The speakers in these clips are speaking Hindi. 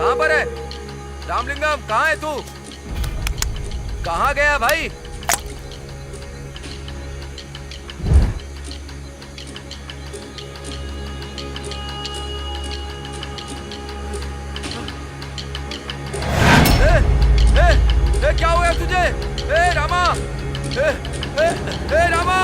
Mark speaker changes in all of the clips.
Speaker 1: कहाँ पर है? रामलिंगम कहाँ है तू? कहाँ गया भाई? क्या हुआ तुझे? रामा! रामा!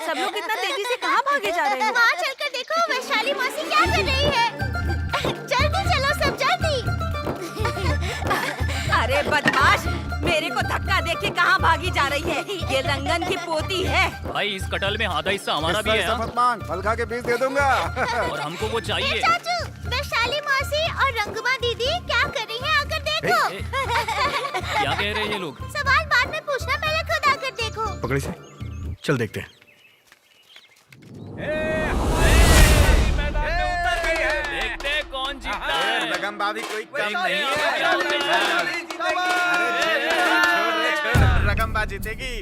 Speaker 2: सब लोग इतना तेजी से कहाँ भागे जा रहे हो?
Speaker 3: वहाँ चलकर देखो वैशाली मौसी क्या कर रही है। जल्दी चलो सब जल्दी।
Speaker 2: अरे बदमाश, मेरे को धक्का दे के कहाँ भागी जा रही है? ये रंगन की पोती है।
Speaker 4: भाई इस कटल में आधा हिस्सा हमारा भी है।
Speaker 5: मत मांग, फल खा के बीज दे दूंगा।
Speaker 4: और हमको वो चाहिए।
Speaker 3: चाचू, वैशाली मौसी और रंगमा दीदी क्या कर रही हैं? आकर देखो।
Speaker 4: क्या कह रहे हैं ये लोग?
Speaker 3: सवाल बाद में पूछना, पहले खुद आकर देखो।
Speaker 5: पकड़ी से चल देखते हैं।
Speaker 4: देखते हैं कौन जीतता है।
Speaker 5: रकमबाजी कोई कम नहीं
Speaker 4: है।
Speaker 5: रकमबाजी जीतेगी।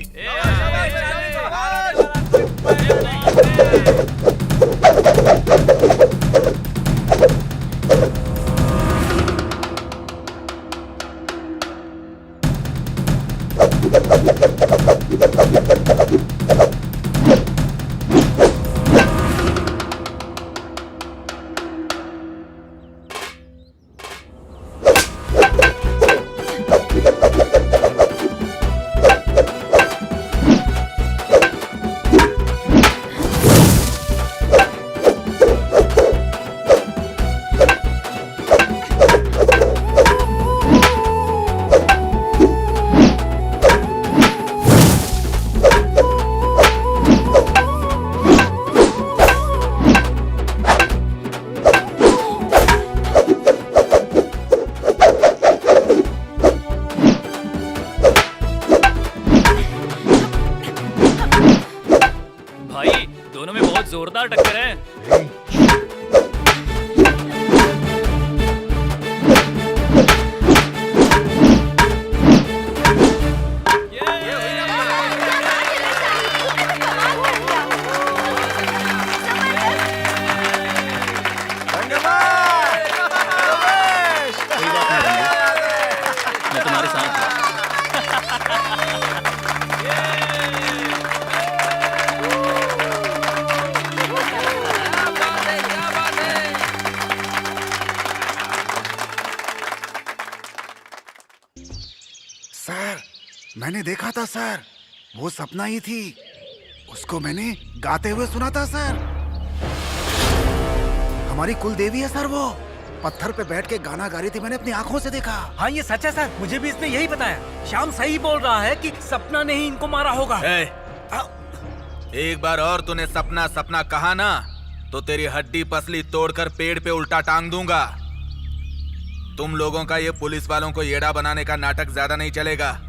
Speaker 4: जोरदार टक्कर है।
Speaker 6: मैंने देखा था सर, वो सपना ही थी। उसको मैंने गाते हुए सुना था सर। हमारी कुल देवी है सर वो। पत्थर पे बैठ के गाना गा रही थी, मैंने अपनी आंखों से देखा।
Speaker 7: हाँ ये सच है सर, मुझे भी इसने यही बताया। श्याम सही बोल रहा है कि सपना ने ही इनको मारा होगा।
Speaker 5: एक बार और तूने सपना सपना कहा ना तो तेरी हड्डी पसली तोड़कर पेड़ पे उल्टा टांग दूंगा। तुम लोगों का ये पुलिस वालों को येड़ा बनाने का नाटक ज्यादा नहीं चलेगा।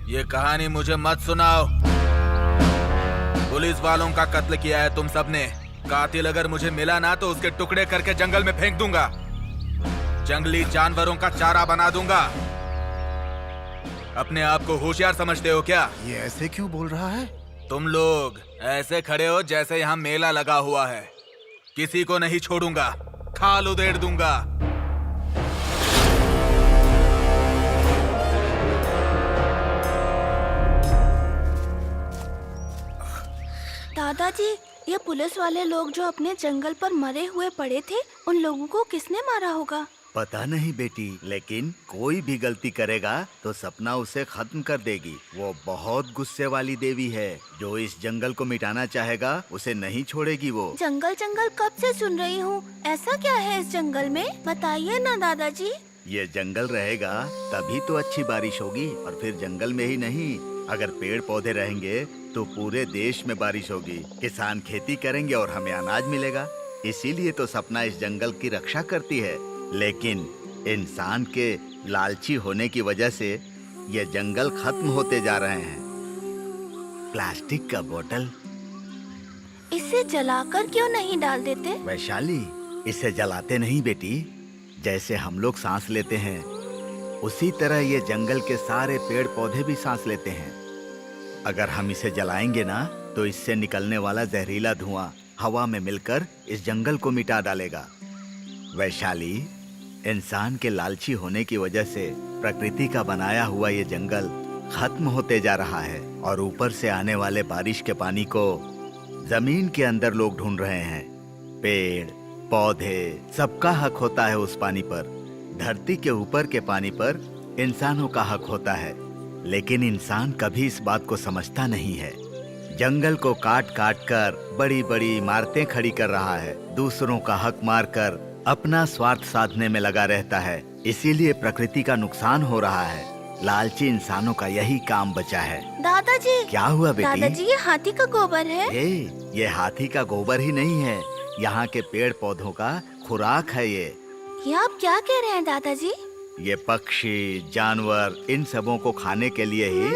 Speaker 5: ये कहानी मुझे मत सुनाओ। पुलिस वालों का कत्ल किया है तुम सबने। कातिल अगर मुझे मिला ना तो उसके टुकड़े करके जंगल में फेंक दूंगा। जंगली जानवरों का चारा बना दूंगा। अपने आप को होशियार समझते हो क्या?
Speaker 6: ये ऐसे क्यों बोल रहा है?
Speaker 5: तुम लोग ऐसे खड़े हो जैसे यहाँ मेला लगा हुआ है। किसी को नहीं छोड़ूंगा, खाल उधेड़ दूंगा।
Speaker 3: दादाजी, ये पुलिस वाले लोग जो अपने जंगल पर मरे हुए पड़े थे, उन लोगों को किसने मारा होगा?
Speaker 8: पता नहीं बेटी, लेकिन कोई भी गलती करेगा तो सपना उसे खत्म कर देगी। वो बहुत गुस्से वाली देवी है। जो इस जंगल को मिटाना चाहेगा उसे नहीं छोड़ेगी वो।
Speaker 3: जंगल जंगल कब से सुन रही हूँ। ऐसा क्या है इस जंगल में, बताइए ना दादाजी।
Speaker 8: ये जंगल रहेगा तभी तो अच्छी बारिश होगी। और फिर जंगल में ही नहीं, अगर पेड़ पौधे रहेंगे तो पूरे देश में बारिश होगी। किसान खेती करेंगे और हमें अनाज मिलेगा। इसीलिए तो सपना इस जंगल की रक्षा करती है। लेकिन इंसान के लालची होने की वजह से ये जंगल खत्म होते जा रहे हैं। प्लास्टिक का बोतल,
Speaker 3: इसे जलाकर क्यों नहीं डाल देते?
Speaker 8: वैशाली, इसे जलाते नहीं बेटी। जैसे हम लोग सांस लेते हैं उसी तरह ये जंगल के सारे पेड़ पौधे भी सांस लेते हैं। अगर हम इसे जलाएंगे ना तो इससे निकलने वाला जहरीला धुआं हवा में मिलकर इस जंगल को मिटा डालेगा। वैशाली, इंसान के लालची होने की वजह से प्रकृति का बनाया हुआ ये जंगल खत्म होते जा रहा है। और ऊपर से आने वाले बारिश के पानी को जमीन के अंदर लोग ढूंढ रहे हैं। पेड़ पौधे सबका हक होता है उस पानी पर। धरती के ऊपर के पानी पर इंसानों का हक होता है, लेकिन इंसान कभी इस बात को समझता नहीं है। जंगल को काट काट कर बड़ी बड़ी इमारतें खड़ी कर रहा है। दूसरों का हक मारकर अपना स्वार्थ साधने में लगा रहता है। इसीलिए प्रकृति का नुकसान हो रहा है। लालची इंसानों का यही काम बचा है।
Speaker 3: दादाजी,
Speaker 8: क्या हुआ बेटी?
Speaker 3: दादाजी, ये हाथी का गोबर है।
Speaker 8: ये हाथी का गोबर ही नहीं है, यहाँ के पेड़ पौधों का खुराक है ये
Speaker 3: आप क्या कह रहे हैं दादाजी?
Speaker 8: ये पक्षी जानवर इन सबों को खाने के लिए ही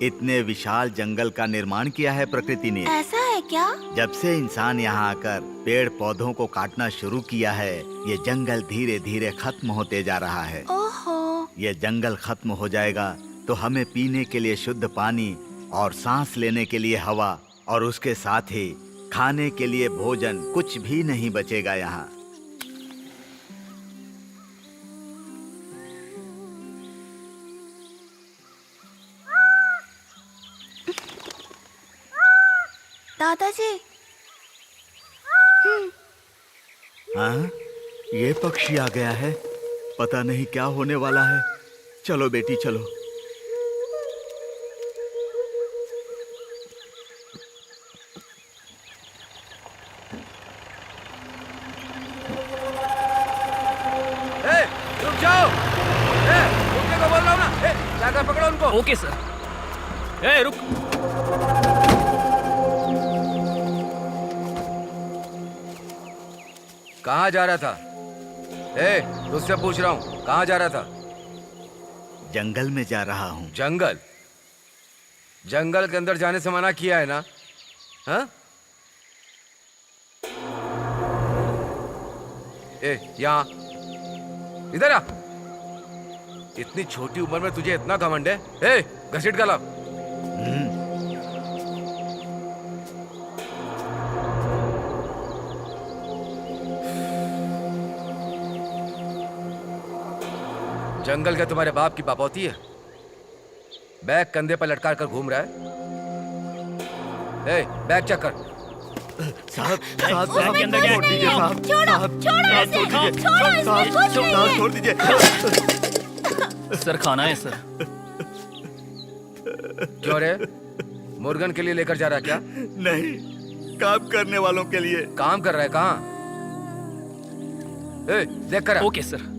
Speaker 8: इतने विशाल जंगल का निर्माण किया है प्रकृति ने।
Speaker 3: ऐसा है क्या?
Speaker 8: जब से इंसान यहाँ आकर पेड़ पौधों को काटना शुरू किया है, ये जंगल धीरे धीरे खत्म होते जा रहा है।
Speaker 3: ओहो।
Speaker 8: ये जंगल खत्म हो जाएगा तो हमें पीने के लिए शुद्ध पानी और सांस लेने के लिए हवा और उसके साथ ही खाने के लिए भोजन कुछ भी नहीं बचेगा यहाँ।
Speaker 3: दादाजी।
Speaker 8: हाँ, ये पक्षी आ गया है। पता नहीं क्या होने वाला है। चलो बेटी चलो।
Speaker 1: रुक जाओ। रुकने को बोल रहा हूँ ना। जाकर पकड़ो उनको।
Speaker 4: Okay sir. रुक।
Speaker 1: कहाँ जा रहा था? तुझसे पूछ रहा हूँ, कहाँ जा रहा था?
Speaker 8: जंगल में जा रहा हूँ।
Speaker 1: जंगल? जंगल के अंदर जाने से मना किया है ना? हाँ? यहाँ इधर आ। इतनी छोटी उम्र में तुझे इतना घमंड है? घसीट गला। जंगल के तुम्हारे बाप की बापौती है। बैग कंधे पर लटका कर घूम रहा है। बैग चेक कर।
Speaker 8: साहब
Speaker 4: के अंदर क्या?
Speaker 8: छोड़ दीजिए साहब।
Speaker 3: छोड़ो,
Speaker 4: सर खाना है सर।
Speaker 1: क्यों रे, मुर्गन के लिए लेकर जा रहा है क्या?
Speaker 8: नहीं, काम करने वालों के लिए।
Speaker 1: काम कर रहा है कहाँ? ए, देख कर आ।
Speaker 4: Okay sir.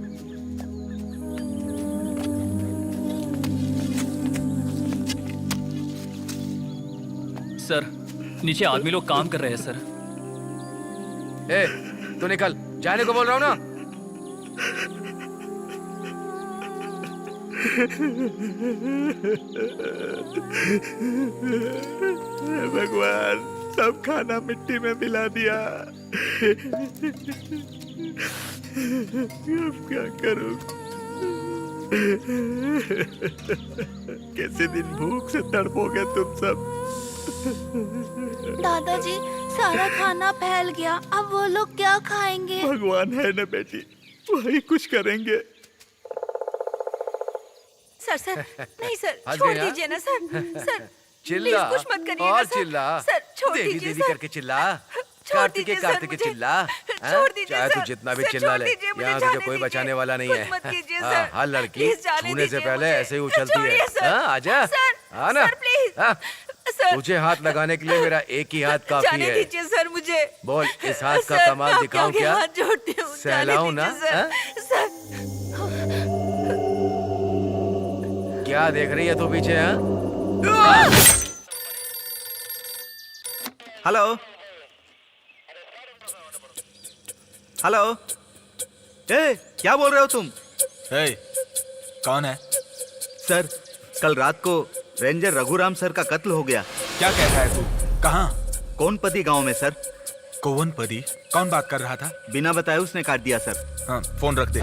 Speaker 4: सर, नीचे आदमी लोग काम कर रहे हैं सर।
Speaker 1: ए, तू निकल, जाने को बोल रहा हूँ ना।
Speaker 8: भगवान, सब खाना मिट्टी में मिला दिया। अब क्या करूं? कैसे दिन भूख से तड़पोगे तुम सब?
Speaker 3: दादाजी, सारा खाना फैल गया, अब वो लोग क्या खाएंगे?
Speaker 8: भगवान है ना बेटी, वही कुछ करेंगे।
Speaker 2: सर सर नहीं सर,
Speaker 1: हंस
Speaker 2: छोड़
Speaker 1: गए, हाँ?
Speaker 2: दीजिए ना सर। सर
Speaker 1: चिल्ला
Speaker 2: प्लीज कुछ मत करिए ना
Speaker 1: और
Speaker 2: सर।
Speaker 1: चिल्ला।
Speaker 2: सर छोड़
Speaker 1: देवी
Speaker 2: दीजिए
Speaker 1: देवी
Speaker 2: सर।
Speaker 1: करके चिल्ला।
Speaker 2: छोड़
Speaker 1: कार्तिके
Speaker 2: दीजिए सर
Speaker 1: कार्तिके
Speaker 2: मुझे।
Speaker 1: चिल्ला। हाँ?
Speaker 2: छोड़ दीजिए
Speaker 1: चाहे तू
Speaker 2: सर।
Speaker 1: जितना भी
Speaker 2: सर,
Speaker 1: चिल्ला
Speaker 2: छोड़
Speaker 1: ले,
Speaker 2: दीजिए, मुझे
Speaker 1: यहाँ तुझे
Speaker 2: जाने
Speaker 1: कोई
Speaker 2: दीजिए।
Speaker 1: बचाने वाला नहीं
Speaker 2: कुछ
Speaker 1: है।
Speaker 2: मत कीजिए
Speaker 1: हाँ,
Speaker 2: सर।
Speaker 1: हर लड़की
Speaker 2: प्लीज जाने
Speaker 1: छूने से
Speaker 2: दीजिए
Speaker 1: पहले
Speaker 2: मुझे।
Speaker 1: ऐसे ही उछलती है।
Speaker 2: छोड़िए सर।
Speaker 1: हाँ, आजा।
Speaker 2: सर,
Speaker 1: हाँ ना?
Speaker 2: Sir, please.
Speaker 1: हाँ?
Speaker 2: सर,
Speaker 1: तुझे हाथ लगाने के लिए मेरा एक ही हाथ काफी
Speaker 2: जाने
Speaker 1: है।
Speaker 2: दीजिए सर मुझे।
Speaker 1: बोल, इस हाथ का
Speaker 2: सर,
Speaker 1: कमाल
Speaker 2: मैं
Speaker 1: दिखाऊं
Speaker 2: आपके
Speaker 1: क्या?
Speaker 2: आगे हाथ जोड़ती हूँ, जाने
Speaker 1: सहलाऊं ना?
Speaker 2: दीजिए सर।
Speaker 1: हाँ?
Speaker 2: सर,
Speaker 1: क्या देख रही है तू पीछे? हाँ?
Speaker 8: Hello, hello. ए, क्या बोल रहे हो तुम?
Speaker 5: ए, कौन है?
Speaker 8: सर, कल रात को रेंजर रघुराम सर का कत्ल हो गया।
Speaker 5: क्या कह रहा है तू? कहाँ?
Speaker 8: कोनपदी गांव में सर।
Speaker 5: कोवनपदी? कौन बात कर रहा था?
Speaker 8: बिना बताए उसने काट दिया सर।
Speaker 5: हाँ, फोन रख दे।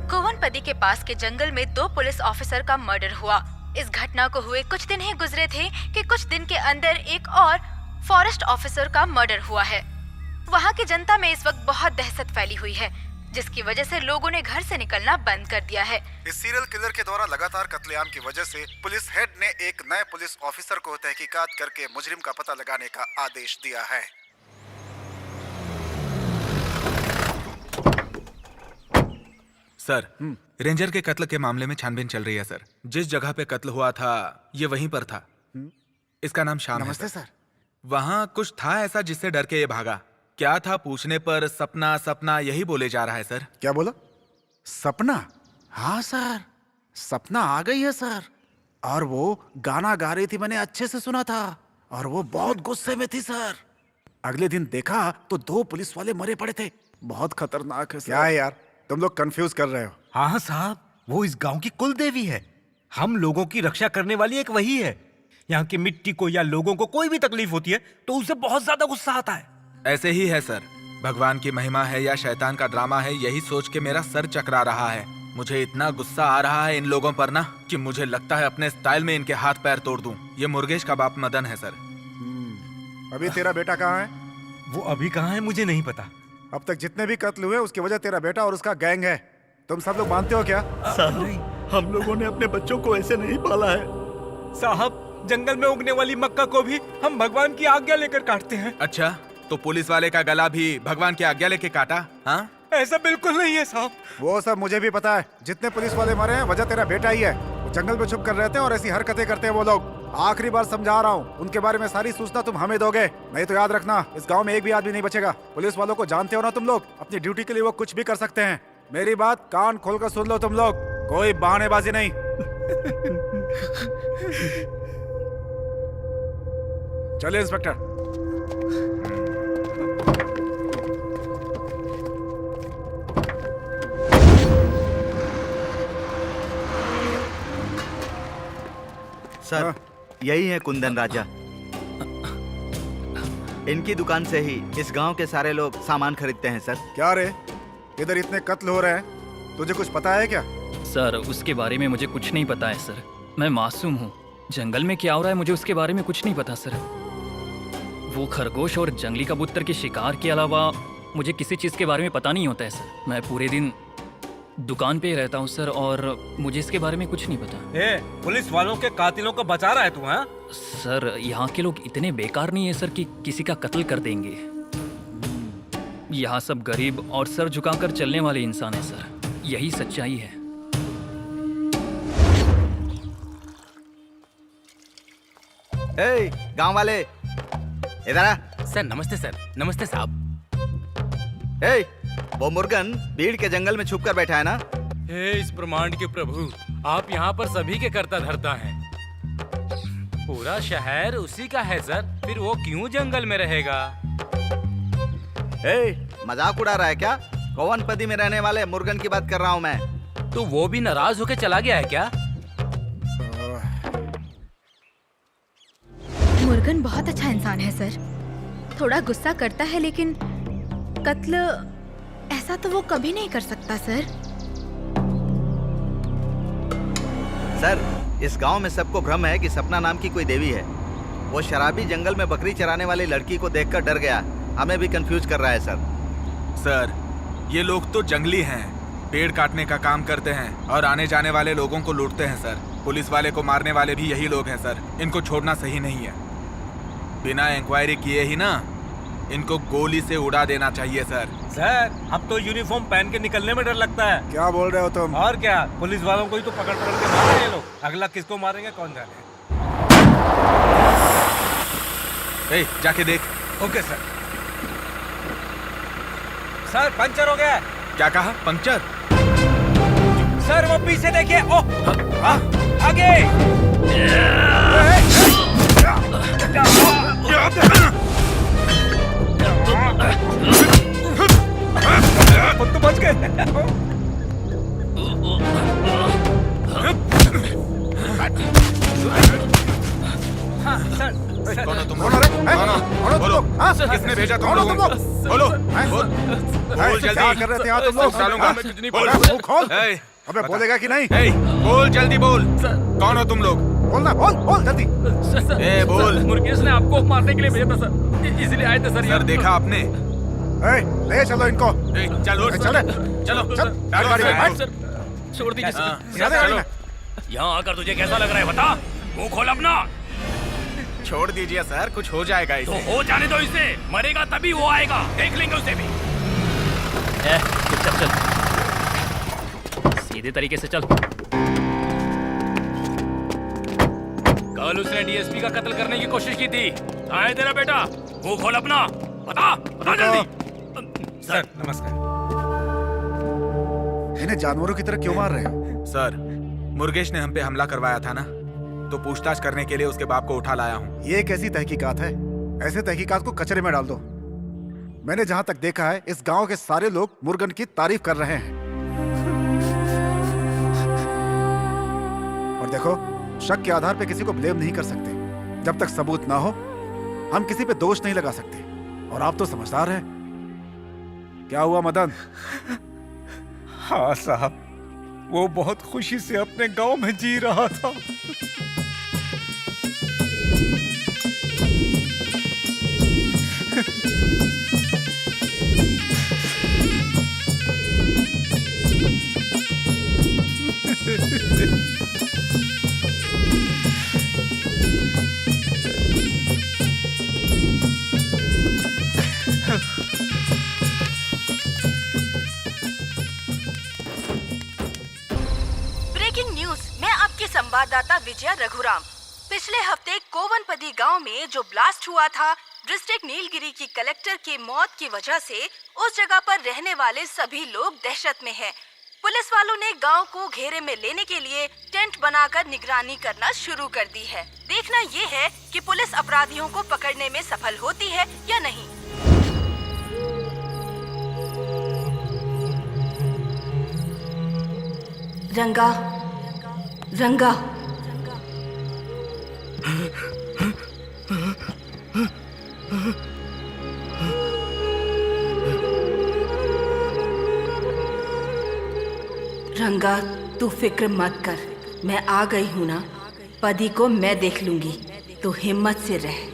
Speaker 9: कोवनपदी के पास के जंगल में 2 पुलिस ऑफिसर का मर्डर हुआ। इस घटना को हुए कुछ दिन ही गुजरे थे कि कुछ दिन के अंदर एक और फॉरेस्ट ऑफिसर का मर्डर हुआ है। वहाँ की जनता में इस वक्त बहुत दहशत फैली हुई है, जिसकी वजह से लोगों ने घर से निकलना बंद कर दिया है।
Speaker 6: इस सीरियल किलर के द्वारा लगातार कत्लेआम की वजह से पुलिस हेड ने एक नए पुलिस ऑफिसर को तहकीकात करके मुजरिम का पता लगाने का आदेश दिया है।
Speaker 5: सर, रेंजर के कत्ल के मामले में छानबीन चल रही है सर। जिस जगह पे कत्ल हुआ था ये वहीं पर था। इसका नाम श्याम है।
Speaker 6: नमस्ते सर।
Speaker 5: वहाँ कुछ था ऐसा जिससे डर के ये भागा। क्या था पूछने पर सपना सपना यही बोले जा रहा है सर।
Speaker 6: क्या बोला? सपना? हाँ सर, सपना आ गई है सर। और वो गाना गा रही थी, मैंने अच्छे से सुना था। और वो बहुत गुस्से में थी सर। अगले दिन देखा तो 2 पुलिस वाले मरे पड़े थे। बहुत खतरनाक है सर। क्या है यार, तुम लोग कंफ्यूज कर रहे हो।
Speaker 7: हाँ साहब, वो इस गांव की कुल देवी है। हम लोगों की रक्षा करने वाली एक वही है। यहाँ की मिट्टी को या लोगों को कोई भी तकलीफ होती है तो उसे बहुत ज्यादा गुस्सा आता है।
Speaker 5: ऐसे ही है सर। भगवान की महिमा है या शैतान का ड्रामा है, यही सोच के मेरा सर चकरा रहा है। मुझे इतना गुस्सा आ रहा है इन लोगों पर ना कि मुझे लगता है अपने स्टाइल में इनके हाथ पैर तोड़ दूं। ये मुर्गेश का बाप मदन है सर।
Speaker 6: अभी तेरा बेटा कहाँ है?
Speaker 7: वो अभी कहाँ है मुझे नहीं पता।
Speaker 6: अब तक जितने भी कत्ल हुए उसकी वजह तेरा बेटा और उसका गैंग है। तुम सब लोग मानते हो क्या?
Speaker 8: साहब, हम लोगों ने अपने बच्चों को ऐसे नहीं पाला है।
Speaker 7: साहब, जंगल में उगने वाली मक्का को भी हम भगवान की आज्ञा लेकर काटते हैं।
Speaker 5: अच्छा, तो पुलिस वाले का गला भी भगवान की आज्ञा लेके काटा? हाँ,
Speaker 7: ऐसा बिल्कुल नहीं है साहब।
Speaker 6: वो सब मुझे भी पता है। जितने पुलिस वाले मरे हैं वजह तेरा बेटा ही है। वो जंगल में छुप कर रहते हैं और ऐसी हरकतें करते हैं वो लोग। आखिरी बार समझा रहा हूँ, उनके बारे में सारी सूचना तुम हमें दोगे, नहीं तो याद रखना इस गांव में एक भी आदमी नहीं बचेगा। पुलिस वालों को जानते हो ना तुम लोग, अपनी ड्यूटी के लिए वो कुछ भी कर सकते हैं। मेरी बात कान खोलकर सुन लो तुम लोग, कोई बहानेबाजी नहीं। चलिए इंस्पेक्टर।
Speaker 8: सर,
Speaker 6: हाँ।
Speaker 8: यही है कुंदन राजा। इनकी दुकान से ही इस गांव के सारे लोग सामान खरीदते हैं सर।
Speaker 6: क्या रे, इधर इतने कत्ल हो रहे हैं, तुझे कुछ पता है क्या?
Speaker 4: सर, उसके बारे में मुझे कुछ नहीं पता है सर। मैं मासूम हूँ। जंगल में क्या हो रहा है मुझे उसके बारे में कुछ नहीं पता सर। वो खरगोश और जंगली कबूतर के शिकार के अलावा मुझे किसी चीज़ के बारे में पता नहीं होता है सर। मैं पूरे दिन दुकान पे ही रहता हूँ सर और मुझे इसके बारे में कुछ नहीं पता।
Speaker 7: ए, पुलिस वालों के कातिलों को बचा रहा है तू? हाँ
Speaker 4: सर, यहाँ के लोग इतने बेकार नहीं है सर कि किसी का कत्ल कर देंगे। यहाँ सब गरीब और सर झुकाकर चलने वाले इंसान हैं सर। यही सच्चाई है।
Speaker 8: ए, गांव वाले इधर आ।
Speaker 10: सर नमस्ते सर। नमस्ते साहब।
Speaker 8: ए, वो मुर्गन भीड़ के जंगल में छुप कर बैठा है ना?
Speaker 10: हे इस ब्रह्मांड के प्रभु, आप यहाँ पर सभी के करता धरता हैं। पूरा शहर उसी का है सर, फिर वो क्यों जंगल में रहेगा?
Speaker 8: ए, मजाक उड़ा रहा है क्या? कौवनपदी में रहने वाले मुर्गन की बात कर रहा हूँ मैं।
Speaker 10: तो वो भी नाराज होके चला गया है क्या?
Speaker 9: मुर्गन बहुत अच्छा इंसान है सर। थोड़ा गुस्सा करता है लेकिन कत्ल ऐसा तो वो कभी नहीं कर सकता सर।
Speaker 8: सर, इस गांव में सबको भ्रम है कि सपना नाम की कोई देवी है। वो शराबी जंगल में बकरी चराने वाली लड़की को देखकर डर गया। हमें भी कंफ्यूज कर रहा है सर।
Speaker 5: सर, ये लोग तो जंगली हैं, पेड़ काटने का काम करते हैं और आने जाने वाले लोगों को लूटते हैं सर। पुलिस वाले को मारने वाले भी यही लोग हैं सर। इनको छोड़ना सही नहीं है। बिना इंक्वायरी किए ही ना इनको गोली से उड़ा देना चाहिए सर।
Speaker 7: सर, अब तो यूनिफॉर्म पहन के निकलने में डर लगता है।
Speaker 6: क्या बोल रहे हो तुम?
Speaker 7: और क्या, पुलिस वालों को ही तो पकड़ पकड़ के मार रहे हैं लोग। अगला किसको मारेंगे कौन जाने।
Speaker 5: ए, जाके देख।
Speaker 7: Okay sir. सर, पंचर हो गया है।
Speaker 5: क्या कहा? पंक्चर?
Speaker 7: सर, वो पीछे देखिए। ओह, आगे। तो बच गए। हाँ, सर,
Speaker 5: कौन हो तुम?
Speaker 6: कौन हो रे?
Speaker 5: कौन हो?
Speaker 6: कौन हो तुम
Speaker 5: बोलो।
Speaker 6: लोग? हाँ?
Speaker 5: किसने भेजा तुम
Speaker 6: कौन हो
Speaker 5: लोगों
Speaker 6: तुम
Speaker 5: को?
Speaker 6: लोग?
Speaker 5: बोलो।
Speaker 6: हैं?
Speaker 5: बोल जल्दी।
Speaker 6: क्या कर रहे थे यहाँ तुम लोग?
Speaker 5: डालूंगा। बोल।
Speaker 6: मुंह खोल।
Speaker 5: ए,
Speaker 6: अबे बोलेगा कि नहीं?
Speaker 5: ए, बोल जल्दी बोल। कौन हो तुम लोग?
Speaker 6: बोलना, बोल बोल जल्दी।
Speaker 5: ए, बोल।
Speaker 4: मुर्गेश ने आपको मारने के लिए भेजा था सर, इसलिए आए थे सर।
Speaker 5: सर, देखा आपने?
Speaker 6: ए, ले चलो इनको।
Speaker 5: ए, चलो
Speaker 6: ए, चले।
Speaker 5: चलो
Speaker 6: चल,
Speaker 5: डालो
Speaker 6: गाड़ी में,
Speaker 5: बैठ।
Speaker 4: सर छोड़ दीजिए
Speaker 5: हाँ,
Speaker 4: सर।
Speaker 6: ज्यादा गाड़ी में।
Speaker 4: यहाँ आकर तुझे कैसा लग रहा है बता? मुंह खोल अपना।
Speaker 5: छोड़ दीजिए सर, कुछ हो जाएगा
Speaker 4: तो
Speaker 5: इसे।
Speaker 4: हो जाने दो इसे, मरेगा तभी वो आएगा, देख लेंगे उसे भी। चुपचाप चल, सीधे तरीके से चल। कल उसने डीएसपी का कत्ल करने की कोशिश की थी। कहाँ है तेरा बेटा? मुंह खोल अपना, बता बता जल्दी।
Speaker 7: सर, नमस्कार।
Speaker 6: इन्हें जानवरों की तरह क्यों मार रहे हो?
Speaker 5: सर, मुर्गेश ने हम पे हमला करवाया था ना, तो पूछताछ करने के लिए उसके बाप को उठा लाया हूँ।
Speaker 6: ये एक ऐसी तहकीकात है, ऐसे तहकीकात को कचरे में डाल दो। मैंने जहां तक देखा है, इस गांव के सारे लोग मुर्गन की तारीफ कर रहे हैं। और देखो, शक के आधार पे किसी को ब्लेम नहीं कर सकते। जब तक सबूत ना हो, हम किसी पे दोष नहीं लगा सकते। और आप तो समझदार हैं। क्या हुआ मदन?
Speaker 7: हाँ साहब, वो बहुत खुशी से अपने गांव में जी रहा था।
Speaker 2: ब्रेकिंग न्यूज, मैं आपकी संवाददाता विजया रघुराम। पिछले हफ्ते कोवनपदी गांव में जो ब्लास्ट हुआ था, डिस्ट्रिक्ट नीलगिरी की कलेक्टर की मौत की वजह से उस जगह पर रहने वाले सभी लोग दहशत में हैं। पुलिस वालों ने गांव को घेरे में लेने के लिए टेंट बनाकर निगरानी करना शुरू कर दी है। देखना ये है कि पुलिस अपराधियों को पकड़ने में सफल होती है या नहीं। रंगा, रंगा, रंगा, तू फिक्र मत कर, मैं आ गई हूँ ना। पदी को मैं देख लूंगी, तू हिम्मत से रह।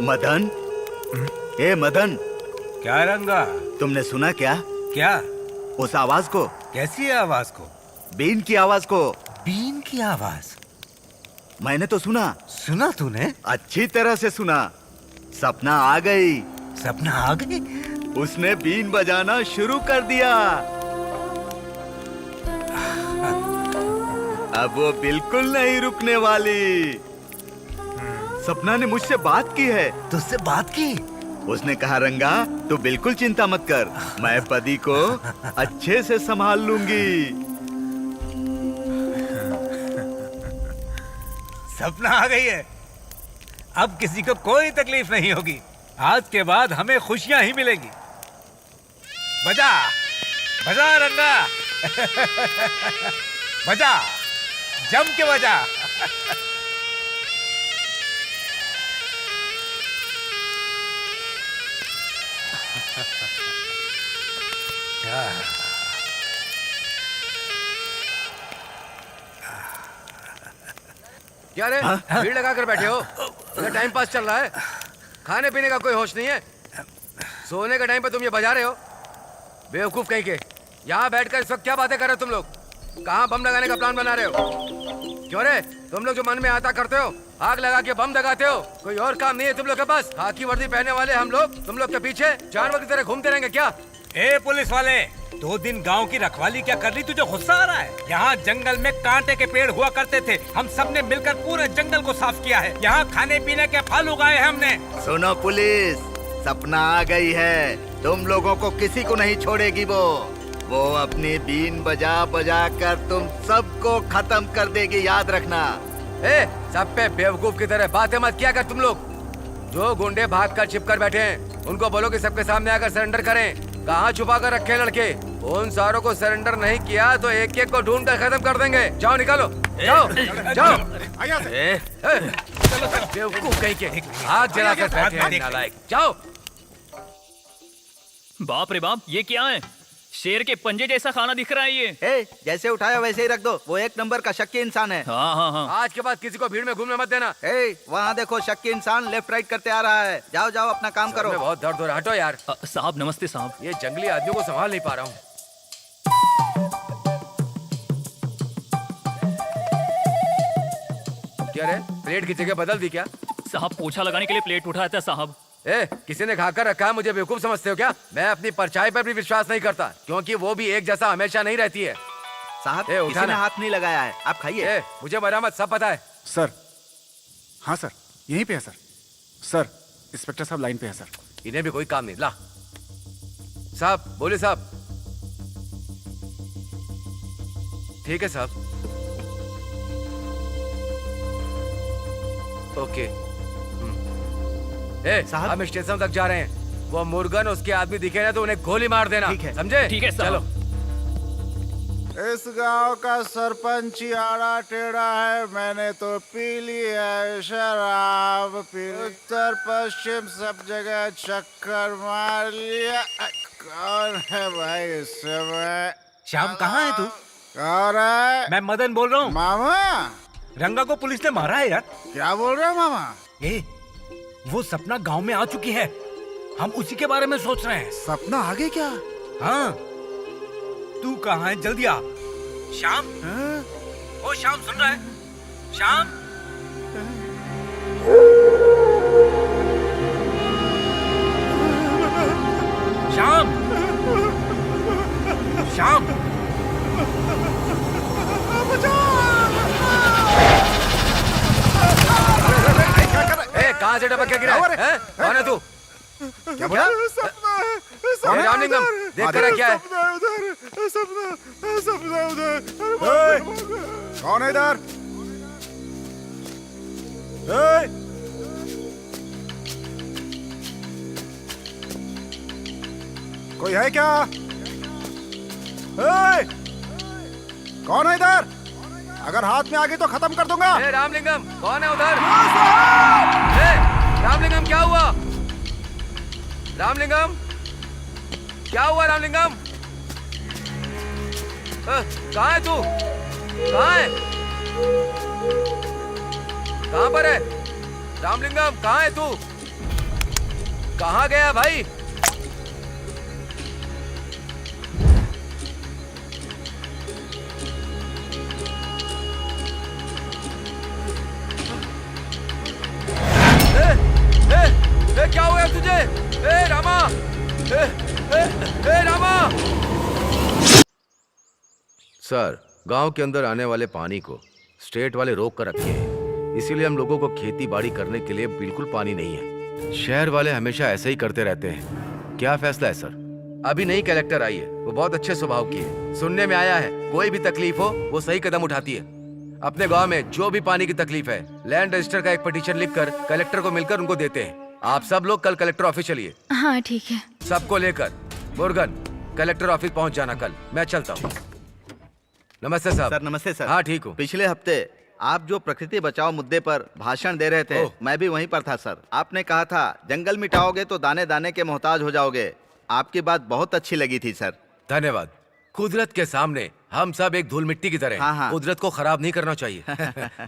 Speaker 8: मदन, ए मदन,
Speaker 7: क्या रंगा?
Speaker 8: तुमने सुना क्या?
Speaker 7: क्या?
Speaker 8: उस आवाज को?
Speaker 7: कैसी आवाज को?
Speaker 8: बीन की आवाज को।
Speaker 7: बीन की आवाज?
Speaker 8: मैंने तो सुना।
Speaker 7: सुना तूने?
Speaker 8: अच्छी तरह से सुना। सपना आ गई।
Speaker 7: सपना आ गई?
Speaker 8: उसने बीन बजाना शुरू कर दिया। अब वो बिल्कुल नहीं रुकने वाली। सपना ने मुझसे बात की है।
Speaker 7: तुझसे बात की?
Speaker 8: उसने कहा रंगा तू बिल्कुल चिंता मत कर, मैं पदी को अच्छे से संभाल लूंगी।
Speaker 7: सपना आ गई है। अब किसी को कोई तकलीफ नहीं होगी। आज के बाद हमें खुशियां ही मिलेंगी। बजा बजा रंगा। बजा, जम के बजा।
Speaker 1: क्या रे भीड़ लगा कर बैठे हो? इधर टाइम पास चल रहा है, खाने पीने का कोई होश नहीं है। सोने के टाइम पे तुम ये बजा रहे हो? बेवकूफ कहीं के। यहाँ बैठकर इस वक्त क्या बातें कर रहे हो तुम लोग? कहाँ बम लगाने का प्लान बना रहे हो? क्यों रे, तुम लोग जो मन में आता करते हो, आग लगा के बम लगाते हो, कोई और काम नहीं है तुम लोग के पास? खाकी वर्दी पहने वाले हम लोग तुम लोग के पीछे जानवर की तरह घूमते रहेंगे क्या?
Speaker 7: ए पुलिस वाले, 2 दिन गांव की रखवाली क्या कर ली? तुझे गुस्सा आ रहा है? यहाँ जंगल में कांटे के पेड़ हुआ करते थे, हम सब ने मिलकर पूरे जंगल को साफ किया है। यहाँ खाने पीने के फल उगाए हैं हमने।
Speaker 8: सुनो पुलिस, सपना आ गई है, तुम लोगों को किसी को नहीं छोड़ेगी। वो अपनी बीन बजा बजा कर तुम सबको खत्म कर देगी, याद रखना।
Speaker 1: ए, सब पे बेवकूफ की तरह बातें मत किया कर तुम लोग। जो गुंडे भाग कर छिप कर बैठे हैं, उनको बोलो कि सबके सामने आकर सरेंडर करें। कहाँ छुपा कर रखे लड़के? उन सारों को सरेंडर नहीं किया तो एक एक को ढूंढ कर खत्म कर देंगे। जाओ निकालो, जाओ जाओ। बेवकूफ कहीं के, आग जला कर बैठे हैं नालायक। जाओ।
Speaker 4: बाप रे बाप, ये क्या है? शेर के पंजे जैसा खाना दिख रहा है ये।
Speaker 8: जैसे उठाया वैसे ही रख दो, वो एक नंबर का शक्की इंसान है।
Speaker 4: हाँ हाँ हाँ।
Speaker 1: आज के बाद किसी को भीड़ में घूमने मत देना।
Speaker 8: वहाँ देखो, शक्की इंसान लेफ्ट राइट करते आ रहा है। जाओ जाओ अपना काम करो।
Speaker 1: बहुत दर्द हो रहा है, हटो यार।
Speaker 4: साहब नमस्ते साहब।
Speaker 1: ये जंगली आदमियों को संभाल नहीं पा रहा हूँ। क्या रे, प्लेट की जगह बदल दी क्या?
Speaker 4: साहब पोछा लगाने के लिए प्लेट उठाया था साहब।
Speaker 1: किसी ने खाकर रखा है, मुझे बेवकूफ समझते हो क्या? मैं अपनी परछाई पर भी विश्वास नहीं करता, क्योंकि वो भी एक जैसा हमेशा नहीं रहती है।
Speaker 8: साहब किसी ने हाथ नहीं लगाया है, आप खाइए।
Speaker 1: मुझे मरामत सब पता है।
Speaker 6: सर, हाँ सर, यहीं पे है सर। सर, इंस्पेक्टर साहब लाइन पे है सर।
Speaker 1: इन्हें भी कोई काम नहीं। ला साहब, बोले साहब। ठीक है साहब, ओके। साहब हम स्टेशन तक जा रहे हैं। वो मुर्गन उसके आदमी दिखे ना तो उन्हें गोली मार देना, समझे?
Speaker 4: ठीक है
Speaker 1: चलो।
Speaker 6: इस गांव का सरपंच ही आड़ा टेढ़ा है, मैंने तो पी ली है शराब, उत्तर पश्चिम सब जगह चक्कर मार लिया। कौन है भाई इस समय?
Speaker 7: श्याम कहाँ है तू?
Speaker 6: कौन है?
Speaker 7: मैं मदन बोल रहा हूँ।
Speaker 6: मामा,
Speaker 7: रंगा को पुलिस ने मारा है यार।
Speaker 6: क्या बोल रहे हो मामा?
Speaker 7: वो सपना गांव में आ चुकी है, हम उसी के बारे में सोच रहे हैं।
Speaker 6: सपना आ गई क्या?
Speaker 7: हाँ, तू कहाँ है? जल्दी आ। श्याम, ओ श्याम, सुन रहा है? श्याम, श्याम, श्याम,
Speaker 1: कहाँ से टपक के गिरा? कौन है तू?
Speaker 6: क्या बोला?
Speaker 1: रामलिंगम, देख कर क्या है?
Speaker 6: कौन है इधर? कोई है क्या? ए! कौन है इधर? अगर हाथ में आ गई तो खत्म कर दूंगा।
Speaker 1: ए, रामलिंगम कौन है उधर? ए, रामलिंगम क्या हुआ? रामलिंगम क्या हुआ? रामलिंगम कहाँ है तू? कहाँ है? कहाँ पर है? रामलिंगम कहाँ है तू? कहाँ गया भाई? ए, क्या हुआ तुझे? ए रामा! ए रामा! सर, गांव के अंदर आने वाले पानी को स्टेट वाले रोक कर रखे हैं, इसीलिए हम लोगों को खेती बाड़ी करने के लिए बिल्कुल पानी नहीं है। शहर वाले हमेशा ऐसे ही करते रहते हैं। क्या फैसला है सर? अभी नई कलेक्टर आई है, वो बहुत अच्छे स्वभाव की है। सुनने में आया है कोई भी तकलीफ हो वो सही कदम उठाती है। अपने गांव में जो भी पानी की तकलीफ है, लैंड रजिस्टर का एक पिटीशन लिखकर कलेक्टर को मिलकर उनको देते हैं। आप सब लोग कल कलेक्टर ऑफिस चलिए।
Speaker 9: हाँ ठीक है।
Speaker 1: सबको लेकर मुर्गन कलेक्टर ऑफिस पहुंच जाना कल। मैं चलता हूँ। नमस्ते साहब।
Speaker 8: सर नमस्ते सर।
Speaker 1: हाँ ठीक हूँ।
Speaker 8: पिछले हफ्ते आप जो प्रकृति बचाओ मुद्दे पर भाषण दे रहे थे, मैं भी वहीं पर था सर। आपने कहा था जंगल मिटाओगे तो दाने दाने के मोहताज हो जाओगे। आपकी बात बहुत अच्छी लगी थी सर।
Speaker 1: धन्यवाद। कुदरत के सामने हम सब एक धूल मिट्टी की तरह हैं।
Speaker 8: हाँ, हाँ।
Speaker 1: कुदरत को खराब नहीं करना चाहिए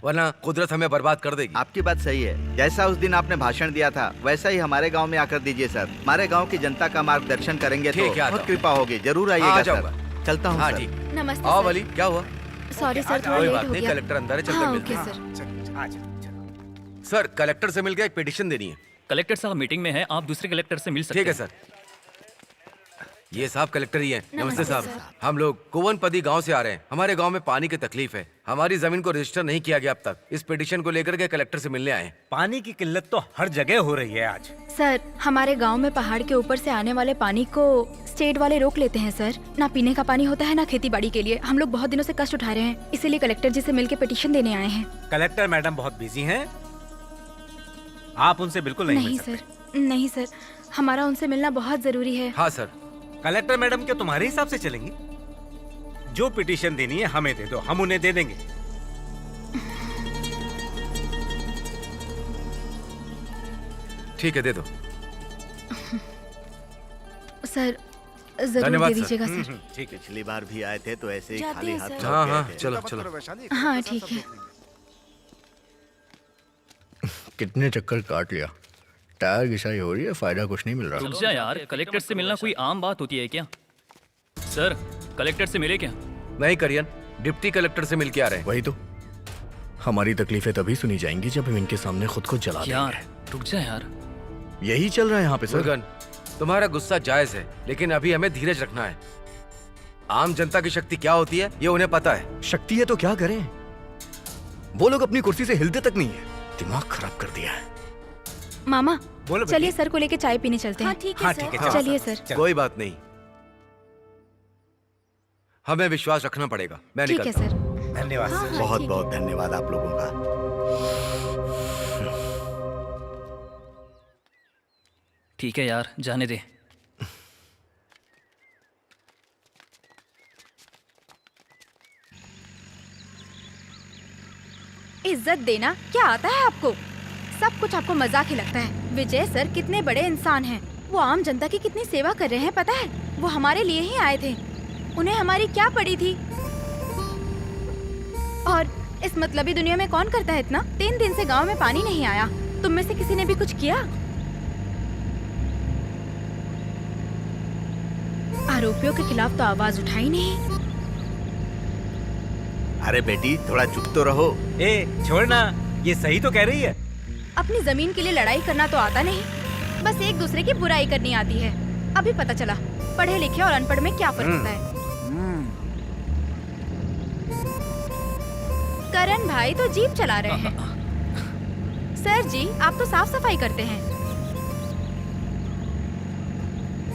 Speaker 1: वरना कुदरत हमें बर्बाद कर देगी।
Speaker 8: आपकी बात सही है। जैसा उस दिन आपने भाषण दिया था वैसा ही हमारे गांव में आकर दीजिए सर। हमारे गांव की जनता का मार्गदर्शन करेंगे तो
Speaker 1: ठीक है, आता
Speaker 8: बहुत
Speaker 1: हूं।
Speaker 8: कृपा होगी। जरूर
Speaker 1: हाँ, आ
Speaker 8: आइएगा
Speaker 1: जाऊंगा।
Speaker 8: सर। चलता हूँ
Speaker 1: हाँ
Speaker 8: सर।
Speaker 1: ठीक।
Speaker 9: नमस्ते
Speaker 1: आओ
Speaker 9: सर।
Speaker 1: वली, क्या हुआ?
Speaker 9: सॉरी सर, थोड़ा
Speaker 1: कोई
Speaker 9: लेट
Speaker 1: बात
Speaker 9: हो
Speaker 1: नहीं,
Speaker 9: गया।
Speaker 1: कलेक्टर अंदर है, चलकर
Speaker 9: हाँ,
Speaker 1: मिलते
Speaker 9: ओके
Speaker 1: हैं।
Speaker 9: सर।
Speaker 1: सर, कलेक्टर से मिलकर एक पिटीशन देनी है।
Speaker 4: कलेक्टर साहब मीटिंग में है, आप दूसरे कलेक्टर से मिल सकते
Speaker 1: ठीक है
Speaker 4: हैं।
Speaker 1: सर। ये साहब कलेक्टर ही है। नमस्ते
Speaker 9: नमस्ते
Speaker 1: साहब।
Speaker 9: सर।
Speaker 1: हम लोग कुवनपदी गांव से आ रहे हैं। हमारे गांव में पानी की तकलीफ है। हमारी जमीन को रजिस्टर नहीं किया गया अब तक। इस पिटीशन को लेकर के कलेक्टर से मिलने आए हैं।
Speaker 7: पानी की किल्लत तो हर जगह हो रही है आज।
Speaker 9: सर, हमारे गांव में पहाड़ के ऊपर से आने वाले पानी को स्टेट वाले रोक लेते हैं सर। ना पीने का पानी होता है ना खेती बाड़ी के लिए। हम लोग बहुत दिनों से कष्ट उठा रहे हैं, इसीलिए कलेक्टर जी से मिलकर पिटीशन देने आए हैं।
Speaker 7: कलेक्टर मैडम बहुत बिजी हैं। आप उनसे बिल्कुल नहीं
Speaker 9: नहीं
Speaker 7: मिल सकते।
Speaker 9: सर, नहीं सर, हमारा उनसे मिलना बहुत जरूरी है।
Speaker 1: हाँ सर।
Speaker 7: कलेक्टर मैडम क्या तुम्हारे हिसाब से चलेंगी? जो पिटीशन देनी है हमें दे दो, हम उन्हें दे देंगे।
Speaker 1: ठीक है, दे दो।
Speaker 9: सर, जरूर
Speaker 1: धन्यवाद
Speaker 9: दे
Speaker 1: सर।
Speaker 9: दीजिएगा सर।
Speaker 7: ठीक है।
Speaker 8: पिछली बार भी आए थे तो ऐसे ही
Speaker 9: जाते
Speaker 8: खाली
Speaker 9: हैं
Speaker 8: हाथ
Speaker 9: सर।
Speaker 8: लौट
Speaker 1: हाँ
Speaker 8: गए
Speaker 1: हाँ,
Speaker 8: थे।
Speaker 1: चलो
Speaker 6: मत
Speaker 1: चलो।
Speaker 6: करो वैशाली।
Speaker 9: हाँ,
Speaker 6: सब
Speaker 9: ठीक है।
Speaker 6: देख लेंगे।
Speaker 11: कितने चक्कर काट लिया, टायर घिसाई हो रही है, फायदा कुछ नहीं मिल रहा।
Speaker 4: रुक जा यार, कलेक्टर से मिलना कोई आम बात होती है क्या? सर, कलेक्टर से मिले क्या?
Speaker 1: नहीं करियन, डिप्टी कलेक्टर से मिल के आ रहे हैं।
Speaker 11: वही तो, हमारी तकलीफें तभी सुनी जाएंगी जब हम इनके सामने खुद को जला
Speaker 4: यार
Speaker 11: देंगे।
Speaker 4: रुक जा यार।
Speaker 11: यही चल रहा है यहाँ पे सर।
Speaker 1: मुर्गन, तुम्हारा गुस्सा जायज है, लेकिन अभी हमें धीरज रखना है। आम जनता की शक्ति क्या होती है ये उन्हें पता है।
Speaker 11: शक्ति है तो क्या करें? वो लोग अपनी कुर्सी से हिलते तक नहीं है। दिमाग खराब कर दिया है।
Speaker 9: मामा,
Speaker 7: बोलो
Speaker 9: चलिए सर को लेके चाय पीने चलते हैं।
Speaker 3: ठीक
Speaker 7: हाँ ठीक है,
Speaker 9: चलिए सर।
Speaker 7: चलो।
Speaker 1: कोई बात नहीं, हमें विश्वास रखना पड़ेगा। मैं
Speaker 9: ठीक है
Speaker 1: निकलता हूँ।
Speaker 9: सर।
Speaker 7: धन्यवाद
Speaker 9: हाँ,
Speaker 7: सर।
Speaker 9: हाँ,
Speaker 8: बहुत
Speaker 9: ठीक
Speaker 8: बहुत धन्यवाद आप लोगों का।
Speaker 4: ठीक है यार, जाने दे।
Speaker 9: इज्जत देना क्या आता है आपको? सब कुछ आपको मजाक ही लगता है। विजय सर कितने बड़े इंसान हैं। वो आम जनता की कितनी सेवा कर रहे हैं पता है? वो हमारे लिए ही आए थे। उन्हें हमारी क्या पड़ी थी? और इस मतलबी दुनिया में कौन करता है इतना? 3 दिन से गांव में पानी नहीं आया। तुम में से किसी ने भी कुछ किया? आरोपियों के खिलाफ तो आवाज उठाई नहीं।
Speaker 8: अरे बेटी थोड़ा चुप तो रहो।
Speaker 7: ए छोड़ना, ये सही तो कह रही है।
Speaker 9: अपनी जमीन के लिए लड़ाई करना तो आता नहीं, बस एक दूसरे की बुराई करनी आती है। अभी पता चला पढ़े लिखे और अनपढ़ में क्या फर्क होता है। करण भाई तो जीप चला रहे हैं। सर जी, आप तो साफ सफाई करते हैं।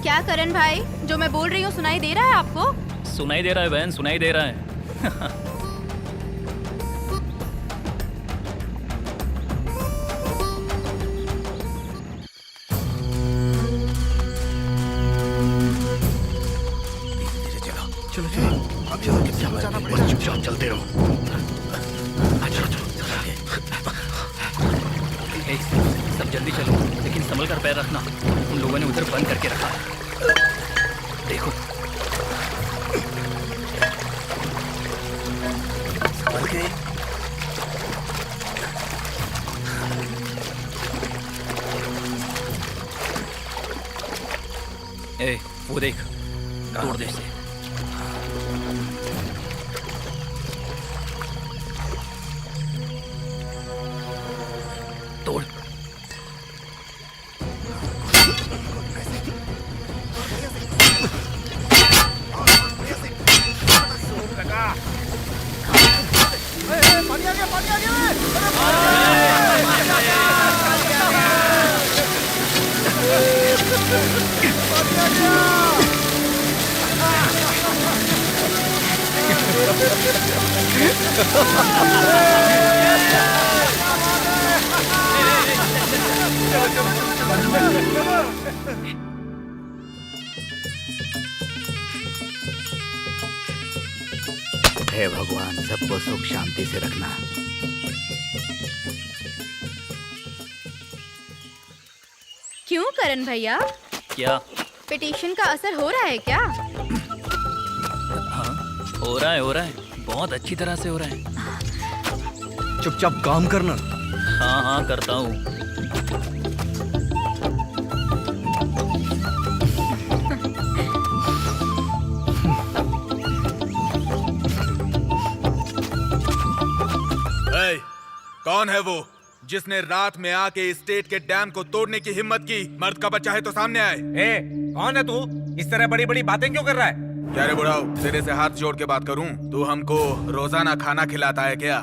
Speaker 9: क्या करण भाई, जो मैं बोल रही हूँ सुनाई दे रहा है आपको?
Speaker 4: सुनाई दे रहा है बहन, सुनाई दे रहा है।
Speaker 11: चुपचाप चलते रहो।
Speaker 4: ए, सब जल्दी चलो, लेकिन संभल कर पैर रखना। उन लोगों ने उधर बंद करके रखा है। देखो
Speaker 11: संभल के।
Speaker 4: ए, वो देख, तोड़ दे इसे। तोड़।
Speaker 6: पानी आ गया, पानी आ गया।
Speaker 8: हे भगवान, सबको सुख शांति से रखना।
Speaker 9: क्यों करण भैया,
Speaker 4: क्या?
Speaker 9: पिटीशन का असर हो रहा है क्या?
Speaker 4: हाँ, हो रहा है, बहुत अच्छी तरह से हो रहा है।
Speaker 11: चुपचाप काम करना।
Speaker 4: हाँ हाँ, करता हूँ।
Speaker 5: कौन है वो जिसने रात में आके स्टेट के डैम को तोड़ने की हिम्मत की? मर्द का बच्चा है तो सामने आए।
Speaker 7: कौन है तू? इस तरह बड़ी बड़ी बातें क्यों कर रहा है?
Speaker 5: क्या रे बुढ़ाओ, तेरे से हाथ जोड़ के बात करूं? तू हमको रोजाना खाना खिलाता है क्या?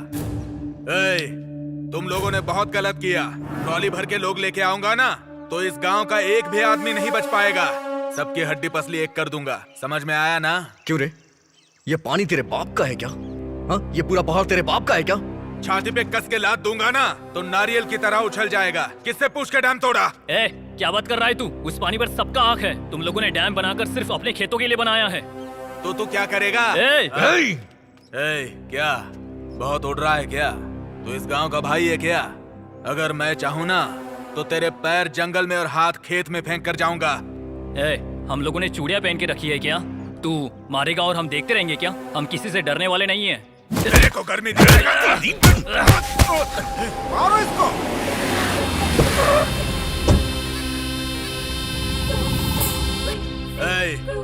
Speaker 5: तुम लोगों ने बहुत गलत किया। ट्रॉली भर के लोग लेके आऊंगा ना तो इस गांव का एक भी आदमी नहीं बच पाएगा। सबकी हड्डी पसली एक कर दूंगा, समझ में आया ना?
Speaker 11: क्यों रे, ये पानी तेरे बाप का है क्या? हाँ, ये पूरा पहाड़ तेरे बाप का है क्या?
Speaker 5: छाती पे कस के लात दूंगा ना तो नारियल की तरह उछल जाएगा। किससे पूछ के डैम तोड़ा?
Speaker 4: ए, क्या बात कर रहा है तू? उस पानी पर सबका आंख है। तुम लोगों ने डैम बनाकर सिर्फ अपने खेतों के लिए बनाया है।
Speaker 5: तो तू क्या करेगा? क्या बहुत उड़ रहा है क्या? तू इस गांव का भाई है क्या? अगर मैं चाहूँ ना तो तेरे पैर जंगल में और हाथ खेत में फेंक कर जाऊंगा।
Speaker 4: हम लोगों ने चूड़ियां पहन के रखी है क्या? तू मारेगा और हम देखते रहेंगे क्या? हम किसी से डरने वाले नहीं है।
Speaker 5: तेरे को गर्मी दिलाएगा।
Speaker 6: मारो इसको।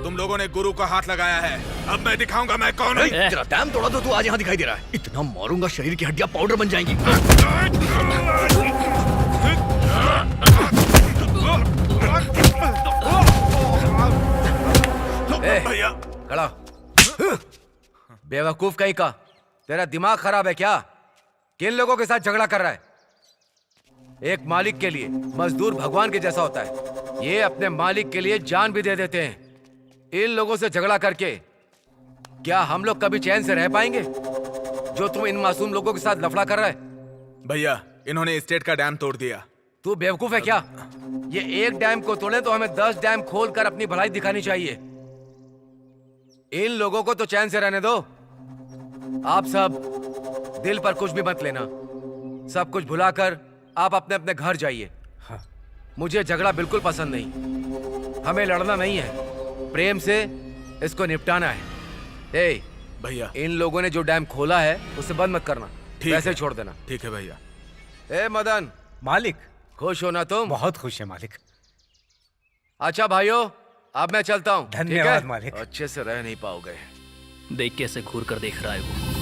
Speaker 5: तुम लोगों ने गुरु का हाथ लगाया है, अब मैं दिखाऊंगा मैं कौन हूँ।
Speaker 11: तेरा डैम तोड़ा तो तू आज यहाँ दिखाई दे रहा है। इतना मारूंगा शरीर की हड्डियां पाउडर बन जाएंगी।
Speaker 1: भैया खड़ा। बेवकूफ कहीं का, तेरा दिमाग खराब है क्या? किन लोगों के साथ झगड़ा कर रहा है? एक मालिक के लिए मजदूर भगवान के जैसा होता है। ये अपने मालिक के लिए जान भी दे देते हैं। इन लोगों से झगड़ा करके क्या हम लोग कभी चैन से रह पाएंगे? जो तुम इन मासूम लोगों के साथ लफड़ा कर रहा है।
Speaker 5: भैया, इन्होंने स्टेट का डैम तोड़ दिया।
Speaker 1: तू बेवकूफ है क्या? ये एक डैम को तोड़े तो हमें 10 डैम खोलकर अपनी भलाई दिखानी चाहिए। इन लोगों को तो चैन से रहने दो। आप सब दिल पर कुछ भी मत लेना। सब कुछ भुलाकर आप अपने अपने घर जाइए। मुझे झगड़ा बिल्कुल पसंद नहीं। हमें लड़ना नहीं है, प्रेम से इसको निपटाना है। ए
Speaker 5: भैया,
Speaker 1: इन लोगों ने जो डैम खोला है उसे बंद मत करना, वैसे छोड़ देना।
Speaker 5: ठीक है भैया।
Speaker 1: ए मदन।
Speaker 7: मालिक।
Speaker 1: खुश हो ना तुम?
Speaker 7: बहुत खुश है मालिक।
Speaker 1: अच्छा भाइयों, अब मैं चलता हूँ।
Speaker 7: धन्यवाद मालिक।
Speaker 1: अच्छे से रह नहीं पाओगे।
Speaker 4: देख कैसे घूर कर देख रहा है वो।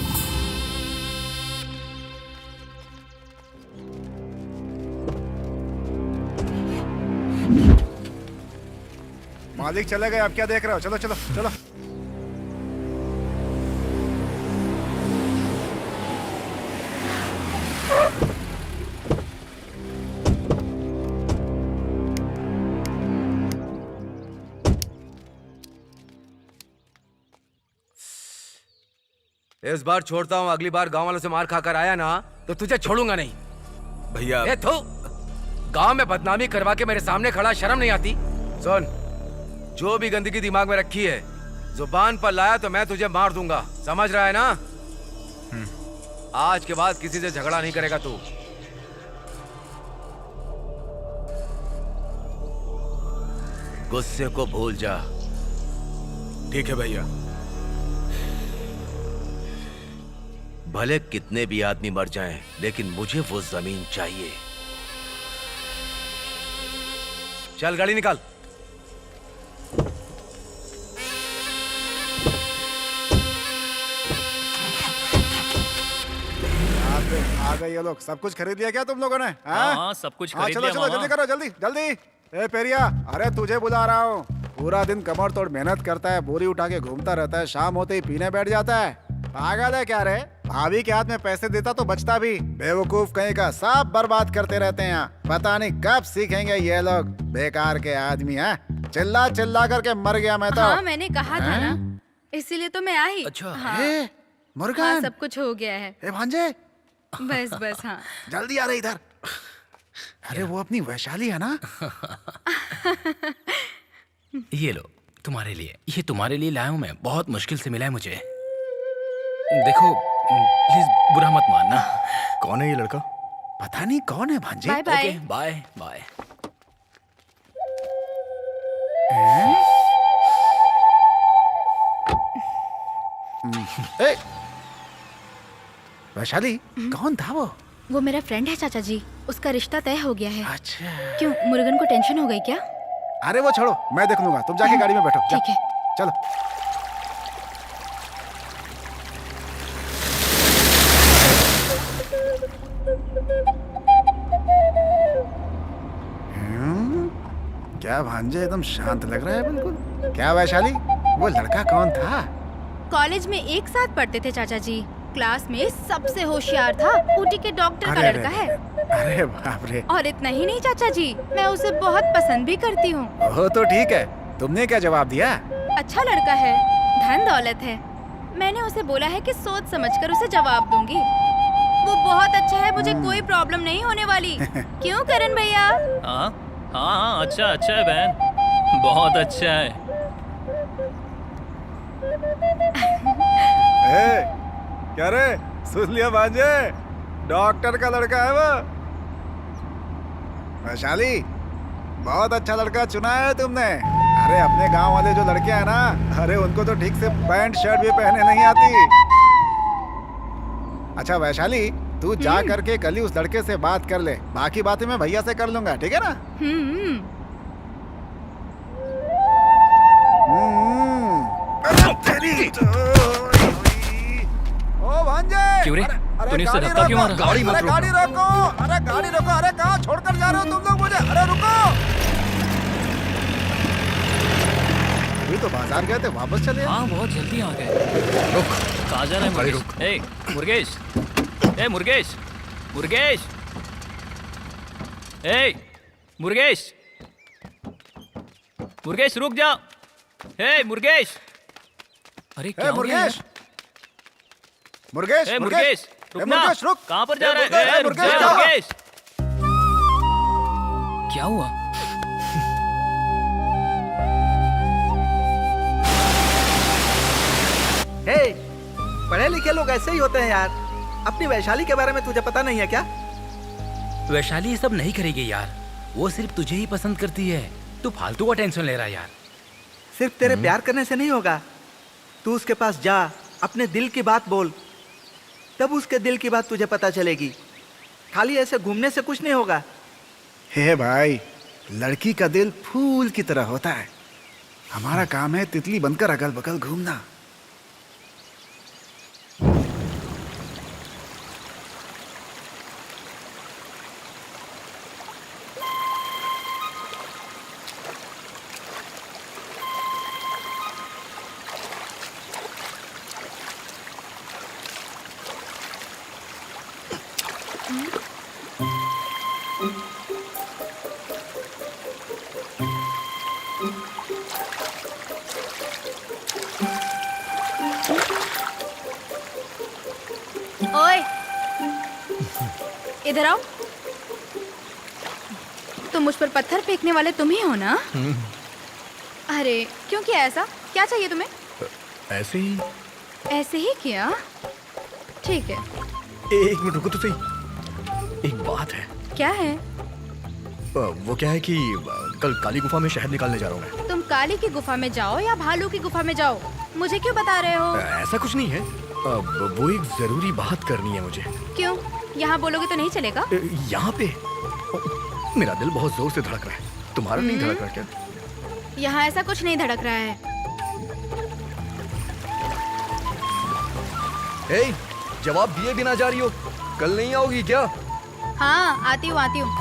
Speaker 6: मालिक चले गए, अब क्या देख रहे हो? चलो चलो चलो।
Speaker 1: इस बार छोड़ता हूँ, अगली बार गांव वालों से मार खाकर आया ना तो तुझे छोड़ूंगा नहीं।
Speaker 5: भैया
Speaker 1: ए थू, गांव में बदनामी करवा के मेरे सामने खड़ा, शर्म नहीं आती? सुन, जो भी गंदगी दिमाग में रखी है जुबान पर लाया तो मैं तुझे मार दूंगा, समझ रहा है ना? आज के बाद किसी से झगड़ा नहीं करेगा तू। गुस्से को भूल जा।
Speaker 5: ठीक है भैया।
Speaker 1: भले कितने भी आदमी मर जाएं, लेकिन मुझे वो जमीन चाहिए। चल गाड़ी निकाल।
Speaker 6: आ गए ये लोग। सब कुछ खरीद लिया क्या तुम लोगों ने?
Speaker 4: हाँ, सब कुछ खरीद
Speaker 6: चलो
Speaker 4: लिया
Speaker 6: चलो
Speaker 4: मामा।
Speaker 6: जल्दी करो, जल्दी जल्दी। ए पेरिया, अरे तुझे बुला रहा हूँ। पूरा दिन कमर तोड़ मेहनत करता है, बोरी उठा के घूमता रहता है, शाम होते ही पीने बैठ जाता है। पागल है क्या रे? भाभी के हाथ में पैसे देता तो बचता भी। बेवकूफ कहीं का, सब बर्बाद करते रहते हैं यहाँ। पता नहीं कब सीखेंगे ये लोग, बेकार के आदमी हैं। चिल्ला चिल्ला करके मर गया मैं तो।
Speaker 9: हाँ, मैंने कहा था ना, इसीलिए तो मैं आई।
Speaker 1: अच्छा।
Speaker 9: हाँ,
Speaker 6: ए, मुर्गन।
Speaker 9: हाँ, सब कुछ हो गया है।
Speaker 6: ए भांजे,
Speaker 9: बस बस हाँ।
Speaker 6: जल्दी आ रहे इधर। अरे वो अपनी वैशाली है ना?
Speaker 10: ये लो तुम्हारे लिए, ये तुम्हारे लिए लाया हूँ मैं, बहुत मुश्किल से मिला है मुझे। देखो प्लीज बुरा मत मानना।
Speaker 11: कौन है ये लड़का?
Speaker 6: पता नहीं कौन है भांजे।
Speaker 9: Bye bye.
Speaker 10: Okay bye bye.
Speaker 6: ए, वैशाली कौन था वो?
Speaker 9: वो मेरा फ्रेंड है चाचा जी, उसका रिश्ता तय हो गया है।
Speaker 6: अच्छा।
Speaker 9: क्यों, मुर्गन को टेंशन हो गई क्या?
Speaker 6: अरे वो छोड़ो, मैं देख लूंगा। तुम जाके गाड़ी में बैठो। जा।
Speaker 9: ठीक है।
Speaker 6: चलो। क्या भांजे एकदम शांत लग रहा है बिल्कुल। क्या वैशाली, वो लड़का कौन था?
Speaker 9: कॉलेज में एक साथ पढ़ते थे चाचा जी, क्लास में सबसे होशियार था, ऊटी के डॉक्टर का
Speaker 6: अरे,
Speaker 9: लड़का है।
Speaker 6: अरे बाप रे।
Speaker 9: और इतना ही नहीं चाचा जी, मैं उसे बहुत पसंद भी करती हूँ।
Speaker 6: वो तो ठीक है, तुमने क्या जवाब दिया?
Speaker 9: अच्छा लड़का है, धन दौलत है। मैंने उसे बोला है कि सोच समझकर उसे जवाब दूंगी। वो बहुत अच्छा है, मुझे कोई प्रॉब्लम नहीं होने वाली। क्यों करण भैया?
Speaker 4: हाँ हाँ हाँ, अच्छा अच्छा है बहन, बहुत अच्छा है।
Speaker 6: ए, क्या रे, सुन लिया भांजे? डॉक्टर का लड़का है वो। वैशाली, बहुत अच्छा लड़का चुना है तुमने। अरे अपने गांव वाले जो लड़के हैं ना, अरे उनको तो ठीक से पैंट शर्ट भी पहनने नहीं आती। अच्छा वैशाली, तू जा करके कल ही उस लड़के से बात कर ले, बाकी बातें मैं भैया से कर लूंगा, ठीक है ना? ओ भांजे,
Speaker 4: क्यों रे?
Speaker 6: अरे
Speaker 4: तूने उससे
Speaker 6: गाड़ी
Speaker 4: धक्का क्यों
Speaker 6: रोको,
Speaker 4: मारा? गाड़ी मत
Speaker 6: अरे गाड़ी रोको, अरे गाड़ी रोको। अरे कहाँ छोड़कर जा रहे हो तुम लोग मुझे? अरे रुको। अभी तो बाजार गए थे, वापस चले।
Speaker 4: हाँ बहुत जल्दी आ गए। रुक, कहाँ जा रहा है मुर्गेश? ए मुर्गेश, ए मुर्गेश, मुर्गेश, ए मुर्गेश, मुर्गेश रुक जा। ए मुर्गेश, अरे क्या हो गया
Speaker 6: मुर्गेश, मुर्गेश,
Speaker 4: यार? ए मुर्गेश रुक ना,
Speaker 6: मुर्गेश रुक।
Speaker 4: कहाँ पर जा रहा
Speaker 6: मुर्गेश,
Speaker 4: है? ए, रुक
Speaker 6: मुर्गेश,
Speaker 4: जा,
Speaker 6: क्या हुआ?
Speaker 4: मुर्गेश। क्या हुआ?
Speaker 12: हे, पढ़े लिखे लोग ऐसे ही होते हैं यार। अपनी वैशाली के बारे में तुझे पता नहीं है क्या?
Speaker 10: वैशाली ये सब नहीं करेगी यार, वो सिर्फ तुझे ही पसंद करती है। तू फालतू का टेंशन ले रहा है यार।
Speaker 12: सिर्फ तेरे प्यार करने से नहीं होगा। तू उसके पास जा, अपने दिल की बात बोल, तब उसके दिल की बात तुझे पता चलेगी। खाली ऐसे घूमने से कुछ नहीं होगा।
Speaker 6: हे भाई, लड़की का दिल फूल की तरह होता है। हमारा काम है तितली बनकर अगल बगल घूमना।
Speaker 9: ओए, इधर आओ। तुम मुझ पर पत्थर फेंकने वाले तुम ही हो ना? अरे क्यों किया ऐसा? क्या चाहिए तुम्हें?
Speaker 11: ऐसे ही।
Speaker 9: ऐसे ही किया? ठीक है,
Speaker 11: एक मिनट रुको तो सही। एक बात है।
Speaker 9: क्या है?
Speaker 11: वो क्या है कि कल काली गुफा में शहद निकालने जा रहा हूँ मैं।
Speaker 9: तुम काली की गुफा में जाओ या भालू की गुफा में जाओ, मुझे क्यों बता रहे हो?
Speaker 11: ऐसा कुछ नहीं है, वो एक जरूरी बात करनी है मुझे।
Speaker 9: क्यों? यहाँ बोलोगे तो नहीं चलेगा?
Speaker 11: यहाँ पे मेरा दिल बहुत जोर से धड़क रहा है, तुम्हारा नहीं धड़क रहा क्या?
Speaker 9: यहाँ ऐसा कुछ नहीं धड़क रहा है।
Speaker 11: ए, जवाब दिए बिना जा रही हो, कल नहीं आओगी क्या?
Speaker 9: हाँ आती हूँ आती हूँ।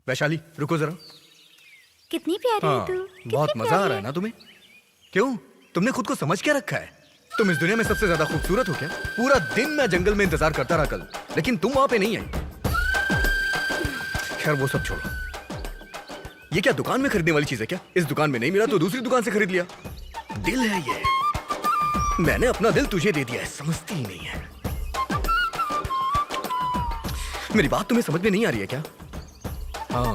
Speaker 11: वैशाली रुको जरा।
Speaker 9: कितनी प्यारी है तू।
Speaker 11: बहुत मजा आ रहा है ना तुम्हें? क्यों, तुमने खुद को समझ क्या रखा है? तुम इस दुनिया में सबसे ज्यादा खूबसूरत हो क्या? पूरा दिन मैं जंगल में इंतजार करता रहा कल, लेकिन तुम वहां पे नहीं आई। खैर वो सब छोड़ो, ये क्या दुकान में खरीदने वाली चीज है क्या? इस दुकान में नहीं मिला तो दूसरी दुकान से खरीद लिया। दिल है ये, मैंने अपना दिल तुझे दे दिया है, समझती ही नहीं है। मेरी बात तुम्हें समझ में नहीं आ रही है क्या? हाँ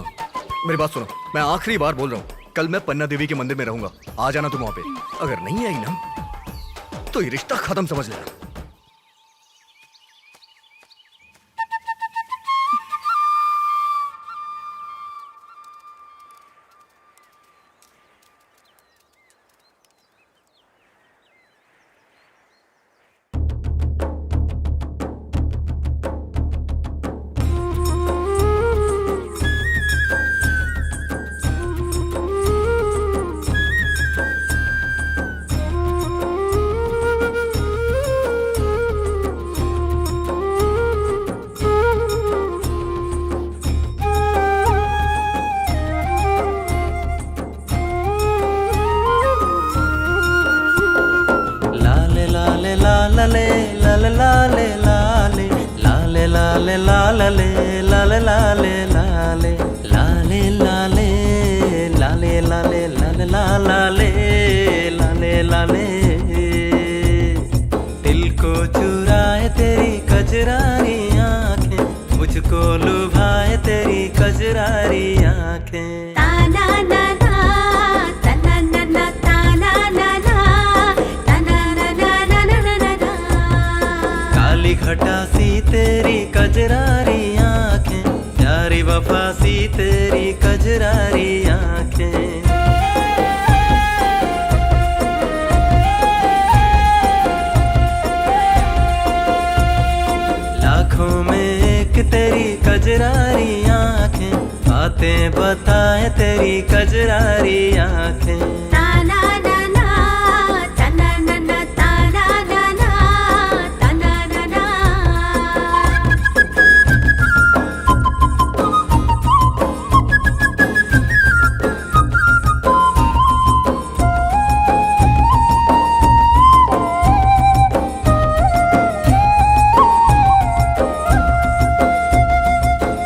Speaker 11: मेरी बात सुनो, मैं आखिरी बार बोल रहा हूँ, कल मैं पन्ना देवी के मंदिर में रहूंगा, आ जाना तुम वहां पे। अगर नहीं आई ना तो ये रिश्ता खत्म समझ लेना।
Speaker 13: दिल को चुराए तेरी कजरारी आंखें, मुझको लुभाए तेरी कजरारी आंखें।
Speaker 3: ताना ना ना तना ना ना ताना ना ना तना ना ना ना ना ना ना।
Speaker 13: काली घटा सी तेरी कजरारी आंखें, प्यारी वफा सी तेरी कजरारी आंखें। लाखों में एक तेरी कजरारी आंखें, बातें बताए तेरी कजरारी आंखें।
Speaker 3: ताना ना ना तना ना ना ताना ना ना तना ना ना।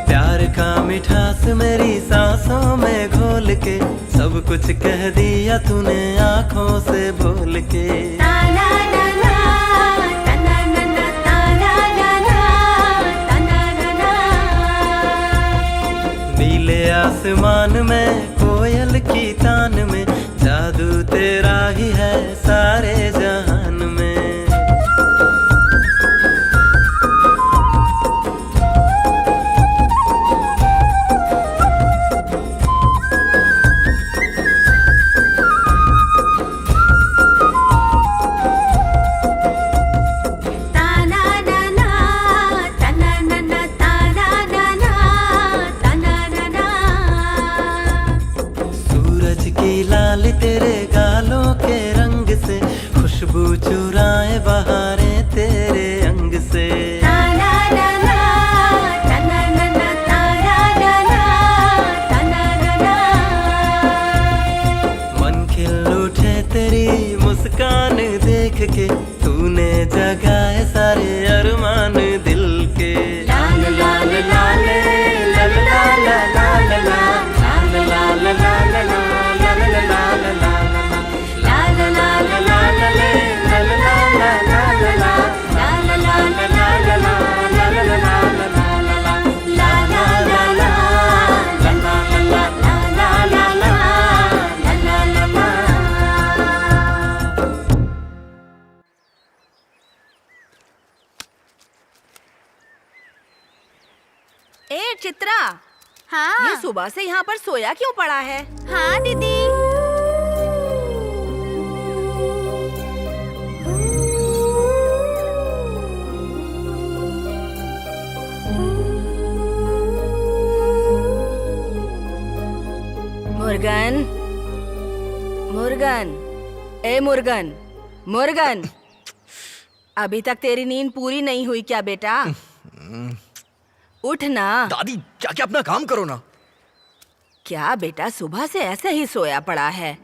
Speaker 13: प्यार का मिठास मेरी सांसों में घोल के, सब कुछ कह दिया तूने आंखों से बोल के।
Speaker 3: ताना ना ना तना ना ना ताना ना ना तना ना ना।
Speaker 13: नीले आसमान में कोयल की तान में, जादू तेरा ही है सारे जहान में।
Speaker 3: ताना ना ना तना ना ना ताना ना ना तना ना ना।
Speaker 13: सूरज की लाल तेरे गालों के रंग से, खुशबू चुराए बहारें तेरे अंग से।
Speaker 3: ताना ना ना तना ना ना ताना ना ना तना ना ना।
Speaker 13: मन खिल देख के तूने जगाए सारे अरमान दिल के।
Speaker 3: लाल लाल लाल लाल लाल लाल लाल लाल लाल लाल
Speaker 2: ए चित्रा,
Speaker 9: हाँ
Speaker 2: ये सुबह से यहाँ पर सोया क्यों पड़ा है?
Speaker 9: हाँ दीदी।
Speaker 2: मुर्गन, मुर्गन, ए मुर्गन, मुर्गन, अभी तक तेरी नींद पूरी नहीं हुई क्या बेटा? उठ ना।
Speaker 11: दादी जाके अपना काम करो ना।
Speaker 2: क्या बेटा, सुबह से ऐसे ही सोया पड़ा है?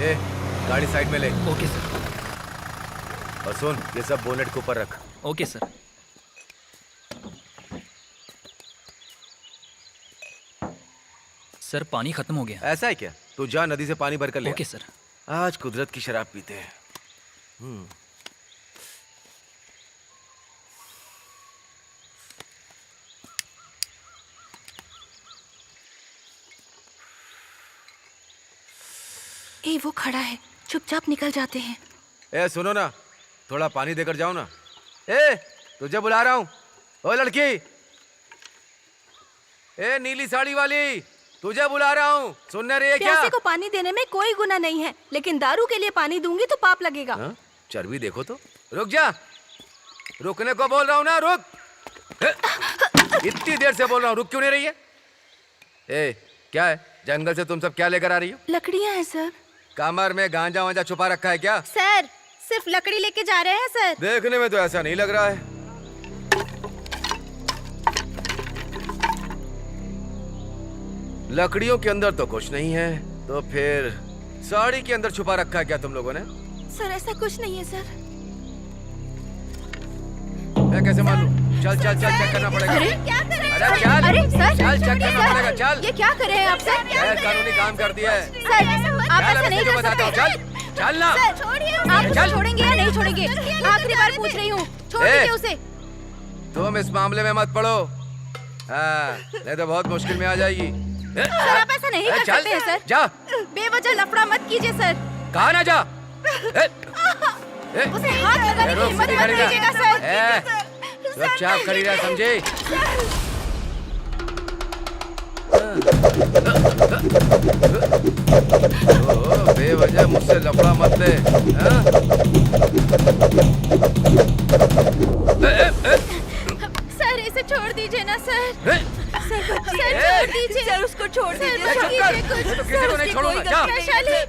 Speaker 1: ए, गाड़ी साइड में ले।
Speaker 4: Okay sir.
Speaker 1: और सुन, ये सब बोनेट के ऊपर रख।
Speaker 4: Okay sir. सर पानी खत्म हो गया।
Speaker 1: ऐसा है क्या? तू जा नदी से पानी भर कर ले।
Speaker 4: Okay sir.
Speaker 1: आज कुदरत की शराब पीते हैं।
Speaker 2: ए वो खड़ा है, चुपचाप निकल जाते हैं।
Speaker 1: ए सुनो ना, थोड़ा पानी देकर जाओ ना। ए तुझे बुला रहा हूँ। ओ लड़की, ए नीली साड़ी वाली, तुझे बुला रहा हूँ। सुनने रही है क्या?
Speaker 2: प्यासे को पानी देने में कोई गुनाह नहीं है, लेकिन दारू के लिए पानी दूंगी तो पाप लगेगा।
Speaker 1: हाँ? चर्बी देखो तो। रुक जा, रुकने को बोल रहा हूँ ना, रुक। इतनी देर से बोल रहा हूँ, रुक क्यों नहीं रही है? ए क्या है, जंगल से तुम सब क्या लेकर आ रही हो?
Speaker 2: लकड़ियाँ हैं सर।
Speaker 1: कमर में गांजा वांजा छुपा रखा है क्या?
Speaker 9: सर सिर्फ लकड़ी लेके जा रहे हैं सर।
Speaker 1: देखने में तो ऐसा नहीं लग रहा है। लकड़ियों के अंदर तो कुछ नहीं है, तो फिर साड़ी के अंदर छुपा रखा है क्या तुम लोगों ने?
Speaker 2: सर ऐसा कुछ नहीं है सर।
Speaker 1: मैं कैसे मालूम? चल चल चल, चेक करना पड़ेगा।
Speaker 9: अरे क्या कर रहे हैं?
Speaker 1: अरे चल,
Speaker 9: अरे सर,
Speaker 1: चल चेक करना पड़ेगा। चल,
Speaker 9: ये क्या कर रहे हैं आप सर?
Speaker 1: ये कानूनी काम कर दिया है।
Speaker 9: सर आप ऐसा नहीं कर
Speaker 1: बताता हूँ।
Speaker 9: सकते।
Speaker 1: चल चल ना।
Speaker 9: आप उसे छोड़ेंगे या नहीं छोड़ेंगे? आखिरी बार पूछ रही हूँ, छोड़ दीजिए उसे।
Speaker 1: तुम इस मामले में मत पड़ो, हाँ, नहीं तो बहुत मुश्किल में आ जाएगी।
Speaker 9: सर आप ऐसा नहीं कर सकते हैं सर।
Speaker 1: जा,
Speaker 9: बेवजह लफड़ा मत कीजिए सर।
Speaker 1: कहा ना जा।
Speaker 9: उसे हाथ लगाने की हिम्मत मत कीजिएगा सर।
Speaker 1: चुपचाप खड़ी रह, समझे? बेवजह मुझसे लफड़ा मत ले।
Speaker 9: सर इसे छोड़ दीजिए ना सर। सर छोड़ दीजिए।
Speaker 2: सर उसको छोड़ दीजिए।
Speaker 1: तो किसी को नहीं छोड़ूंगा। जा।
Speaker 9: वैशाली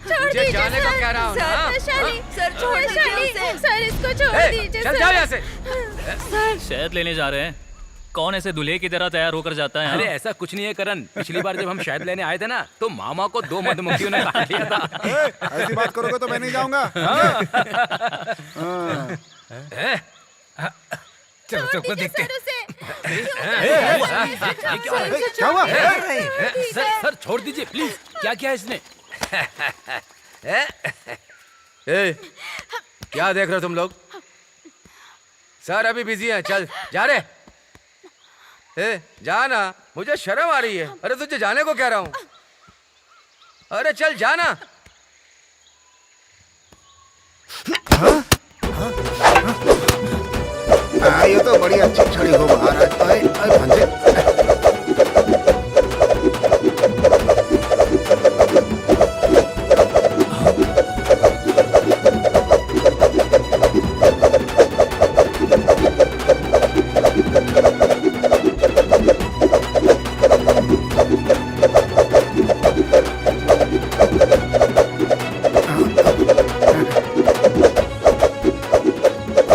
Speaker 9: छोड़ दीजिए
Speaker 1: जाने को कह रहा हूँ ना।
Speaker 9: वैशाली
Speaker 2: सर छोड़ दीजिए उसे।
Speaker 9: सर इसको छोड़ दीजिए
Speaker 1: चल जाओ यहाँ से।
Speaker 4: शहद लेने जा रहे हैं। कौन ऐसे दूल्हे की तरह तैयार होकर जाता है?
Speaker 7: अरे ऐसा कुछ नहीं है करण, पिछली बार जब हम शहद लेने आए थे ना, तो मामा को 2 मधुमक्खियों ने काट लिया था।
Speaker 6: ऐसी बात करोगे तो मैं नहीं जाऊंगा।
Speaker 7: चलो चलो देखते हैं।
Speaker 6: क्या हुआ?
Speaker 7: सर छोड़ दीजिए प्लीज। क्या किया इसने?
Speaker 1: ए, क्या देख रहे हो तुम लोग? सर अभी बिजी हैं, चल जा रहे। ए, जा ना, मुझे शर्म आ रही है। अरे तुझे जाने को कह रहा हूँ। अरे चल जाना।
Speaker 6: ये तो बड़ी अच्छी छड़ी हो महाराज। भांजे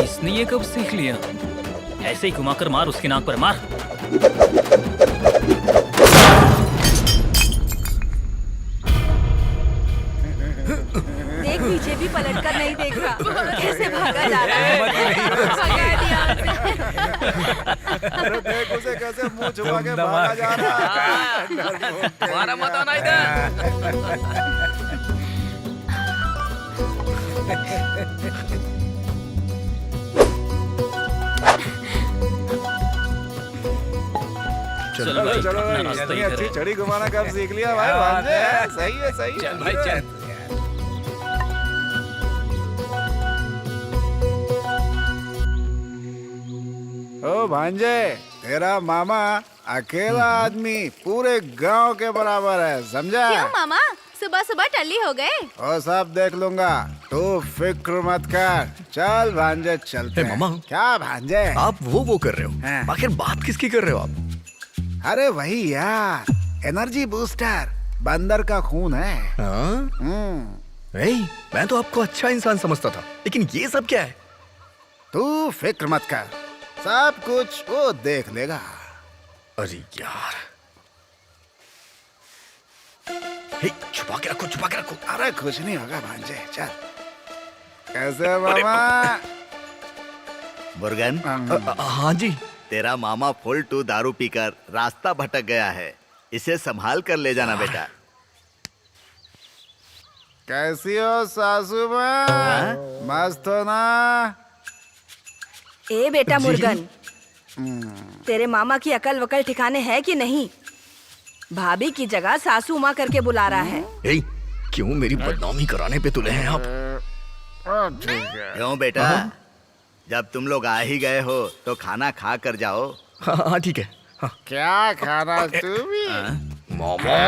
Speaker 4: इसने ये कब सीख लिया? ऐसे ही घुमाकर मार, उसकी नाक पर मार।
Speaker 2: देख पीछे भी पलटकर नहीं देख रहा, कैसे भागा जा रहा है। भगा दिया उसे।
Speaker 6: अरे देख उसे कैसे मुंह छुपा के भागा जा रहा है।
Speaker 4: मारा मत आना इधर।
Speaker 6: चलो भाई, चलो भाई, इतनी अच्छी छड़ी घुमाना कब सीख लिया भाई भांजे? सही है, सही है।
Speaker 7: चल भाई चल।
Speaker 6: ओ भांजे, तेरा मामा अकेला आदमी पूरे गांव के बराबर है, समझा?
Speaker 9: क्यों मामा, सुबह सुबह टल्ली हो गए?
Speaker 6: और सब देख लूंगा, तू फिक्र मत कर। चल भांजे चलते हैं।
Speaker 11: मामा,
Speaker 6: क्या भांजे?
Speaker 11: आप वो कर रहे हो?
Speaker 6: हाँ।
Speaker 11: आखिर बात किसकी कर रहे हो आप?
Speaker 6: अरे वही यार, एनर्जी बूस्टर, बंदर का खून है।
Speaker 11: हाँ? मैं तो आपको अच्छा इंसान समझता था, लेकिन ये सब क्या है?
Speaker 6: तू फिक्र मत कर, सब कुछ वो देख लेगा।
Speaker 11: अरे यार, छुपा के रखो, छुपा के रखो।
Speaker 6: अरे कुछ नहीं होगा भांजे, चल। कैसे मामा?
Speaker 8: मुर्गन,
Speaker 11: हाँ जी।
Speaker 8: तेरा मामा फुल टू दारू पीकर रास्ता भटक गया है, इसे संभाल कर ले जाना बेटा।
Speaker 6: कैसी हो सासू माँ? मस्त हो ना?
Speaker 2: ए बेटा मुर्गन, तेरे मामा की अकल वकल ठिकाने है कि नहीं? भाभी की जगह सासू माँ करके बुला रहा है।
Speaker 11: क्यों मेरी बदनामी कराने पे तुले हैं आप?
Speaker 8: क्यों बेटा, जब तुम लोग आ ही गए हो तो खाना खा कर जाओ।
Speaker 11: हाँ ठीक है। हाँ।
Speaker 6: क्या खाना तू भी?
Speaker 11: मामा,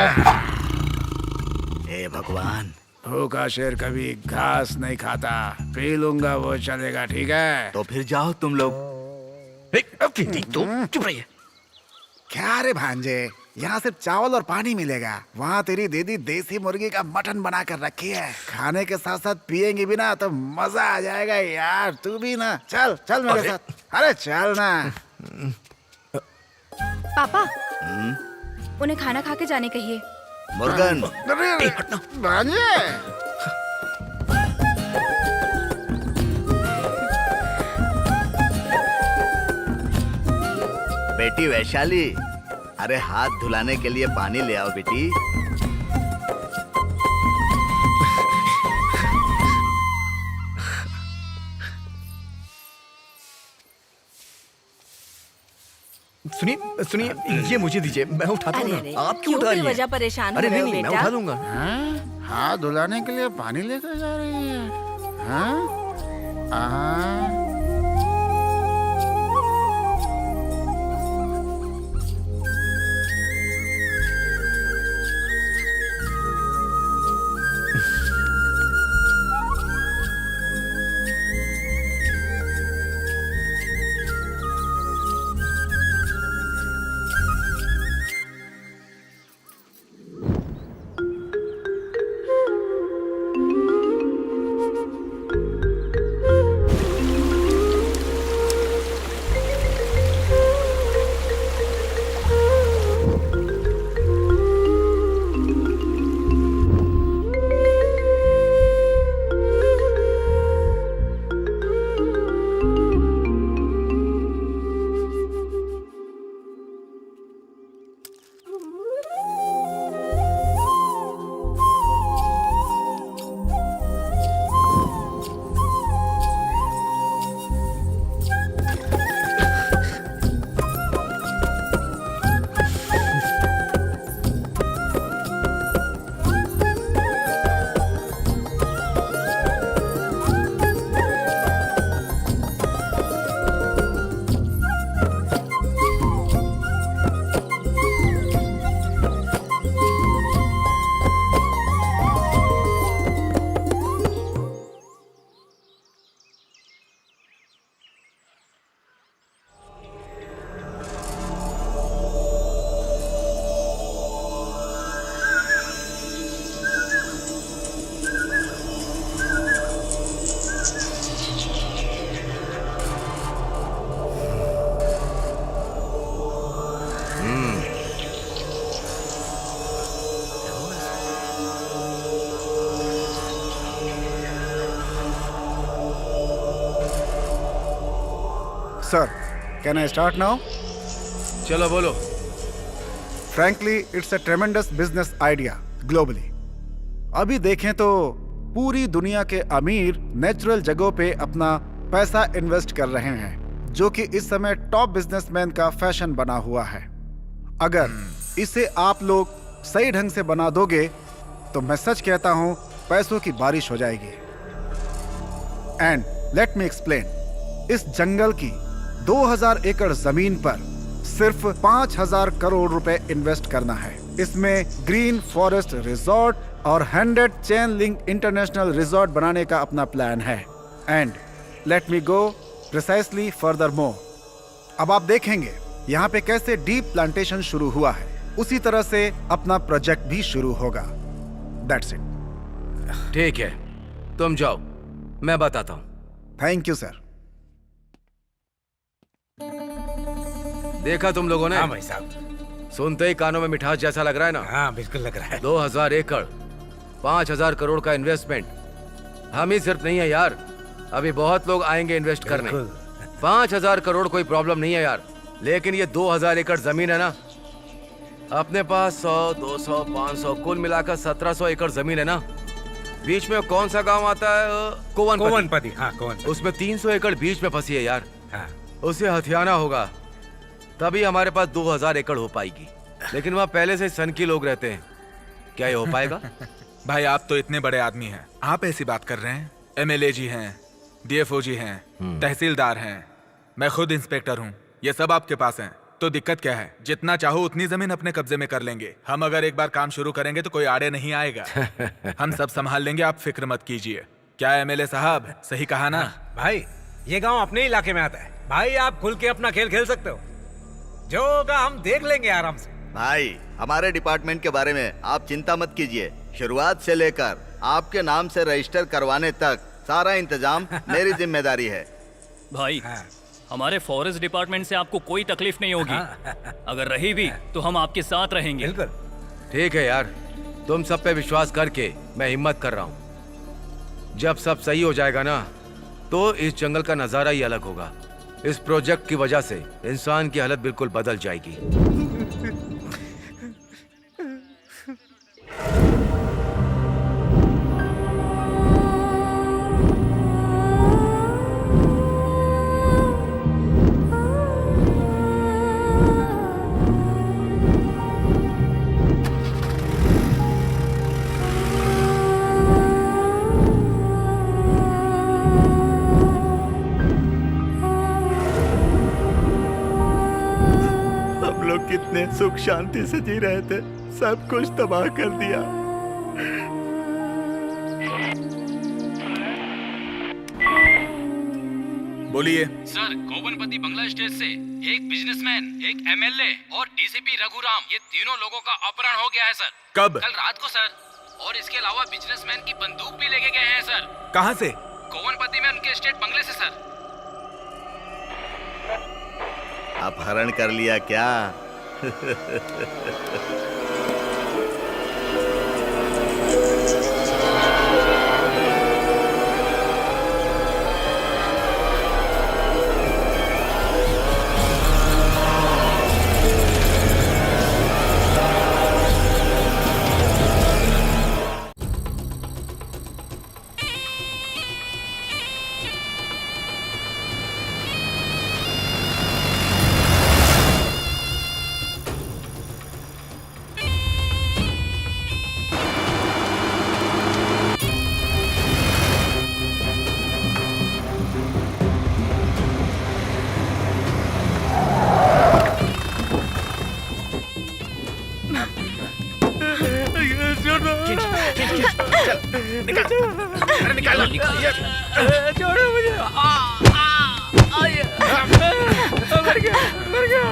Speaker 8: हे भगवान,
Speaker 6: भूखा शेर कभी घास नहीं खाता। पी लूंगा वो चलेगा, ठीक है?
Speaker 8: तो फिर जाओ तुम लोग।
Speaker 11: चुप रहिए।
Speaker 6: क्या रे भांजे, यहाँ सिर्फ चावल और पानी मिलेगा। वहाँ तेरी दीदी देसी मुर्गी का मटन बना कर रखी है। खाने के साथ साथ पियेंगी भी ना तो मजा आ जाएगा यार। तू भी ना, चल चल मेरे साथ। अरे चल ना।
Speaker 9: पापा, उन्हें खाना खा के जाने कहिए।
Speaker 8: मुर्गन,
Speaker 6: अरे भांजे,
Speaker 8: बेटी वैशाली, अरे हाथ धुलाने के लिए पानी ले आओ बेटी।
Speaker 11: सुनिए सुनिए, ये मुझे दीजिए, मैं उठाता हूँ
Speaker 2: अरे
Speaker 11: ना। आप क्यों उठा रही हैं?
Speaker 2: वजह परेशान
Speaker 11: अरे
Speaker 2: हो रहे
Speaker 11: नहीं
Speaker 2: हो
Speaker 11: नहीं, मैं
Speaker 2: बेटा?
Speaker 11: उठा लूंगा।
Speaker 6: हाथ धुलाने के लिए पानी लेकर जा रही है? हाँ? Sir, can I start now?
Speaker 1: चलो बोलो।
Speaker 6: Frankly it's a ट्रेमेंडस business idea globally. अभी देखें तो पूरी दुनिया के अमीर नेचुरल जगहों पे अपना पैसा इन्वेस्ट कर रहे हैं, जो कि इस समय टॉप बिजनेसमैन का फैशन बना हुआ है। अगर इसे आप लोग सही ढंग से बना दोगे तो मैं सच कहता हूं पैसों की बारिश हो जाएगी। And let me explain. इस जंगल की 2000 एकड़ जमीन पर सिर्फ 5000 करोड़ रुपए इन्वेस्ट करना है। इसमें ग्रीन फॉरेस्ट रिजॉर्ट और 100 चेन लिंक इंटरनेशनल रिजॉर्ट बनाने का अपना प्लान है। And let me go precisely further more. अब आप देखेंगे यहाँ पे कैसे डीप प्लांटेशन शुरू हुआ है, उसी तरह से अपना प्रोजेक्ट भी शुरू होगा। That's it.
Speaker 1: ठीक है, तुम जाओ, मैं बताता हूँ।
Speaker 6: Thank you sir.
Speaker 1: देखा तुम लोगों ने?
Speaker 7: हाँ भाई साहब।
Speaker 1: सुनते ही कानों में मिठास जैसा लग रहा है ना?
Speaker 7: हाँ बिल्कुल लग रहा है।
Speaker 1: 2000 एकड़ 5000 करोड़ का इन्वेस्टमेंट। हम ही सिर्फ नहीं है यार, अभी बहुत लोग आएंगे इन्वेस्ट करने। 5000 करोड़ कोई प्रॉब्लम नहीं है यार, लेकिन ये 2000 एकड़ जमीन है ना, अपने पास 100, 200, 500 कुल मिलाकर 1700 एकड़ जमीन है ना। बीच में कौन सा गांव आता है?
Speaker 7: कोवनपति। हाँ कोवनपति।
Speaker 1: उसमें 300 एकड़ बीच में फंसी है यार।
Speaker 7: हाँ।
Speaker 1: उसे हथियाना होगा, तभी हमारे पास 2000 एकड़ हो पाएगी। लेकिन वहाँ पहले से सन की लोग रहते हैं, क्या ये हो पाएगा?
Speaker 5: भाई आप तो इतने बड़े आदमी हैं, आप ऐसी बात कर रहे हैं? एमएलए जी हैं, डीएफओ जी हैं, तहसीलदार हैं, मैं खुद इंस्पेक्टर हूँ, ये सब आपके पास हैं। तो दिक्कत क्या है? जितना चाहो उतनी जमीन अपने कब्जे में कर लेंगे। हम अगर एक बार काम शुरू करेंगे तो कोई आड़े नहीं आएगा। हम सब संभाल लेंगे, आप फिक्र मत कीजिए। क्या एमएलए साहब सही कहा ना?
Speaker 7: भाई ये गांव अपने इलाके में आता है, भाई आप खुल के अपना खेल खेल सकते हो, जो होगा हम देख लेंगे आराम से।
Speaker 8: भाई हमारे डिपार्टमेंट के बारे में आप चिंता मत कीजिए, शुरुआत से लेकर आपके नाम से रजिस्टर करवाने तक सारा इंतजाम मेरी जिम्मेदारी है।
Speaker 4: भाई हमारे फॉरेस्ट डिपार्टमेंट से आपको कोई तकलीफ नहीं होगी, अगर रही भी तो हम आपके साथ रहेंगे।
Speaker 7: बिल्कुल।
Speaker 1: ठीक है यार, तुम सब पे विश्वास करके मैं हिम्मत कर रहा हूँ। जब सब सही हो जाएगा ना, तो इस जंगल का नजारा ही अलग होगा। इस प्रोजेक्ट की वजह से इंसान की हालत बिल्कुल बदल जाएगी।
Speaker 8: कितने सुख शांति से जी रहे थे, सब कुछ तबाह कर दिया।
Speaker 5: बोलिए
Speaker 10: सर, कोवनपति बंगला स्टेट से एक बिजनेसमैन, एक एमएलए और डीसीपी रघुराम, ये तीनों लोगों का अपहरण हो गया है सर।
Speaker 5: कब?
Speaker 10: कल रात को सर। और इसके अलावा बिजनेसमैन की बंदूक भी लेके गए हैं सर।
Speaker 5: कहाँ से?
Speaker 10: कोवनपति में उनके स्टेट बंगले से सर।
Speaker 8: अपहरण कर लिया क्या?
Speaker 7: छोड़ो मुझे। मर गया, मर गया।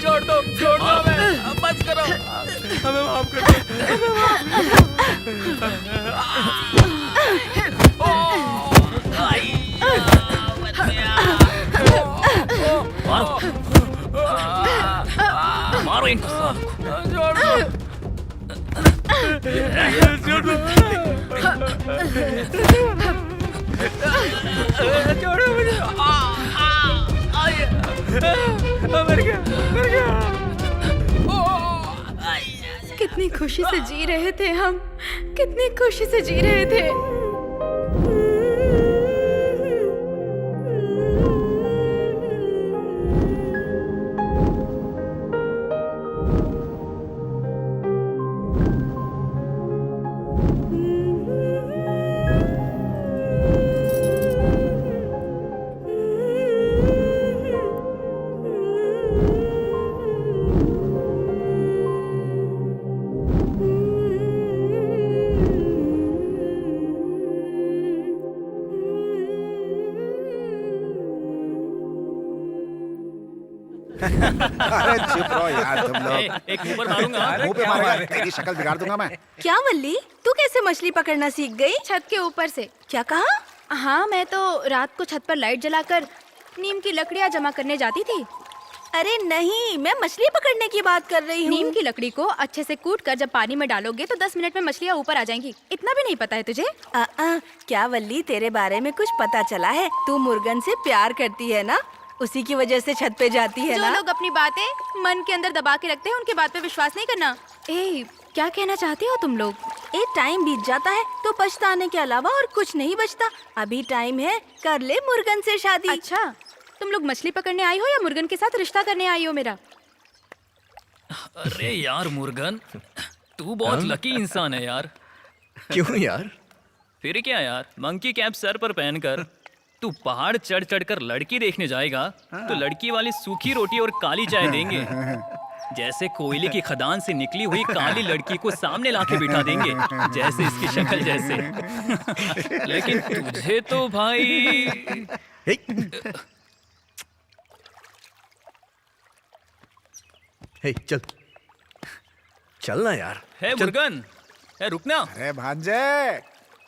Speaker 7: छोड़ दो हमें, बस करो, हमें माफ कर दो, हमें
Speaker 4: मारो इनको।
Speaker 10: छोड़ो मुझे। मर गया, मर गया।
Speaker 9: कितनी खुशी से जी रहे थे हम, कितनी खुशी से जी रहे थे।
Speaker 6: अरे चुप रहो यार तुम लोग।
Speaker 4: एक मुंह पर मारूंगा।
Speaker 6: मुंह पे मारेगा, तेरी शक्ल बिगाड़ दूंगा मैं।
Speaker 2: क्या वल्ली, तू कैसे मछली पकड़ना सीख गई?
Speaker 9: छत के ऊपर से।
Speaker 2: क्या कहा?
Speaker 9: हाँ, मैं तो रात को छत पर लाइट जलाकर नीम की लकड़ियाँ जमा करने जाती थी।
Speaker 2: अरे नहीं, मैं मछली पकड़ने की बात कर रही हूँ।
Speaker 9: नीम की लकड़ी को अच्छे से कूट कर जब पानी में डालोगे तो 10 मिनट में मछलियाँ ऊपर आ जाएंगी। इतना भी नहीं पता है तुझे?
Speaker 2: क्या वल्ली, तेरे बारे में कुछ पता चला है? तू मुर्गन से प्यार करती है ना, उसी की वजह से छत पे जाती है
Speaker 9: जो
Speaker 2: ना?
Speaker 9: लोग अपनी बातें मन के अंदर दबा के रखते हैं उनकी बात पे विश्वास नहीं करना। ए, क्या कहना चाहते हो तुम लोग?
Speaker 2: टाइम बीत जाता है तो पछताने के अलावा और कुछ नहीं बचता। अभी टाइम है, कर ले मुर्गन से शादी।
Speaker 9: अच्छा, तुम लोग मछली पकड़ने आई हो या मुर्गन के साथ रिश्ता करने आई हो मेरा?
Speaker 4: अरे यार मुर्गन, तू बहुत लकी इंसान है यार।
Speaker 11: क्यों यार?
Speaker 4: फिर क्या यार, मंकी कैप सर पर पहनकर तू पहाड़ चढ़ चढ़ कर लड़की देखने जाएगा तो लड़की वाली सूखी रोटी और काली चाय देंगे। जैसे कोयले की खदान से निकली हुई काली लड़की को सामने लाके बिठा देंगे, जैसे इसकी शक्ल जैसे। लेकिन तुझे तो भाई
Speaker 11: हे चल चल ना यार।
Speaker 4: है मुर्गन, है रुकना।
Speaker 6: अरे भांजे,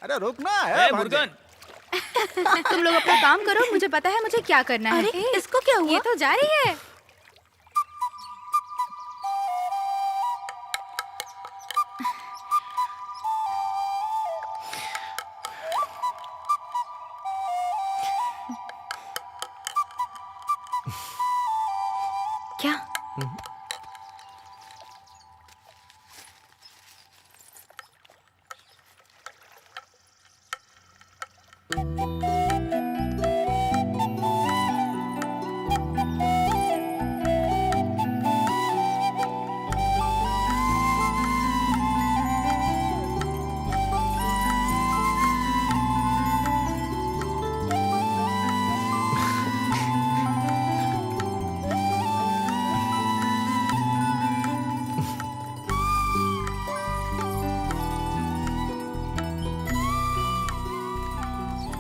Speaker 6: अरे रुकना है
Speaker 4: है मुर्गन।
Speaker 9: तुम लोग अपना काम करो, मुझे पता है मुझे क्या करना है।
Speaker 2: अरे इसको क्या हुआ?
Speaker 9: ये तो जा रही है। क्या?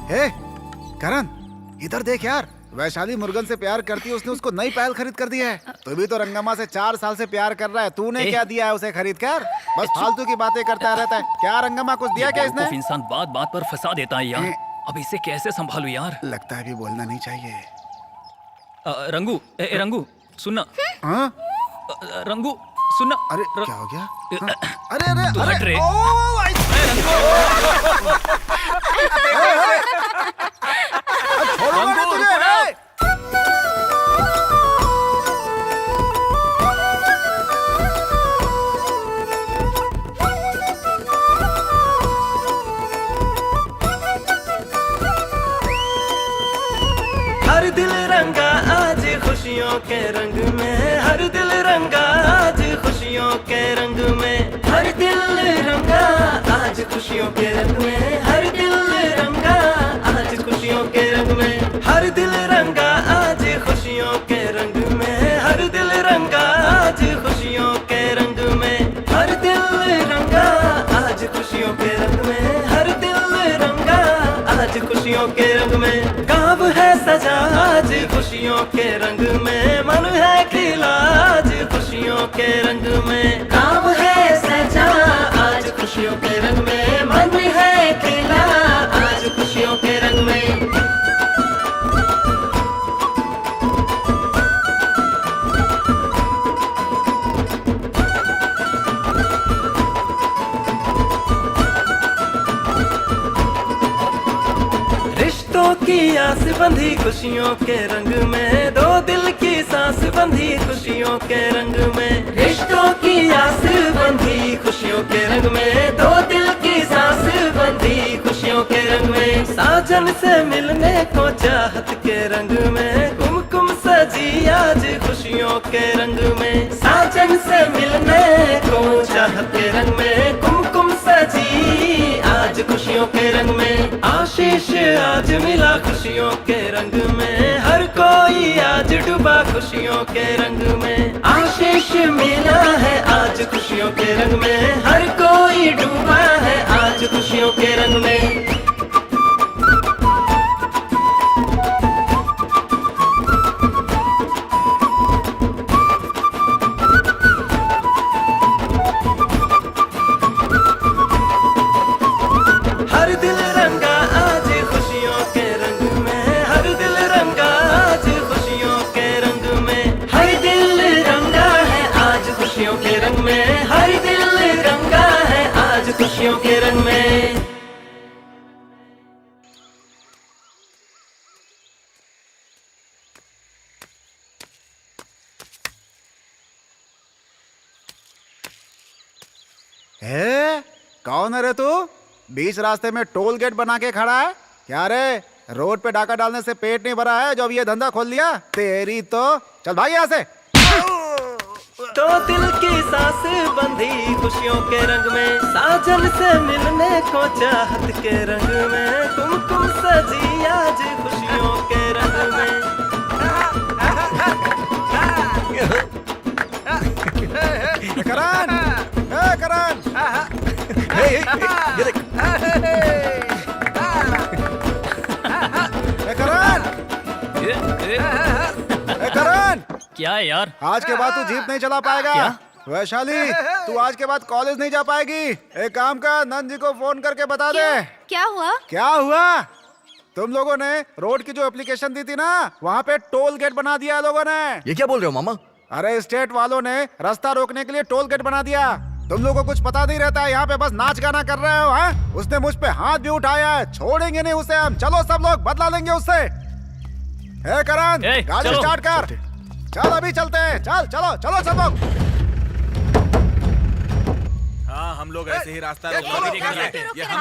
Speaker 6: हे करण, इधर देख यार, वैशाली मुर्गन से प्यार करती है, उसने उसको नई पायल खरीद कर दी है। तू भी तो रंगम्मा से 4 साल से प्यार कर रहा है, तूने क्या दिया है उसे खरीद कर? बस फालतू की बातें करता रहता है। क्या रंगम्मा कुछ दिया क्या इसने?
Speaker 4: इंसान बात बात पर फंसा देता है यार। अब इसे कैसे संभालू यार?
Speaker 6: लगता है भी बोलना नहीं चाहिए।
Speaker 4: रंगू, रंगू सुनना।
Speaker 6: हाँ?
Speaker 4: रंगू सुनना।
Speaker 6: अरे क्या हो गया? अरे अरे
Speaker 4: तू हट रे।
Speaker 6: छोड़ूंगा नहीं तुझे।
Speaker 13: हर दिल रंगा आज खुशियों के रंग में, हर दिल रंगा आज खुशियों के रंग में, हर दिल रंगा आज खुशियों के रंग में, हर दिल रंगा आज खुशियों के रंग में, हर दिल रंगा आज खुशियों के रंग में, हर दिल रंगा आज खुशियों के रंग में, हर दिल रंगा आज खुशियों के रंग में, हर दिल रंगा आज खुशियों के रंग में, गाँव है सजा आज खुशियों के रंग में, मन है खिला आज खुशियों के रंग में, गाँव है सजा आज खुशियों के रंग में, मन है खिला आज खुशियों के रंग में। बंधी खुशियों के रंग में, दो दिल की सांस बंधी खुशियों के रंग में, रिश्तों की आस बंधी खुशियों के रंग में, दो दिल की सांस बंधी खुशियों के रंग में, साजन से मिलने को चाहत के रंग में, कुमकुम सजी आज खुशियों के रंग में, साजन से मिलने को चाहत के रंग में, कुमकुम सजी आज खुशियों के रंग में, आशीष आज मिला खुशियों के रंग में, हर कोई आज डूबा खुशियों के रंग में, आशीष मिला है आज खुशियों के रंग में, हर कोई डूबा है आज खुशियों के रंग में। हर दिल रंगा आज खुशियों के रंग में, हर दिल रंगा आज खुशियों के रंग में, हर दिल रंगा है आज खुशियों के रंग में, हर दिल रंगा है आज खुशियों के रंग में।
Speaker 6: कौन है रे तू? बीच रास्ते में टोल गेट बना के खड़ा है क्या रे? रोड पे डाका डालने से पेट नहीं भरा है जो अब ये धंधा खोल लिया? तेरी तो चल भाग यहाँ से।
Speaker 13: तो दिल की सांस बंधी खुशियों के रंग में, साजन से मिलने को चाहत के रंग में, कुमकुम सजी आज खुशियों के रंग में।
Speaker 6: करण, करण, करण,
Speaker 4: क्या है यार?
Speaker 6: आज के बाद तू जीप नहीं चला पाएगा। वैशाली, तू आज के बाद कॉलेज नहीं जा पाएगी। एक काम कर, नंद जी को फोन करके बता दे।
Speaker 9: क्या हुआ?
Speaker 6: क्या हुआ? तुम लोगों ने रोड की जो एप्लीकेशन दी थी ना, वहाँ पे टोल गेट बना दिया लोगों ने।
Speaker 11: ये क्या बोल रहे हो मामा?
Speaker 6: अरे स्टेट वालों ने रास्ता रोकने के लिए टोल गेट बना दिया। तुम लोगों को कुछ पता नहीं रहता है, यहाँ पे बस नाच गाना कर रहे हो। हाँ? उसने मुझ पे हाथ भी उठाया है, छोड़ेंगे नहीं उसे हम। चलो सब लोग बदला लेंगे उससे। हे करण, गाड़ी स्टार्ट कर। चल अभी चलते हैं। चल चलो चलो सब लोग।
Speaker 5: हाँ, हम लोग ऐसे ही रास्ता रोक ये हम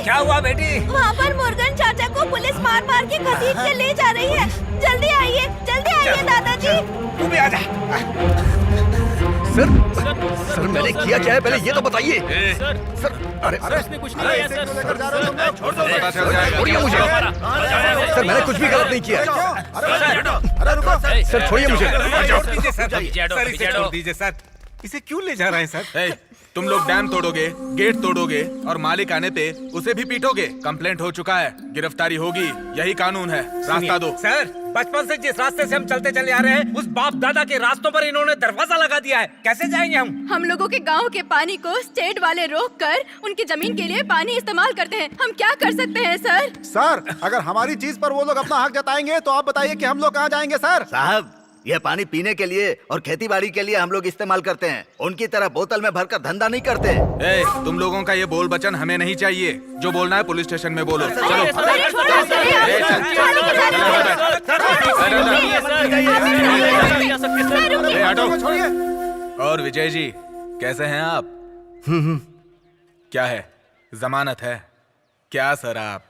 Speaker 7: क्या हुआ बेटी?
Speaker 2: वहाँ पर मुर्गन चाचा को पुलिस मार मार के घसीट के ले जा रही है। जल्दी आइए दादाजी।
Speaker 7: तू भी आजा।
Speaker 11: सर मैंने किया क्या है पहले ये तो बताइए। सर अरे
Speaker 4: उसने कुछ नहीं किया सर।
Speaker 11: छोड़िए मुझे। सर मैंने कुछ भी गलत नहीं किया। सर छोड़िए मुझे।
Speaker 7: छोड़ दीजिए सर। इसे क्यों ले जा रहे हैं सर?
Speaker 5: तुम लोग डैम तोड़ोगे, गेट तोड़ोगे और मालिक आने पे उसे भी पीटोगे। कंप्लेंट हो चुका है, गिरफ्तारी होगी। यही कानून है। रास्ता दो।
Speaker 7: सर, बचपन से जिस रास्ते से हम चलते चले आ रहे हैं, उस बाप दादा के रास्तों पर इन्होंने दरवाजा लगा दिया है। कैसे जाएंगे हम?
Speaker 2: हम लोगों के गांव के पानी को स्टेट वाले रोक कर उनकी जमीन के लिए पानी इस्तेमाल करते हैं। हम क्या कर सकते हैं सर?
Speaker 6: सर, अगर हमारी चीज पर वो लोग अपना हक जताएंगे तो आप बताइए कि हम लोग कहाँ जाएंगे सर?
Speaker 8: साहब, यह पानी पीने के लिए और खेती बाड़ी के लिए हम लोग इस्तेमाल करते हैं। उनकी तरह बोतल में भरकर धंधा नहीं करते।
Speaker 5: तुम लोगों का ये बोल बचन हमें नहीं चाहिए। जो बोलना है पुलिस स्टेशन में बोलो। चलो। और विजय जी कैसे हैं आप? क्या है, जमानत है क्या सर? आप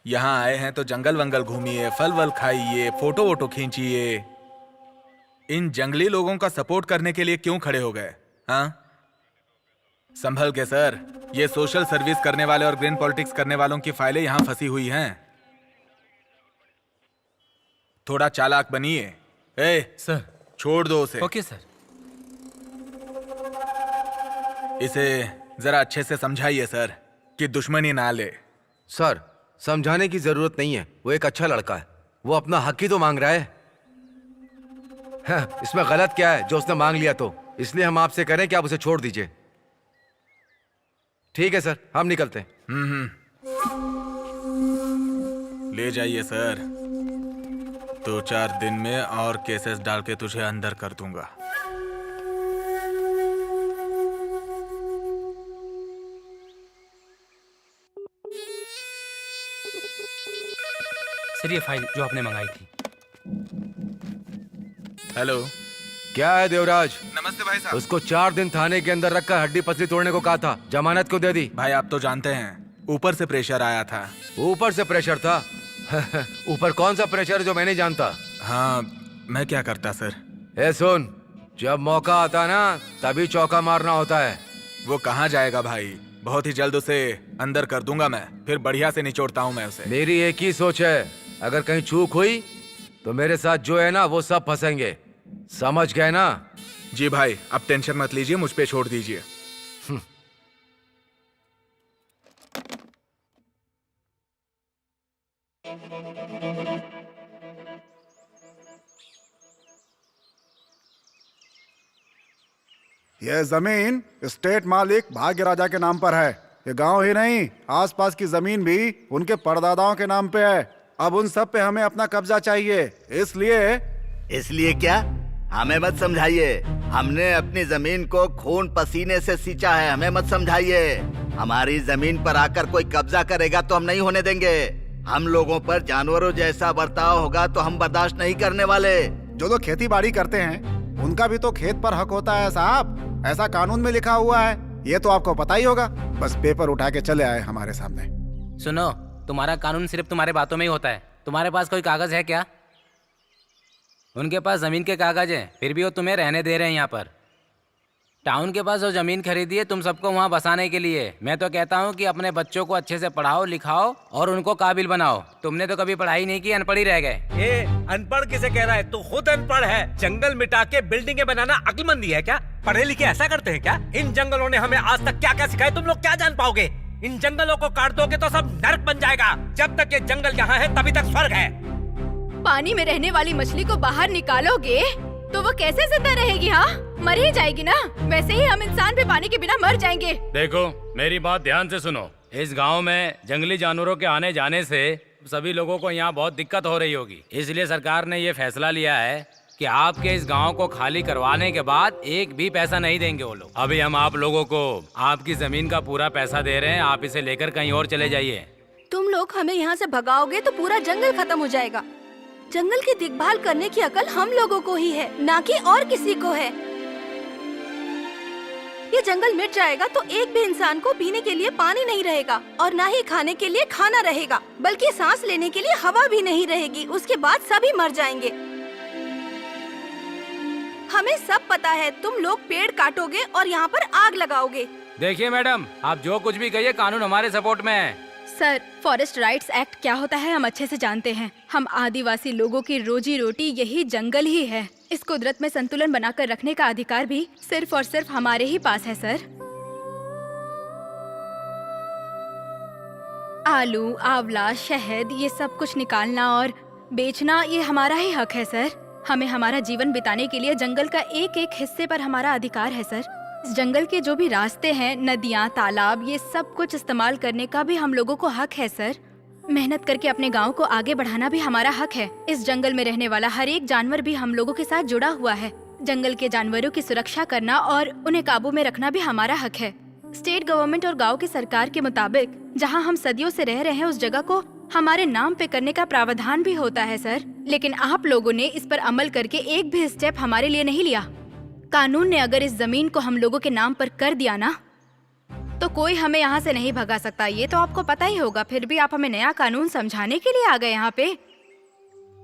Speaker 5: यहाँ आए हैं तो जंगल वंगल घूमिए, फल वल खाइए, फोटो वोटो खींचिए। इन जंगली लोगों का सपोर्ट करने के लिए क्यों खड़े हो गए? हाँ, संभल के सर। ये सोशल सर्विस करने वाले और ग्रीन पॉलिटिक्स करने वालों की फाइलें यहाँ फंसी हुई हैं। थोड़ा चालाक बनिए। ए
Speaker 10: सर।
Speaker 5: छोड़ दो उसे।
Speaker 10: Okay sir.
Speaker 5: इसे जरा अच्छे से समझाइए सर कि दुश्मनी ना ले।
Speaker 1: सर, समझाने की जरूरत नहीं है। वो एक अच्छा लड़का है। वो अपना हक ही तो मांग रहा है। हाँ, इसमें गलत क्या है जो उसने मांग लिया तो? इसलिए हम आपसे कह रहे हैं कि आप उसे छोड़ दीजिए। ठीक है सर, हम निकलते हैं।
Speaker 5: ले जाइए सर। 2-4 दिन में और केसेस डाल के तुझे अंदर कर दूंगा।
Speaker 10: सर, ये फाइल जो आपने मंगाई थी।
Speaker 5: हेलो।
Speaker 1: क्या है देवराज?
Speaker 5: नमस्ते भाई साहब।
Speaker 1: उसको 4 दिन थाने के अंदर रखकर हड्डी पसली तोड़ने को कहा था। जमानत क्यों दे दी?
Speaker 5: भाई आप तो जानते हैं, ऊपर से प्रेशर आया था।
Speaker 1: ऊपर से प्रेशर था? ऊपर कौन सा प्रेशर जो मैं नहीं जानता?
Speaker 5: हाँ, मैं क्या करता सर।
Speaker 1: ए सुन, जब मौका आता ना तभी चौका मारना होता है।
Speaker 5: वो कहाँ जाएगा भाई? बहुत ही जल्द उसे अंदर कर दूंगा मैं। फिर बढ़िया से निचोड़ता हूँ मैं उसे।
Speaker 1: मेरी एक ही सोच है, अगर कहीं चूक हुई तो मेरे साथ जो है ना वो सब फंसेंगे। समझ गए ना?
Speaker 5: जी भाई, अब टेंशन मत लीजिए, मुझ पे छोड़ दीजिए।
Speaker 6: यह जमीन स्टेट मालिक भाग्य राजा के नाम पर है। ये गांव ही नहीं, आसपास की जमीन भी उनके परदादाओं के नाम पे है। अब उन सब पे हमें अपना कब्जा चाहिए।
Speaker 8: इसलिए क्या? हमें मत समझाइए। हमने अपनी जमीन को खून पसीने से सींचा है, हमें मत समझाइए। हमारी जमीन पर आकर कोई कब्जा करेगा तो हम नहीं होने देंगे। हम लोगों पर जानवरों जैसा बर्ताव होगा तो हम बर्दाश्त नहीं करने वाले।
Speaker 6: जो लोग खेती बाड़ी करते हैं उनका भी तो खेत पर हक होता है साहब। ऐसा कानून में लिखा हुआ है, ये तो आपको पता ही होगा। बस पेपर उठा के चले आए हमारे सामने।
Speaker 10: सुनो, तुम्हारा कानून सिर्फ तुम्हारे बातों में ही होता है। तुम्हारे पास कोई कागज है क्या? उनके पास जमीन के कागज हैं, फिर भी वो तुम्हें रहने दे रहे हैं यहाँ पर। टाउन के पास जो जमीन खरीदी है तुम सबको वहाँ बसाने के लिए। मैं तो कहता हूँ कि अपने बच्चों को अच्छे से पढ़ाओ लिखाओ और उनको काबिल बनाओ। तुमने तो कभी पढ़ाई नहीं की, अनपढ़ ही रह गए।
Speaker 7: ए, अनपढ़ किसे कह रहा है? तू खुद अनपढ़ है। जंगल मिटा के बिल्डिंगें बनाना अक्लमंदी है क्या? पढ़े लिखे ऐसा करते हैं क्या? इन जंगलों ने हमें आज तक क्या क्या सिखाया, तुम लोग क्या जान पाओगे? इन जंगलों को काट दोगे तो सब नर्क बन जाएगा। जब तक ये जंगल यहाँ है तभी तक स्वर्ग है।
Speaker 9: पानी में रहने वाली मछली को बाहर निकालोगे तो वो कैसे जिंदा रहेगी? हाँ, मर ही जाएगी ना। वैसे ही हम इंसान भी पानी के बिना मर जाएंगे।
Speaker 10: देखो, मेरी बात ध्यान से सुनो। इस गांव में जंगली जानवरों के आने जाने से सभी लोगों को यहाँ बहुत दिक्कत हो रही होगी। इसलिए सरकार ने ये फैसला लिया है कि आपके इस गांव को खाली करवाने के बाद एक भी पैसा नहीं देंगे वो लोग। अभी हम आप लोगों को आपकी जमीन का पूरा पैसा दे रहे हैं, आप इसे लेकर कहीं और चले जाइए।
Speaker 2: तुम लोग हमें यहाँ से भगाओगे तो पूरा जंगल खत्म हो जाएगा। जंगल की देखभाल करने की अकल हम लोगों को ही है, ना कि और किसी को है। ये जंगल मिट जाएगा तो एक भी इंसान को पीने के लिए पानी नहीं रहेगा और ना ही खाने के लिए खाना रहेगा, बल्कि सांस लेने के लिए हवा भी नहीं रहेगी। उसके बाद सभी मर जाएंगे। हमें सब पता है, तुम लोग पेड़ काटोगे और यहाँ पर आग लगाओगे।
Speaker 10: देखिए मैडम, आप जो कुछ भी कहिए, कानून हमारे सपोर्ट में है।
Speaker 9: सर, फॉरेस्ट राइट्स एक्ट क्या होता है हम अच्छे से जानते हैं। हम आदिवासी लोगों की रोजी रोटी यही जंगल ही है। इस कुदरत में संतुलन बनाकर रखने का अधिकार भी सिर्फ और सिर्फ हमारे ही पास है सर। आलू, आंवला, शहद, ये सब कुछ निकालना और बेचना ये हमारा ही हक है सर। हमें हमारा जीवन बिताने के लिए जंगल का एक एक हिस्से पर हमारा अधिकार है सर। इस जंगल के जो भी रास्ते हैं, नदियाँ, तालाब, ये सब कुछ इस्तेमाल करने का भी हम लोगों को हक है सर। मेहनत करके अपने गांव को आगे बढ़ाना भी हमारा हक है। इस जंगल में रहने वाला हर एक जानवर भी हम लोगों के साथ जुड़ा हुआ है। जंगल के जानवरों की सुरक्षा करना और उन्हें काबू में रखना भी हमारा हक है। स्टेट गवर्नमेंट और गांव की सरकार के मुताबिक जहां हम सदियों से रह रहे हैं उस जगह को हमारे नाम पे करने का प्रावधान भी होता है सर। लेकिन आप लोगों ने इस पर अमल करके एक भी स्टेप हमारे लिए नहीं लिया। कानून ने अगर इस जमीन को हम लोगों के नाम पर कर दिया ना तो कोई हमें यहाँ से नहीं भगा सकता, ये तो आपको पता ही होगा। फिर भी आप हमें नया कानून समझाने के लिए आ गए यहाँ पे।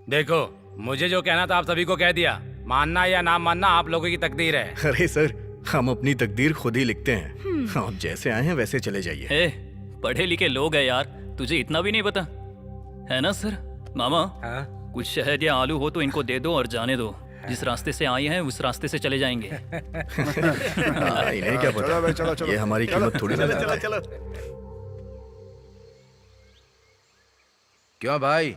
Speaker 10: देखो, मुझे जो कहना था आप सभी को कह दिया। मानना या ना मानना आप लोगों की तकदीर है।
Speaker 11: अरे सर, हम अपनी तकदीर खुद ही लिखते हैं। आप जैसे आए हैं वैसे चले जाइए।
Speaker 4: पढ़े लिखे लोग हैं यार, तुझे इतना भी नहीं पता है ना सर? मामा, कुछ शहद या आलू हो तो इनको दे दो और जाने दो। जिस रास्ते से आए हैं उस रास्ते से चले जाएंगे।
Speaker 11: इन्हें क्या पता?
Speaker 6: चलो,
Speaker 11: ये हमारी कीमत थोड़ी ना लगाता है।
Speaker 1: क्यों भाई,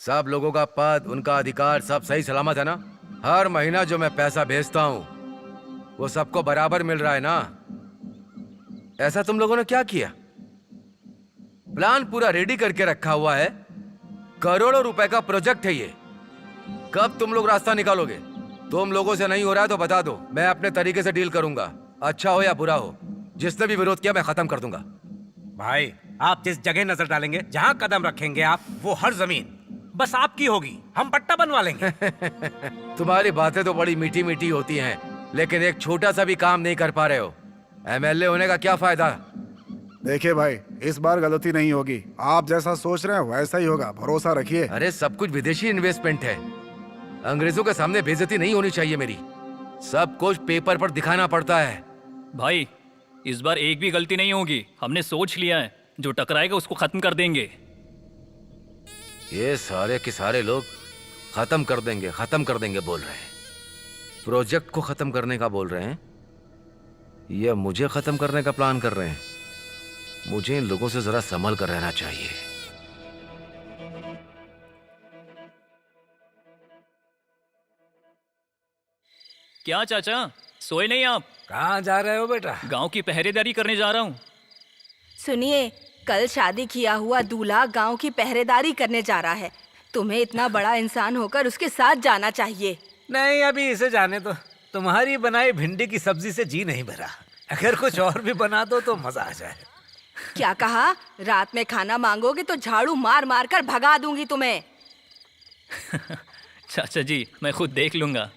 Speaker 1: सब लोगों का पद, उनका अधिकार सब सही सलामत है ना? हर महीना जो मैं पैसा भेजता हूँ वो सबको बराबर मिल रहा है ना? ऐसा तुम लोगों ने क्या किया? प्लान पूरा रेडी करके रखा हुआ है, करोड़ों रुपए का प्रोजेक्ट है ये। कब तुम लोग रास्ता निकालोगे? तुम लोगों से नहीं हो रहा है तो बता दो, मैं अपने तरीके से डील करूंगा। अच्छा हो या बुरा हो, जिसने भी विरोध किया मैं खत्म कर दूंगा।
Speaker 7: भाई, आप जिस जगह नजर डालेंगे, जहाँ कदम रखेंगे आप, वो हर जमीन बस आपकी होगी। हम पट्टा बनवा लेंगे।
Speaker 1: तुम्हारी बातें तो बड़ी मीठी मीठी होती हैं, लेकिन एक छोटा सा भी काम नहीं कर पा रहे हो। एमएलए होने का क्या फायदा?
Speaker 6: देखिए भाई, इस बार गलती नहीं होगी। आप जैसा सोच रहे हैं वैसा ही होगा, भरोसा रखिए।
Speaker 1: अरे सब कुछ विदेशी इन्वेस्टमेंट है, अंग्रेजों के सामने बेइज्जती नहीं होनी चाहिए मेरी। सब कुछ पेपर पर दिखाना पड़ता है।
Speaker 4: भाई, इस बार एक भी गलती नहीं होगी। हमने सोच लिया है, जो टकराएगा उसको खत्म कर देंगे।
Speaker 1: ये सारे के सारे लोग खत्म कर देंगे बोल रहे हैं। प्रोजेक्ट को खत्म करने का बोल रहे हैं या मुझे खत्म करने का प्लान कर रहे हैं? मुझे इन लोगों से जरा संभल कर रहना चाहिए।
Speaker 4: क्या चाचा, सोए नहीं आप?
Speaker 7: कहाँ जा रहे हो बेटा?
Speaker 4: गांव की पहरेदारी करने जा रहा हूँ।
Speaker 2: सुनिए, कल शादी किया हुआ दूल्हा गांव की पहरेदारी करने जा रहा है। तुम्हें इतना बड़ा इंसान होकर उसके साथ जाना चाहिए।
Speaker 7: नहीं, अभी इसे जाने दो। तुम्हारी बनाई भिंडी की सब्जी से जी नहीं भरा। अगर कुछ और भी बना दो तो मजा आ जाए।
Speaker 2: क्या कहा? रात में खाना मांगोगे तो झाड़ू मार मार कर भगा दूंगी तुम्हें।
Speaker 4: चाचा जी, मैं खुद देख लूंगा।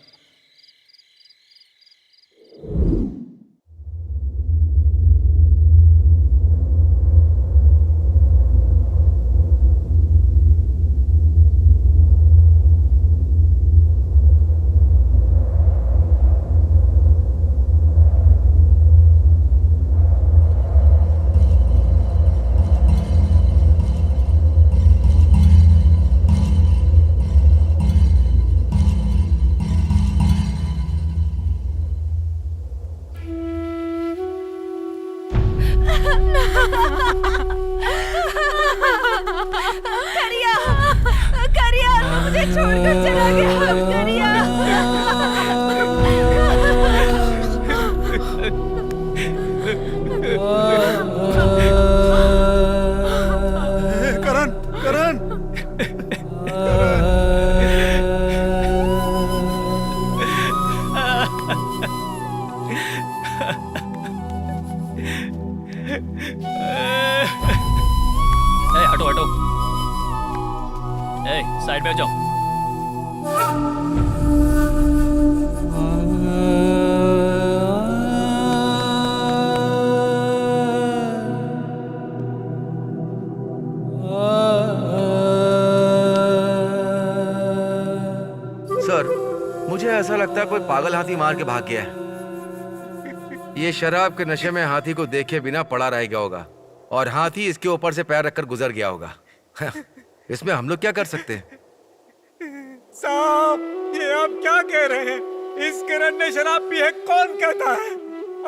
Speaker 2: करिया, करिया, मुझे छोड़कर चला गया। करिया,
Speaker 6: करण, करण,
Speaker 4: हटो हटो, साइड में हो जाओ।
Speaker 1: सर, मुझे ऐसा लगता है कोई पागल हाथी मार के भाग गया है। ये शराब के नशे में हाथी को देखे बिना पड़ा रह गया होगा और हाथी इसके ऊपर से पैर रखकर गुजर गया होगा। इसमें हम लोग क्या कर सकते हैं?
Speaker 7: साहब, ये आप क्या कह रहे हैं? इस किरण ने शराब पी है, कौन कहता है?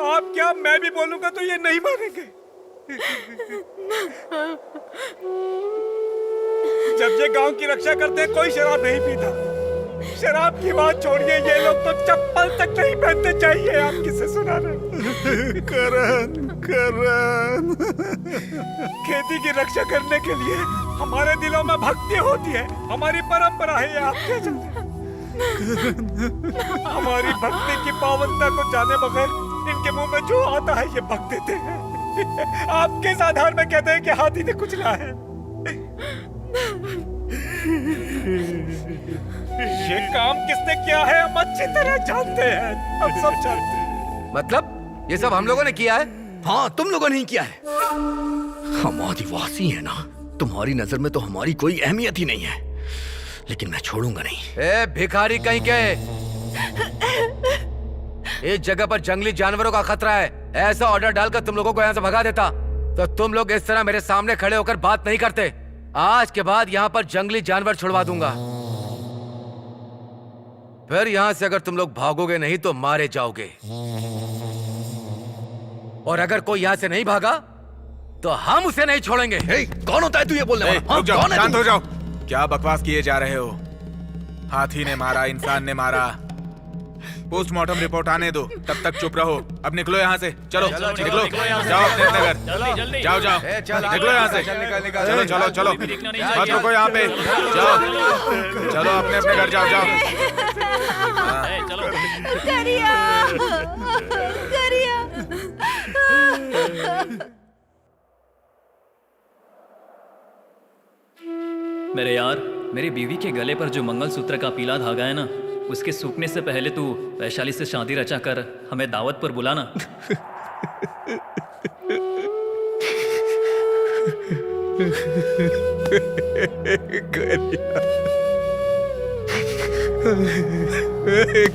Speaker 7: आप क्या, मैं भी बोलूंगा तो ये नहीं मानेंगे। जब ये गांव की रक्षा करते हैं कोई शराब नहीं पीता। शराब की बात छोड़िए, ये लोग तो चप्पल तक नहीं पहनते। चाहिए आप किसे सुना रहे?
Speaker 6: करण, करण।
Speaker 7: खेती की रक्षा करने के लिए हमारे दिलों में भक्ति होती है, हमारी परंपरा है। ये आप क्या जानते हैं? हमारी भक्ति की पावनता को जाने बगैर इनके मुंह में जो आता है ये बक देते हैं। आप किस आधार में कहते हैं कि हाथी ने कुचला है? ये काम किसने किया है हम अच्छी तरह जानते हैं। हम सब जानते हैं।
Speaker 1: मतलब ये सब हम लोगों ने किया है?
Speaker 11: हाँ, तुम लोगों ने ही किया है। हम आदिवासी हैं ना, तुम्हारी नजर में तो हमारी कोई अहमियत ही नहीं है, लेकिन मैं छोड़ूंगा नहीं।
Speaker 1: ए भिखारी कहीं के, इस जगह पर जंगली जानवरों का खतरा है। ऐसा ऑर्डर डालकर तुम लोगों को यहाँ से भगा देता तो तुम लोग इस तरह मेरे सामने खड़े होकर बात नहीं करते। आज के बाद यहाँ पर जंगली जानवर छुड़वा दूंगा। फिर यहाँ से अगर तुम लोग भागोगे नहीं तो मारे जाओगे, और अगर कोई यहाँ से नहीं भागा तो हम उसे नहीं छोड़ेंगे।
Speaker 11: कौन होता है तू ये बोलने वाला?
Speaker 5: रुक जाओ,
Speaker 11: कौन है
Speaker 5: शांत
Speaker 11: तू?
Speaker 5: हो जाओ। क्या बकवास किए जा रहे हो? हाथी ने मारा, इंसान ने मारा। पोस्टमार्टम रिपोर्ट आने दो, तब तक चुप रहो। अब निकलो यहाँ से, चलो निकलो, जाओ अपने अपने घर, जाओ जाओ, निकलो यहाँ से। चलो चलो चलो, मत रुको यहाँ पे, जाओ चलो अपने अपने घर जाओ, जाओ।
Speaker 3: करिया, करिया।
Speaker 4: मेरे यार, मेरी बीवी के गले पर जो मंगलसूत्र का पीला धागा है ना, उसके सूखने से पहले तू वैशाली से शादी रचा कर हमें दावत पर बुलाना।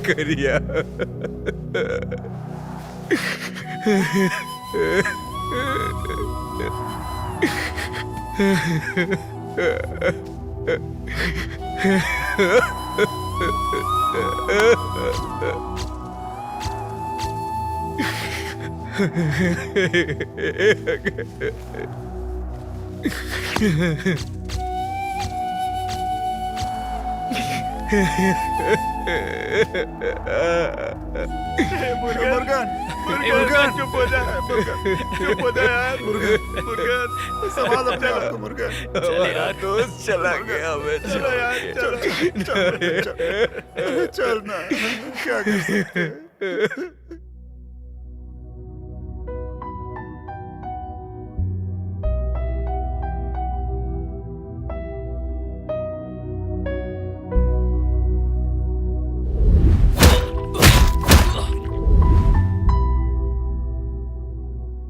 Speaker 11: करिया।
Speaker 6: मुर्गन चुप हो जा, चुप हो जा यार। मुर्गन संभाल अपने आप को मुर्गन।
Speaker 11: हमारा दोस्त चला गया।
Speaker 6: चलो यार, चल ना, क्या कर सकते हैं?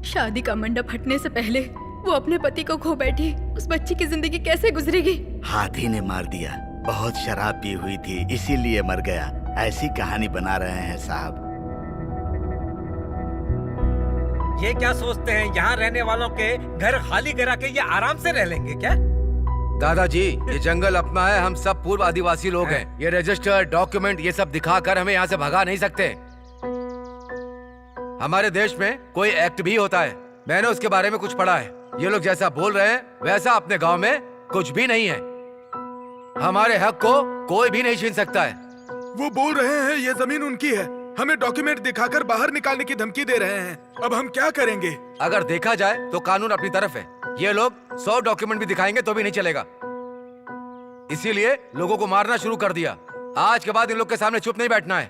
Speaker 9: शादी का मंडप हटने से पहले वो अपने पति को खो बैठी। उस बच्ची की जिंदगी कैसे गुजरेगी?
Speaker 8: हाथी ने मार दिया। बहुत शराब पी हुई थी, इसीलिए मर गया। ऐसी कहानी बना रहे हैं साहब।
Speaker 7: ये क्या सोचते हैं यहाँ रहने वालों के घर खाली करा के ये आराम से रह लेंगे क्या?
Speaker 1: दादाजी, ये जंगल अपना है, हम सब पूर्व आदिवासी लोग हैं। ये रजिस्टर, डॉक्यूमेंट, ये सब दिखाकर हमें यहाँ से भगा नहीं सकते। हमारे देश में कोई एक्ट भी होता है, मैंने उसके बारे में कुछ पढ़ा है। ये लोग जैसा बोल रहे हैं वैसा अपने गांव में कुछ भी नहीं है। हमारे हक को कोई भी नहीं छीन सकता है।
Speaker 5: वो बोल रहे हैं ये जमीन उनकी है, हमें डॉक्यूमेंट दिखाकर बाहर निकालने की धमकी दे रहे हैं। अब हम क्या करेंगे?
Speaker 1: अगर देखा जाए तो कानून अपनी तरफ है। ये लोग 100 डॉक्यूमेंट भी दिखाएंगे तो भी नहीं चलेगा। इसीलिए लोगों को मारना शुरू कर दिया। आज के बाद इन लोग के सामने चुप नहीं बैठना है।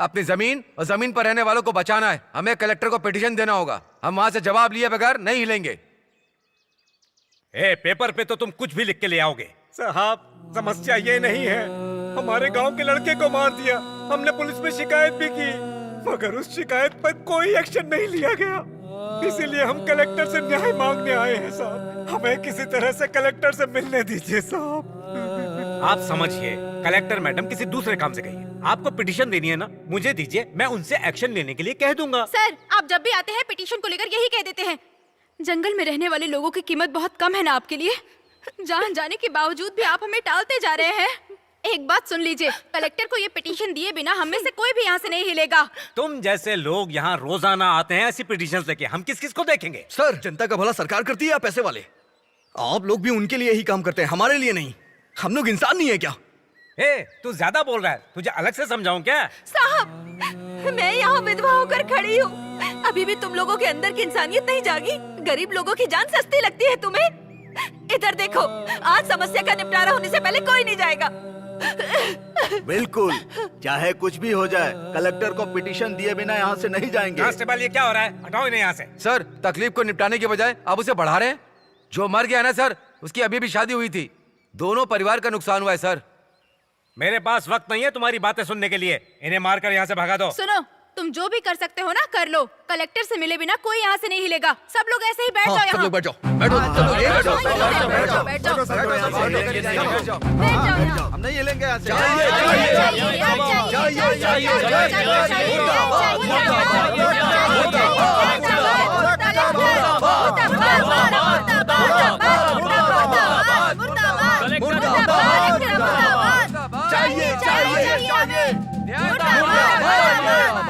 Speaker 1: अपनी जमीन और जमीन पर रहने वालों को बचाना है। हमें कलेक्टर को पिटीशन देना होगा। हम वहां से जवाब लिए बगैर नहीं हिलेंगे।
Speaker 7: पेपर पे तो तुम कुछ भी लिख के ले आओगे। साहब, समस्या ये नहीं है, हमारे गांव के लड़के को मार दिया। हमने पुलिस में शिकायत भी की, मगर उस शिकायत पर कोई एक्शन नहीं लिया गया। इसीलिए हम कलेक्टर से न्याय मांगने आए हैं साहब। हमें किसी तरह से कलेक्टर से मिलने दीजिए साहब। आप समझिए, कलेक्टर मैडम किसी दूसरे काम से गई है। आपको पिटीशन देनी है ना, मुझे दीजिए, मैं उनसे एक्शन लेने के लिए कह दूंगा।
Speaker 9: सर, आप जब भी आते हैं पिटीशन को लेकर यही कह देते हैं। जंगल में रहने वाले लोगों की कीमत बहुत कम है ना आपके लिए? जान जाने के बावजूद भी आप हमें टालते जा रहे हैं। एक बात सुन लीजिए, कलेक्टर को ये पिटीशन दिए बिना हम में से कोई भी यहाँ से नहीं हिलेगा।
Speaker 7: तुम जैसे लोग यहाँ रोजाना आते हैं ऐसी पिटीशन लेके, हम किस किस को देखेंगे?
Speaker 11: सर, जनता का भला सरकार करती है या पैसे वाले? आप लोग भी उनके लिए ही काम करते हैं, हमारे लिए नहीं। हम लोग इंसान नहीं है क्या?
Speaker 7: तू ज्यादा बोल रहा है, तुझे अलग से समझाऊं क्या?
Speaker 2: साहब, मैं यहाँ विधवा होकर खड़ी हूँ। अभी भी तुम लोगों के अंदर की इंसानियत नहीं जागी? गरीब लोगों की जान सस्ती लगती है तुम्हें? इधर देखो, आज समस्या का निपटारा होने से पहले कोई नहीं जाएगा।
Speaker 8: बिल्कुल, चाहे कुछ भी हो जाए, कलेक्टर को पिटीशन दिए बिना यहाँ से नहीं जाएंगे।
Speaker 7: कांस्टेबल, ये क्या हो रहा है? हटाओ इन्हें यहाँ से।
Speaker 1: सर, तकलीफ को निपटाने के बजाय अब उसे बढ़ा रहे हैं। जो मर गया ना सर, उसकी अभी भी शादी हुई थी। दोनों परिवार का नुकसान हुआ है सर।
Speaker 7: मेरे पास वक्त नहीं है तुम्हारी बातें सुनने के लिए। इन्हें मारकर यहाँ से भगा दो।
Speaker 9: सुनो, तुम जो भी कर सकते हो ना कर लो। कलेक्टर से मिले बिना कोई यहाँ से नहीं हिलेगा। सब लोग ऐसे ही बैठ
Speaker 11: हाँ,
Speaker 9: जाओ
Speaker 11: सब
Speaker 9: यहाँ।
Speaker 11: लोग बैठ जाओ, बैठो, सब लोग यहीं बैठो।
Speaker 9: बैठ जाओ।
Speaker 12: हम नहीं हिलेंगे यहाँ से।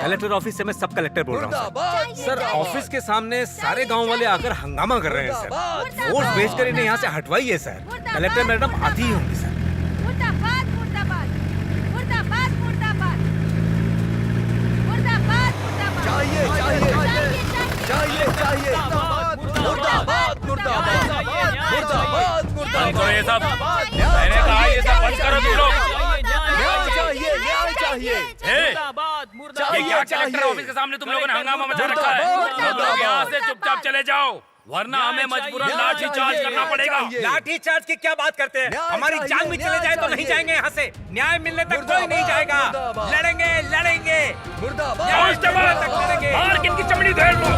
Speaker 7: कलेक्टर ऑफिस से मैं सब कलेक्टर बोल रहा हूँ सर। ऑफिस के सामने सारे गांव वाले आकर हंगामा कर रहे हैं सर। फोर्स भेजकर इन्हें यहाँ से हटवाइए सर। कलेक्टर मैडम आती ही होंगी सर।
Speaker 9: मुर्दाबाद मुर्दाबाद मुर्दाबाद मुर्दाबाद मुर्दाबाद मुर्दाबाद
Speaker 11: चाहिए चाहिए चाहिए चाहिए मुर्दाबाद मुर्दाबाद मुर्दाबाद मुर्दाबाद।
Speaker 7: ये सब मैंने कहा ये सब बंद करो तुम लोग।
Speaker 11: न्याय चाहिए न्याय चाहिए।
Speaker 7: ये क्या कलेक्टर ऑफिस के सामने तुम लोगों ने हंगामा मचा रखा है? तुम लोग यहाँ से चुपचाप चले जाओ वरना हमें मजबूरन लाठी चार्ज करना पड़ेगा। लाठी चार्ज की क्या बात करते हैं? हमारी जान भी चले जाए तो नहीं जाएंगे यहाँ से। न्याय मिलने तक कोई नहीं जाएगा। लड़ेंगे लड़ेंगे बाहर किनकी चमड़ी धेर लो।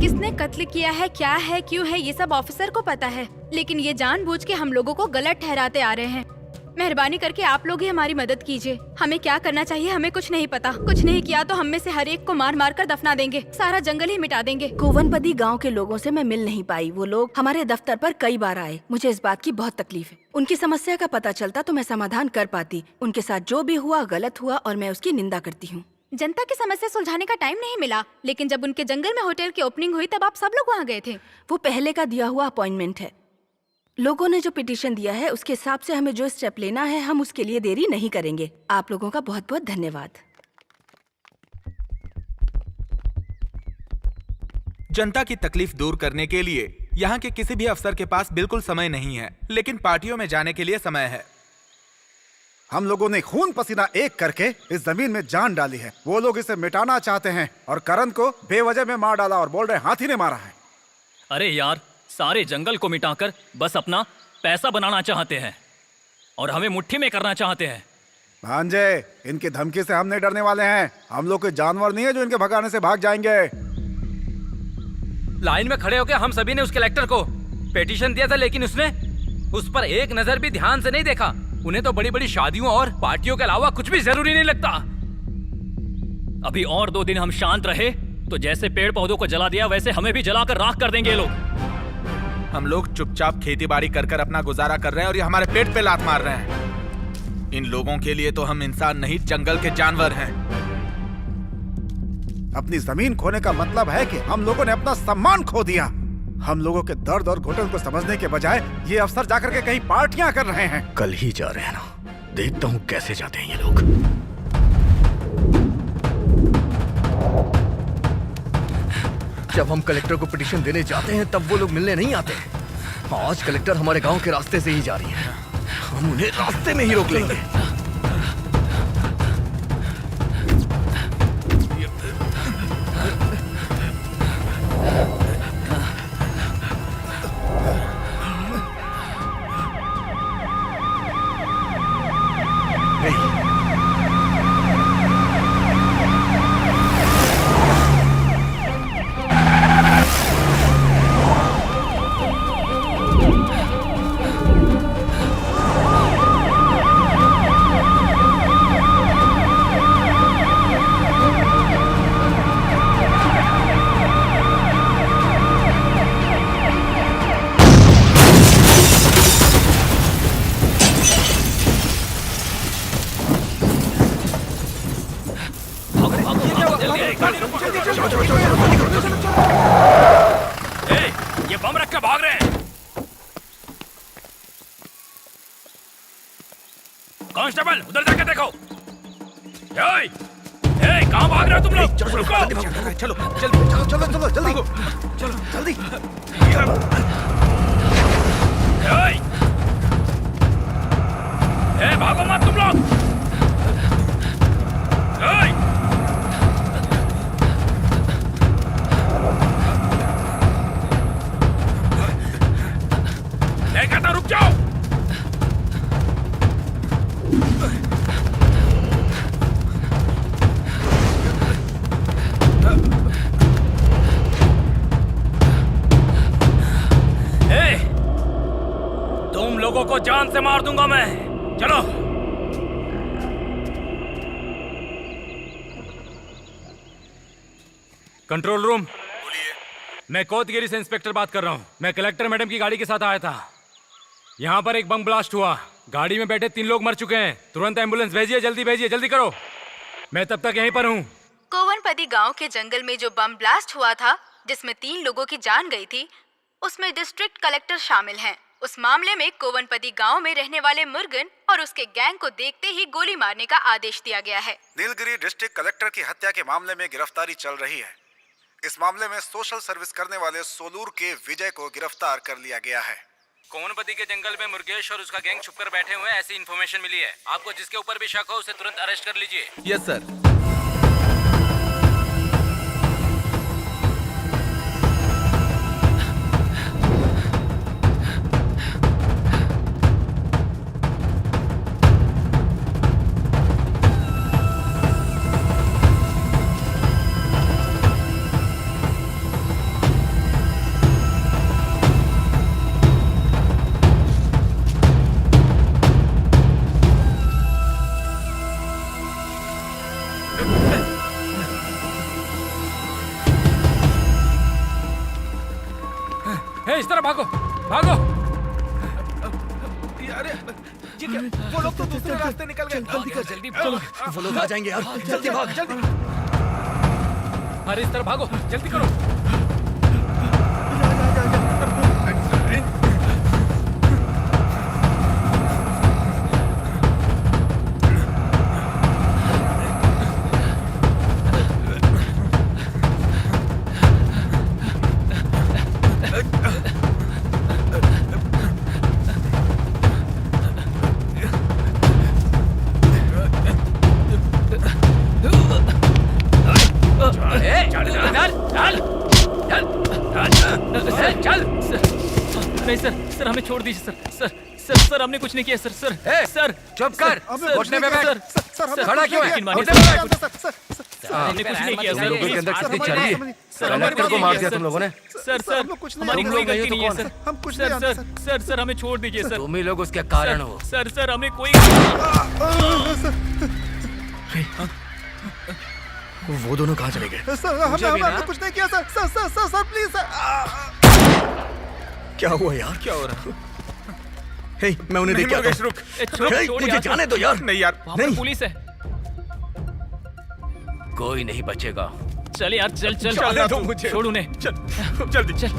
Speaker 9: किसने कत्ल किया है, क्या है, क्यों है, ये सब ऑफिसर को पता है। लेकिन ये जानबूझ के हम लोगों को गलत ठहराते आ रहे हैं। मेहरबानी करके आप लोग ही हमारी मदद कीजिए। हमें क्या करना चाहिए हमें कुछ नहीं पता। कुछ नहीं किया तो हम में से हर एक को मार मार कर दफना देंगे। सारा जंगल ही मिटा देंगे।
Speaker 2: कोवनपदी गांव के लोगों से मैं मिल नहीं पाई। वो लोग हमारे दफ्तर पर कई बार आए। मुझे इस बात की बहुत तकलीफ है। उनकी समस्या का पता चलता तो मैं समाधान कर पाती। उनके साथ जो भी हुआ गलत हुआ और मैं उसकी निंदा करती हूँ।
Speaker 9: जनता की समस्या सुलझाने का टाइम नहीं मिला। लेकिन जब उनके जंगल में होटल की ओपनिंग हुई तब आप सब लोग वहाँ गए थे।
Speaker 2: वो पहले का दिया हुआ अपॉइंटमेंट है। लोगों ने जो पिटीशन दिया है उसके हिसाब से हमें जो स्टेप लेना है हम उसके लिए देरी नहीं करेंगे। आप लोगों का बहुत बहुत धन्यवाद।
Speaker 5: जनता की तकलीफ दूर करने के लिए यहाँ के किसी भी अफसर के पास बिल्कुल समय नहीं है, लेकिन पार्टियों में जाने के लिए समय है।
Speaker 6: हम लोगों ने खून पसीना एक करके इस जमीन में जान डाली है। वो लोग इसे मिटाना चाहते हैं और करण को बेवजह में मार डाला और बोल रहे हाथी ने मारा है।
Speaker 4: अरे यार, सारे जंगल को मिटाकर बस अपना पैसा बनाना चाहते हैं और हमें मुट्ठी में करना चाहते हैं।
Speaker 6: भांजे, इनकी धमकी से हम नहीं डरने वाले हैं। हम लोग कोई जानवर नहीं है जो इनके भगाने से भाग जाएंगे।
Speaker 10: लाइन में खड़े होकर हम सभी ने उस कलेक्टर को पिटीशन दिया था, लेकिन उसने उस पर एक नजर भी ध्यान से नहीं देखा। उन्हें तो बड़ी बड़ी शादियों और पार्टियों के अलावा कुछ भी जरूरी नहीं लगता।
Speaker 4: अभी और 2 दिन हम शांत रहे तो जैसे पेड़ पौधों को जला दिया वैसे हमें भी जलाकर राख कर देंगे ये लोग।
Speaker 5: हम लोग चुपचाप खेती बाड़ी कर कर अपना गुजारा कर रहे हैं और ये हमारे पेट पे लात मार रहे हैं। इन लोगों के लिए तो हम इंसान नहीं, जंगल के जानवर हैं।
Speaker 6: अपनी जमीन खोने का मतलब है कि हम लोगों ने अपना सम्मान खो दिया। हम लोगों के दर्द और घुटन को समझने के बजाय ये अफसर जाकर के कहीं पार्टियां कर रहे हैं।
Speaker 11: कल ही जा रहे हैं ना, देखता हूँ कैसे जाते हैं ये लोग। जब हम कलेक्टर को पिटीशन देने जाते हैं तब वो लोग मिलने नहीं आते। आज कलेक्टर हमारे गांव के रास्ते से ही जा रही है, हम उन्हें रास्ते में ही रोक लेंगे।
Speaker 7: ये बम रख के भाग रहे हैं। कांस्टेबल उधर जाके देखो। कहाँ भाग रहे हो तुम लोग?
Speaker 6: चलो जल्दी।
Speaker 7: भागो मत तुम लोग। मैं कहता रुक जाओ। तुम लोगों को जान से मार दूंगा मैं। चलो। Control room. बोलिए। मैं कोतगिरी से इंस्पेक्टर बात कर रहा हूँ। मैं कलेक्टर मैडम की गाड़ी के साथ आया था। यहाँ पर एक बम ब्लास्ट हुआ। गाड़ी में बैठे 3 लोग मर चुके हैं। तुरंत एम्बुलेंस भेजिए, जल्दी करो। मैं तब तक यहीं पर हूँ।
Speaker 9: कोवनपदी गांव के जंगल में जो बम ब्लास्ट हुआ था, जिसमें 3 लोगों की जान गई थी, उसमें डिस्ट्रिक्ट कलेक्टर शामिल हैं। उस मामले में कोवनपदी गांव में रहने वाले मुर्गन और उसके गैंग को देखते ही गोली मारने का आदेश दिया गया है।
Speaker 6: नीलगिरी डिस्ट्रिक्ट कलेक्टर की हत्या के मामले में गिरफ्तारी चल रही है। इस मामले में सोशल सर्विस करने वाले सोलूर के विजय को गिरफ्तार कर लिया गया है।
Speaker 7: कोवनपदी के जंगल में मुर्गेश और उसका गैंग छुपकर बैठे हुए हैं, ऐसी इन्फॉर्मेशन मिली है। आपको जिसके ऊपर भी शक हो उसे तुरंत अरेस्ट कर लीजिए।
Speaker 5: Yes sir.
Speaker 7: इस तरह भागो।
Speaker 5: अरे ये क्या? वो लोग तो दूसरे रास्ते निकल गए।
Speaker 11: जल्दी चलो, वो लोग आ जाएंगे यार। जल्दी भाग।
Speaker 7: अरे इस तरह भागो, जल्दी करो। सर हमें छोड़ दीजिए सर हमने कुछ नहीं किया सर।
Speaker 1: चुप कर। घुटने पे बैठ। खड़ा क्यों है?
Speaker 7: हमने कुछ नहीं किया
Speaker 1: तुम लोगों के अंदर कितनी चर्बी है? कलेक्टर को मार दिया तुम लोगों ने।
Speaker 7: सर हमारी कोई गलती नहीं है सर हमें छोड़ दीजिए सर।
Speaker 1: तुम ही लोग उसके कारण हो।
Speaker 7: सर हमें कोई
Speaker 11: वो दोनों कहाँ चले गए?
Speaker 6: हमने कुछ नहीं किया सर प्लीज सर।
Speaker 11: क्या हुआ यार?
Speaker 5: क्या हो रहा है?
Speaker 11: हे, मैं उन्हें देख के आता हूं। हे, मुझे जाने दो यार।
Speaker 5: नहीं यार,
Speaker 7: नहीं। पुलिस है।
Speaker 1: कोई नहीं बचेगा।
Speaker 7: चल यार, चल
Speaker 5: दो मुझे।
Speaker 7: छोड़ उन्हें।
Speaker 5: चल जल्दी
Speaker 7: चल।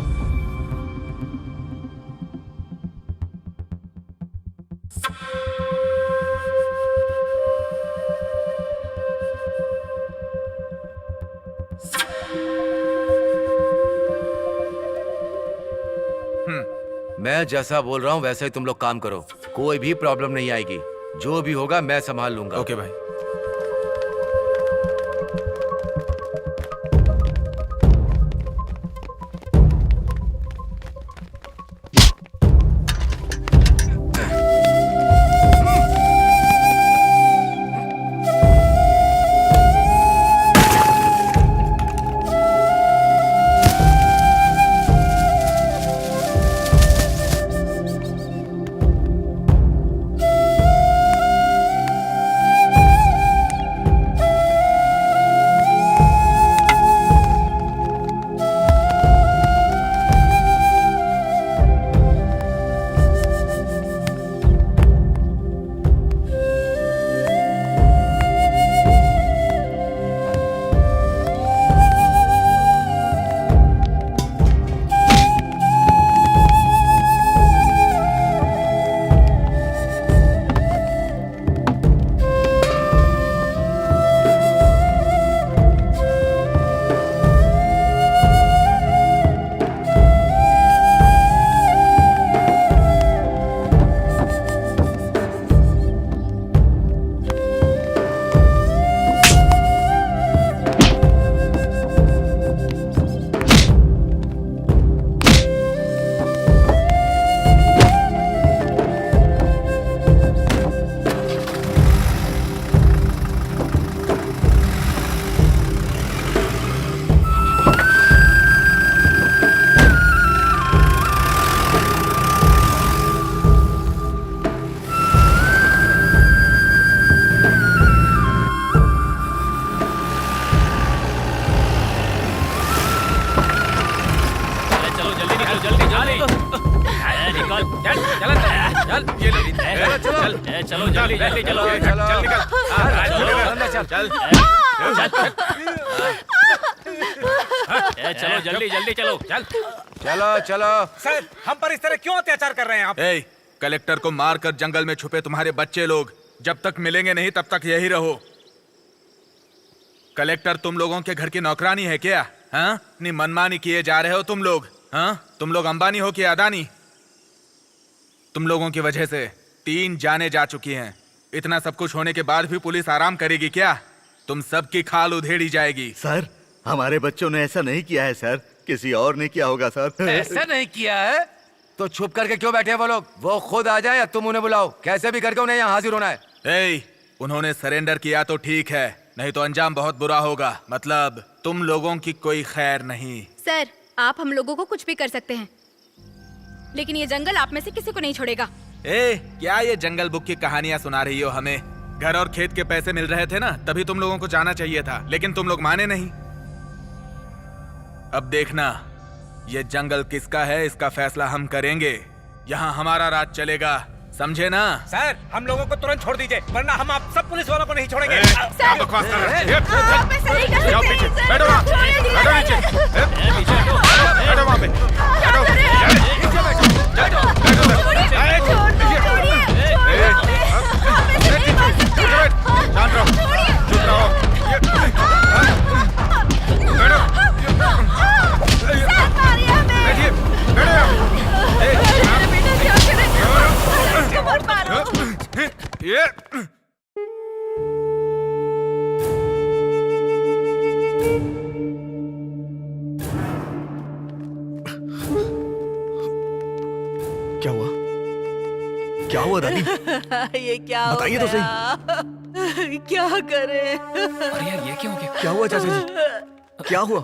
Speaker 1: मैं जैसा बोल रहा हूँ वैसे ही तुम लोग काम करो। कोई भी प्रॉब्लम नहीं आएगी। जो भी होगा मैं संभाल लूंगा।
Speaker 5: ओके भाई।
Speaker 4: चलो जल्दी जल्दी चलो
Speaker 1: चलो
Speaker 5: चल निकल
Speaker 1: अंदर चल
Speaker 4: चलो जल्दी जल्दी चलो चल।
Speaker 1: चलो चलो।
Speaker 7: सर हम पर इस तरह क्यों अत्याचार कर रहे हैं आप?
Speaker 5: ए, कलेक्टर को मारकर जंगल में छुपे तुम्हारे बच्चे लोग जब तक मिलेंगे नहीं तब तक यही रहो। कलेक्टर तुम लोगों के घर की नौकरानी है क्या? हाँ, अपनी मनमानी किए जा रहे हो तुम लोग। हाँ, तुम लोग अंबानी हो कि अदानी? तुम लोगों की वजह से 3 जाने जा चुकी हैं। इतना सब कुछ होने के बाद भी पुलिस आराम करेगी क्या? तुम सबकी खाल उधेड़ी जाएगी।
Speaker 8: सर, हमारे बच्चों ने ऐसा नहीं किया है सर, किसी और ने किया होगा सर।
Speaker 1: ऐसा नहीं किया है तो छुप करके क्यों बैठे हैं वो लोग? वो खुद आ जाए या तुम उन्हें बुलाओ, कैसे भी करके उन्हें यहाँ हाजिर होना है।
Speaker 5: ए, उन्होंने सरेंडर किया तो ठीक है, नहीं तो अंजाम बहुत बुरा होगा। मतलब तुम लोगों की कोई खैर नहीं।
Speaker 9: सर, आप हम लोगों को कुछ भी कर सकते हैं, लेकिन ये जंगल आप में से किसी को नहीं छोड़ेगा।
Speaker 5: ए, क्या ये जंगल बुक की कहानियां सुना रही हो हमें? घर और खेत के पैसे मिल रहे थे ना, तभी तुम लोगों को जाना चाहिए था, लेकिन तुम लोग माने नहीं। अब देखना, ये जंगल किसका है इसका फैसला हम करेंगे। यहाँ हमारा राज चलेगा, समझे ना?
Speaker 7: सर हम लोगों को तुरंत छोड़ दीजिए, वरना हम आप सब पुलिस वालों को नहीं छोड़ेंगे।
Speaker 5: क्या बकवास कर रहे हो?
Speaker 9: आप ऐसा नहीं कर
Speaker 5: जाओ
Speaker 9: सकते
Speaker 5: पीछे,
Speaker 9: हैं, सर।
Speaker 5: बैठो वहाँ,
Speaker 9: छोड़िए,
Speaker 5: बैठो नीचे, बैठो वहाँ पे, बैठो, शांत रहो, चुप रहो। ये
Speaker 11: क्या हुआ? क्या हुआ दादी?
Speaker 3: ये क्या
Speaker 11: बताइए तो
Speaker 3: सही। क्या करे?
Speaker 4: अरे यार ये क्या हो गया?
Speaker 11: क्या हुआ चाचा जी? क्या हुआ?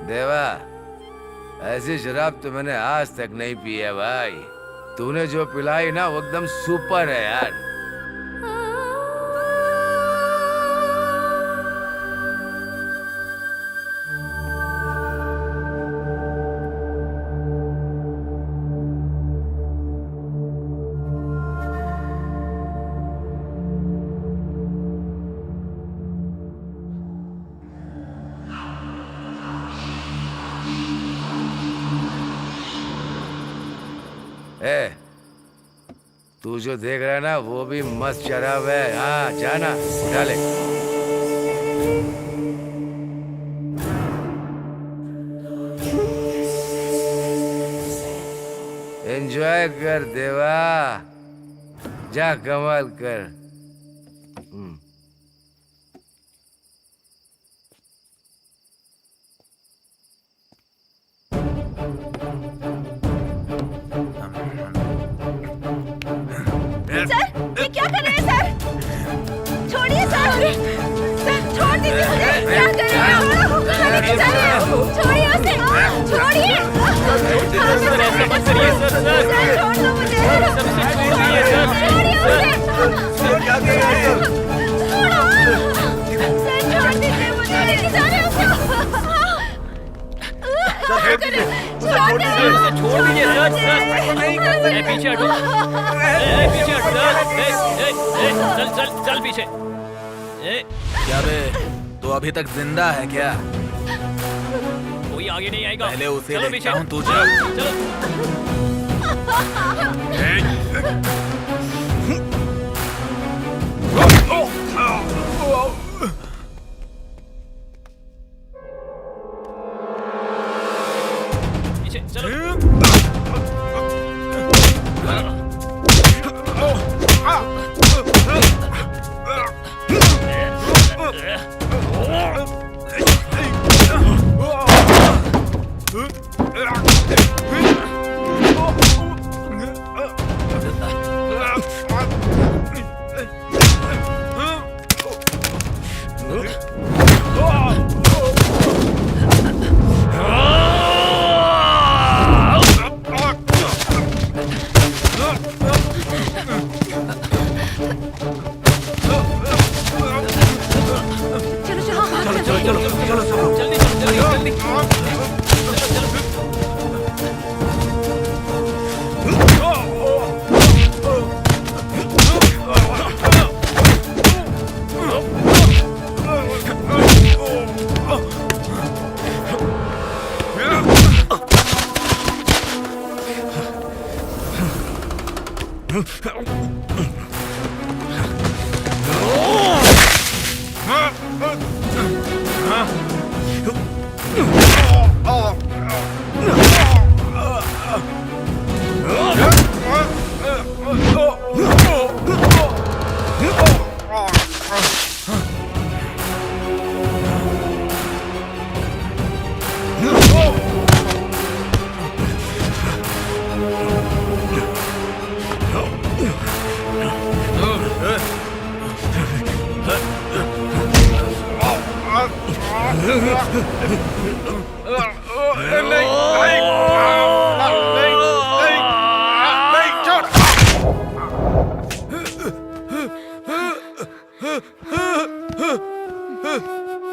Speaker 1: देवा, ऐसी शराब तो मैंने आज तक नहीं पी है भाई। तूने जो पिलाई ना वो एकदम सुपर है यार। ए, तू जो देख रहा है ना वो भी मस्त शराब है। हाँ जाना उठा ले। एंजॉय कर देवा, जा कमाल कर।
Speaker 9: सर, ये क्या कर रहे हैं सर? छोड़िए सर, सर छोड़ दीजिए मुझे। क्या कर रहे हैं? छोड़िए उसे, छोड़िए।
Speaker 4: सर ऐसा मत करिए सर।
Speaker 9: सर छोड़ दो मुझे। छोड़िए उसे।
Speaker 8: सर क्या कर रहे हैं?
Speaker 9: सर छोड़ दीजिए मुझे। लेके जा रहे हो?
Speaker 4: छोड़ दीजिए सर। सर पीछे हटो, पीछे हट सर। चल चल चल पीछे।
Speaker 5: क्या बे, तू अभी तक जिंदा है क्या?
Speaker 4: कोई आगे नहीं आएगा।
Speaker 5: पहले उसे
Speaker 4: चलो
Speaker 5: देखता
Speaker 4: पीछे।
Speaker 5: हूँ, तू चल।
Speaker 4: चलो। पीछे चलो।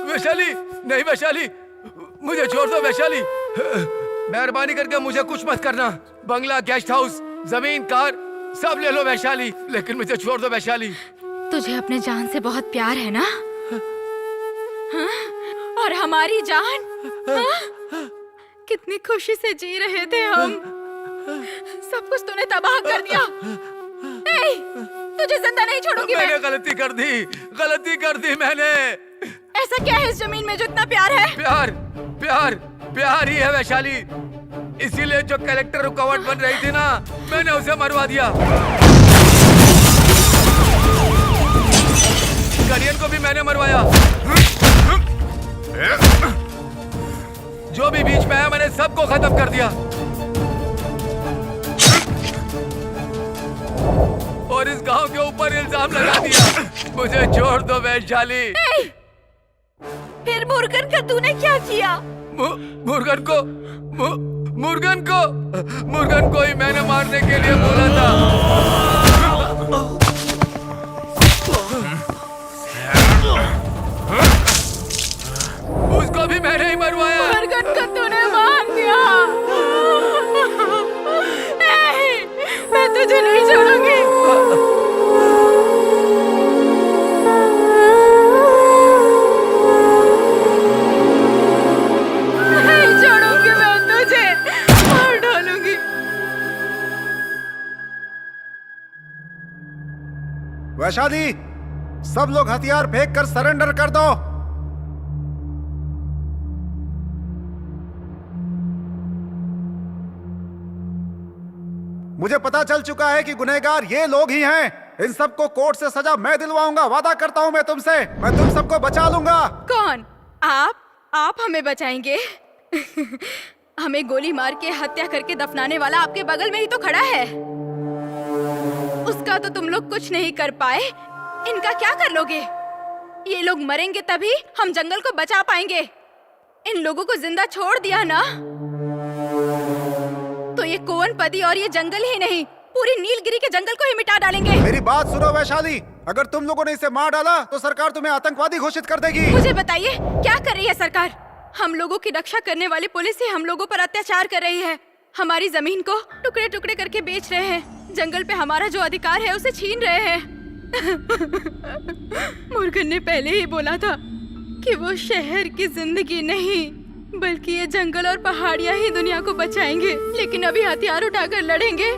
Speaker 1: वैशाली, नहीं वैशाली, मुझे छोड़ दो वैशाली। मेहरबानी करके मुझे कुछ मत करना। बंगला, गेस्ट हाउस, जमीन, कार सब ले लो वैशाली, लेकिन मुझे छोड़ दो वैशाली।
Speaker 9: तुझे अपने जान से बहुत प्यार है ना? हाँ? और हमारी जान? हाँ? कितनी खुशी से जी रहे थे हम, सब कुछ तूने तबाह कर दिया। नहीं, तुझे जिंदा नहीं छोड़ूंगी मैं।
Speaker 1: मैंने गलती कर दी मैंने।
Speaker 9: ऐसा क्या है इस जमीन में जो इतना प्यार है?
Speaker 1: प्यार ही है वैशाली। इसीलिए जो कलेक्टर रुकावट बन रही थी ना, मैंने उसे मरवा दिया। गरियन को भी मैंने मरवाया। जो भी बीच में आया मैंने सबको खत्म कर दिया। और इस गांव के ऊपर इल्जाम लगा दिया। मुझे छोड़ दो वैशाली।
Speaker 9: फिर मुर्गन का तूने क्या किया?
Speaker 1: मुर्गन को ही मैंने मारने के लिए बोला था। उसको भी मैंने ही मरवाया।
Speaker 9: मुर्गन को तूने मार दिया। नहीं, मैं तुझे नहीं छोड़ूंगी।
Speaker 6: वैशाली, सब लोग हथियार फेंक कर सरेंडर कर दो। मुझे पता चल चुका है कि गुनहगार ये लोग ही हैं। इन सबको कोर्ट से सजा मैं दिलवाऊंगा। वादा करता हूं मैं तुमसे। मैं तुम सबको बचा लूंगा।
Speaker 9: कौन? आप हमें बचाएंगे? हमें गोली मार के हत्या करके दफनाने वाला आपके बगल में ही तो खड़ा है। उसका तो तुम लोग कुछ नहीं कर पाए, इनका क्या कर लोगे? ये लोग मरेंगे तभी हम जंगल को बचा पाएंगे। इन लोगों को जिंदा छोड़ दिया ना तो ये कोवनपदी और ये जंगल ही नहीं, पूरी नीलगिरी के जंगल को ही मिटा डालेंगे।
Speaker 6: मेरी बात सुनो वैशाली, अगर तुम लोगों ने इसे मार डाला तो सरकार तुम्हें आतंकवादी घोषित कर देगी।
Speaker 9: मुझे बताइए क्या कर रही है सरकार? हम लोगों की रक्षा करने वाली पुलिस ही हम लोगों पर अत्याचार कर रही है। हमारी जमीन को टुकड़े टुकड़े करके बेच रहे हैं। जंगल पे हमारा जो अधिकार है उसे छीन रहे हैं। मुर्गन ने पहले ही बोला था कि वो शहर की जिंदगी नहीं बल्कि ये जंगल और पहाड़ियां ही दुनिया को बचाएंगे। लेकिन अभी हथियार उठाकर लड़ेंगे,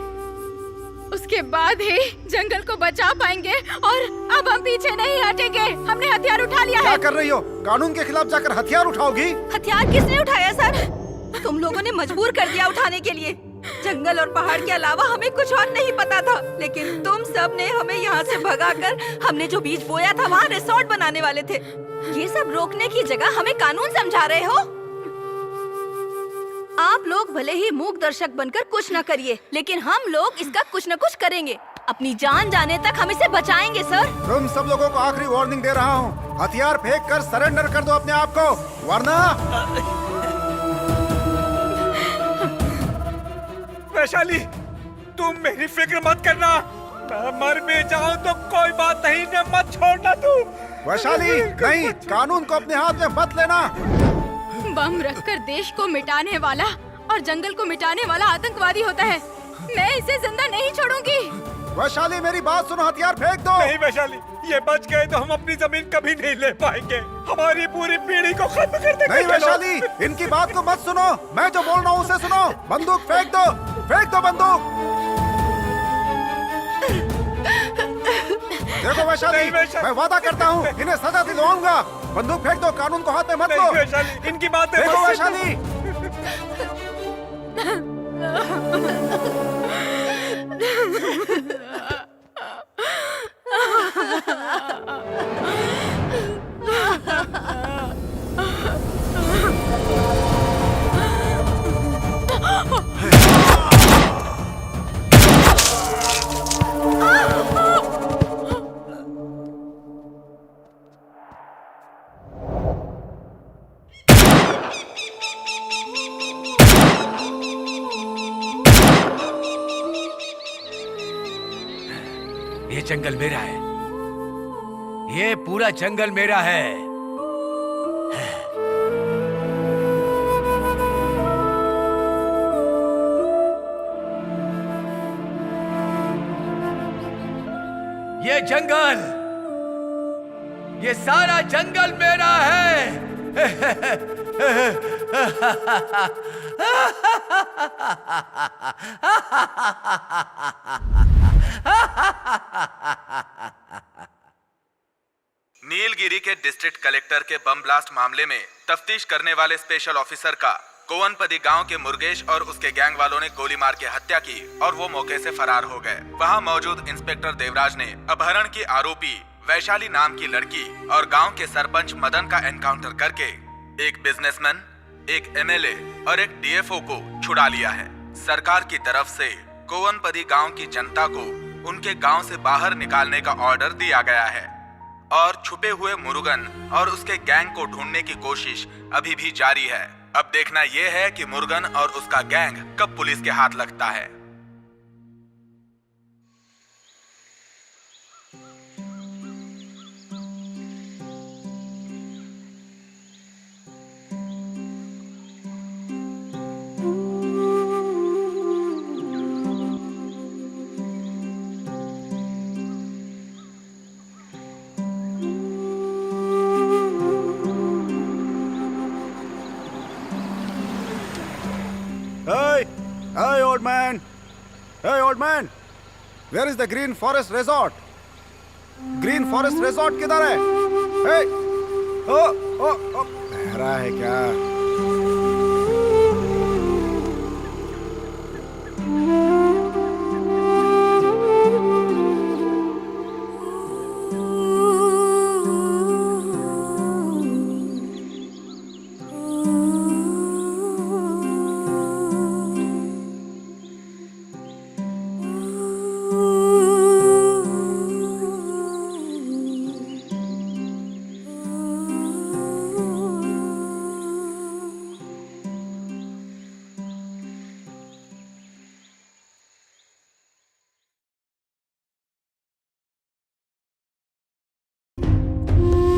Speaker 9: उसके बाद ही जंगल को बचा पाएंगे। और अब हम पीछे नहीं हटेंगे। हमने हथियार उठा लिया है।
Speaker 6: क्या कर रही हो? कानून के खिलाफ जाकर हथियार उठाओगी?
Speaker 2: हथियार किसने उठाया सर? तुम लोगों ने मजबूर कर दिया उठाने के लिए। जंगल और पहाड़ के अलावा हमें कुछ और नहीं पता था, लेकिन तुम सब ने हमें यहाँ से भगाकर हमने जो बीज बोया था वहाँ रिसोर्ट बनाने वाले थे। ये सब रोकने की जगह हमें कानून समझा रहे हो? आप लोग भले ही मूक दर्शक बनकर कुछ न करिए, लेकिन हम लोग इसका कुछ न कुछ करेंगे। अपनी जान जाने तक हम इसे बचाएंगे सर।
Speaker 6: तुम सब लोगों को आखिरी वार्निंग दे रहा हूँ, हथियार फेंक कर सरेंडर कर दो अपने आप को, वरना।
Speaker 7: वैशाली, तुम मेरी फिक्र मत करना, मैं मर भी जाऊं तो कोई बात नहीं, ने मत छोड़ना तू।
Speaker 6: वैशाली नहीं, कानून को अपने हाथ में मत लेना।
Speaker 9: बम रखकर देश को मिटाने वाला और जंगल को मिटाने वाला आतंकवादी होता है। मैं इसे जिंदा नहीं छोड़ूंगी।
Speaker 6: वैशाली मेरी बात सुनो, हथियार फेंक दो।
Speaker 7: नहीं वैशाली, ये बच गए तो हम अपनी जमीन कभी नहीं ले पाएंगे, हमारी पूरी पीढ़ी को खत्म कर देंगे।
Speaker 6: नहीं वैशाली, इनकी बात को मत सुनो, मैं जो बोल रहा हूँ उसे सुनो। बंदूक फेंक दो, फेंक दो बंदूक। देखो वैशाली, मैं वादा करता हूँ इन्हें सजा दिलवाऊंगा। बंदूक फेंक दो, कानून को हाथ में मत लो।
Speaker 7: वैशाली, इनकी बातें
Speaker 6: देखो वैशाली।
Speaker 1: ये जंगल मेरा है, ये पूरा जंगल मेरा है। ये जंगल, ये सारा जंगल मेरा है।
Speaker 5: नीलगिरी के डिस्ट्रिक्ट कलेक्टर के बम ब्लास्ट मामले में तफ्तीश करने वाले स्पेशल ऑफिसर का कोवनपदी गांव के मुर्गेश और उसके गैंग वालों ने गोली मार के हत्या की और वो मौके से फरार हो गए। वहां मौजूद इंस्पेक्टर देवराज ने अपहरण की आरोपी वैशाली नाम की लड़की और गांव के सरपंच मदन का एनकाउंटर करके एक बिजनेसमैन, एक एमएलए और एक डीएफओ को छुड़ा लिया है। सरकार की तरफ से कोवनपदी गांव की जनता को उनके गांव से बाहर निकालने का ऑर्डर दिया गया है और छुपे हुए मुरुगन और उसके गैंग को ढूंढने की कोशिश अभी भी जारी है। अब देखना यह है कि मुरुगन और उसका गैंग कब पुलिस के हाथ लगता है।
Speaker 6: Hey, old man! Hey, old man! Where is the Green Forest Resort? Green Forest Resort किधर है? Hey! Oh! बहरा है क्या?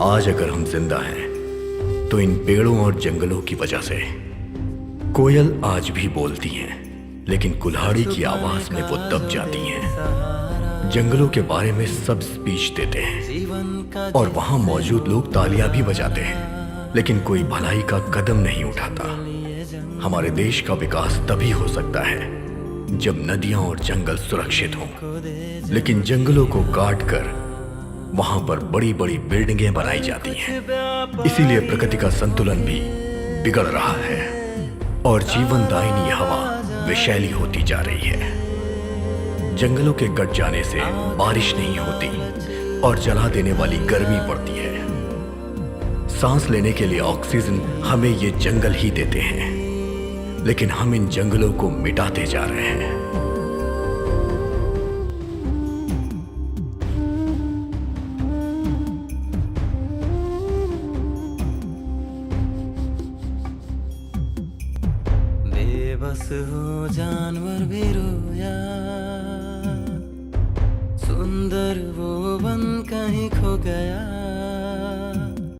Speaker 11: आज अगर हम जिंदा हैं तो इन पेड़ों और जंगलों की वजह से। कोयल आज भी बोलती हैं, लेकिन कुल्हाड़ी की आवाज में वो दब जाती हैं। जंगलों के बारे में सब स्पीच देते हैं और वहां मौजूद लोग तालियां भी बजाते हैं, लेकिन कोई भलाई का कदम नहीं उठाता। हमारे देश का विकास तभी हो सकता है जब नदियां और जंगल सुरक्षित हों, लेकिन जंगलों को काट कर वहां पर बड़ी बड़ी बिल्डिंगें बनाई जाती हैं। इसीलिए प्रकृति का संतुलन भी बिगड़ रहा है और जीवनदायिनी हवा विषैली होती जा रही है। जंगलों के कट जाने से बारिश नहीं होती और जला देने वाली गर्मी पड़ती है। सांस लेने के लिए ऑक्सीजन हमें ये जंगल ही देते हैं। लेकिन हम इन जंगलों को मिटाते जा रहे हैं।
Speaker 13: बेबस हो जानवर भी रोया, सुंदर वो वन कहीं खो गया।